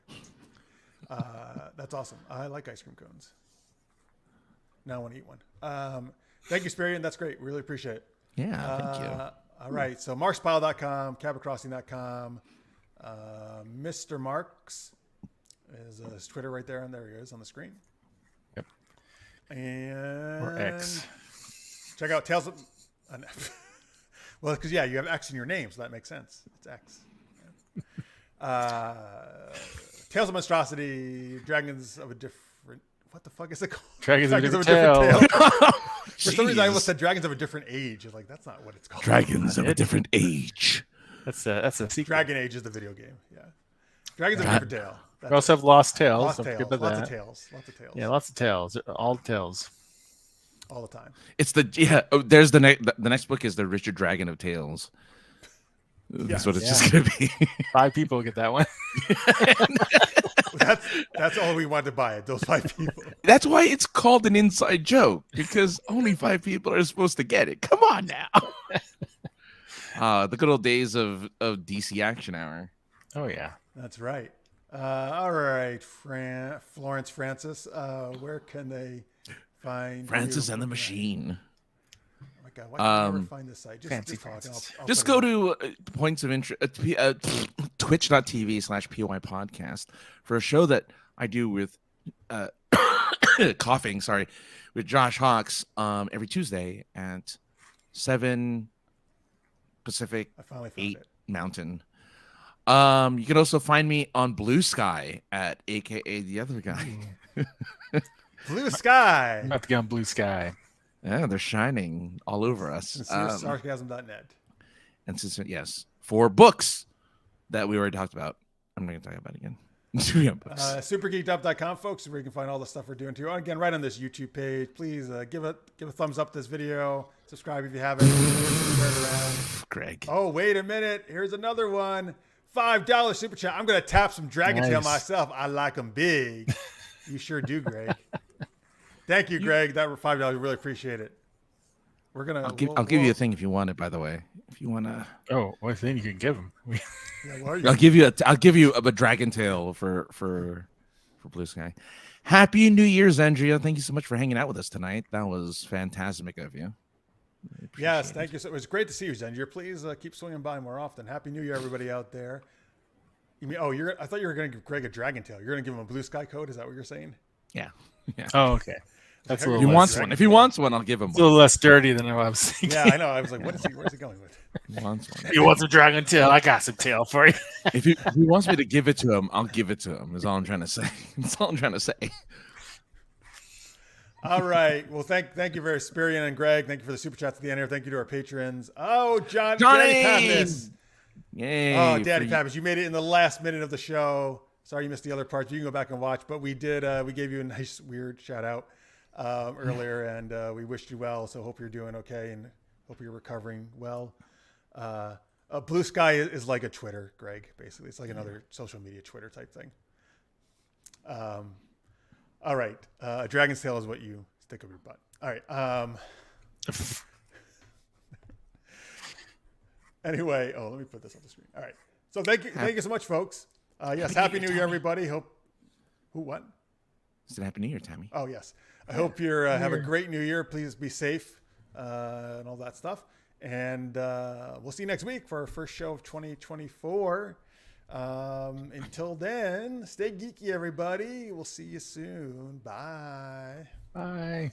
That's awesome. I like ice cream cones. Now I want to eat one. Thank you, Spirian. That's great. Really appreciate it. Yeah, thank you. All right. So MarxPyle.com, CabotCrossing.com. Mr. Marx is his Twitter right there, and there he is on the screen. Yep. And or X. Check out Tales of. Well, because you have X in your name, so that makes sense. It's X. Tales of Monstrosity, Dragons of a Different. What the fuck is it called? Dragons of a Different Tale. For some reason, I almost said Dragons of a Different Age. Like that's not what it's called. Dragons of a Different Age. That's a sequel. Dragon Age is the video game. Yeah. Dragons of a Different Tale. We also have Lost Tales. Lost Don't Tales. forget about Lots that. of tales. Lots of tales. Yeah, lots of tales. All tales. All the time. It's the Oh, there's the next book is the Richard Dragon of Tales. That's what it's just gonna be. 5 people get that one. That's all we wanted to buy it. Those 5 people. That's why it's called an inside joke, because only 5 people are supposed to get it. Come on now. The good old days of DC Action Hour. Oh yeah, that's right. All right, Florence Francis. Where can they find Francis you? and the Machine? Oh my God, why can't I never find this site? Fancy talk, and I'll Just put go it to points of interest, twitch.tv/PY podcast for a show that I do with coughing, sorry, with Josh Hawks every Tuesday at 7 Pacific, I finally found 8 it. Mountain. You can also find me on Blue Sky at AKA the other guy. Blue Sky. I'm about to get on Blue Sky. Yeah, they're shining all over us. Sarcasm.net. And since yes, for books that we already talked about, I'm not going to talk about it again. Supergeekedup.com, folks, where you can find all the stuff we're doing too. Again, right on this YouTube page. Please give a thumbs up to this video. Subscribe if you haven't. Share it around. Greg. Oh, wait a minute. Here's another one. $5 super chat. I'm going to tap some Dragon Tail myself. I like them big. You sure do, Greg. Thank you, Greg. That were $5. Really appreciate it. We're gonna. I'll give you a thing if you want it. By the way, if you want to. Oh, what thing you can give him? I'll give you a dragon tail for Blue Sky. Happy New Year, Zendria. Thank you so much for hanging out with us tonight. That was fantastic of you. Yes, thank you. So it was great to see you, Zendria. Please keep swinging by more often. Happy New Year, everybody out there. You mean? Oh, I thought you were going to give Greg a dragon tail. You're going to give him a Blue Sky code. Is that what you're saying? Yeah. Oh, okay. That's a little. He wants one. If he wants one, I'll give him one. It's a little less dirty than I was thinking. Yeah, I know. I was like, where's he going with? He wants one. You want some dragon tail? I got some tail for you. If he wants me to give it to him, I'll give it to him. Is all I'm trying to say. That's all I'm trying to say. All right. Well, thank you very Spirian and Greg. Thank you for the super chats at the end here. Thank you to our patrons. Oh, Johnny! Daddy Pappas. Yay! Oh, Daddy Pappas, you made it in the last minute of the show. Sorry you missed the other parts. You can go back and watch, but we did. We gave you a nice, weird shout out earlier, and we wished you well. So hope you're doing okay, and hope you're recovering well. Blue Sky is like a Twitter, Greg. Basically, it's like another social media Twitter type thing. All right. Dragon's tail is what you stick up your butt. All right. Anyway, let me put this on the screen. All right. So thank you so much, folks. Yes, Happy New Year, everybody. Who what? It's a Happy New Year, Tammy. Oh, yes. I hope you have a great New Year. Please be safe and all that stuff. And we'll see you next week for our first show of 2024. Until then, stay geeky, everybody. We'll see you soon. Bye. Bye.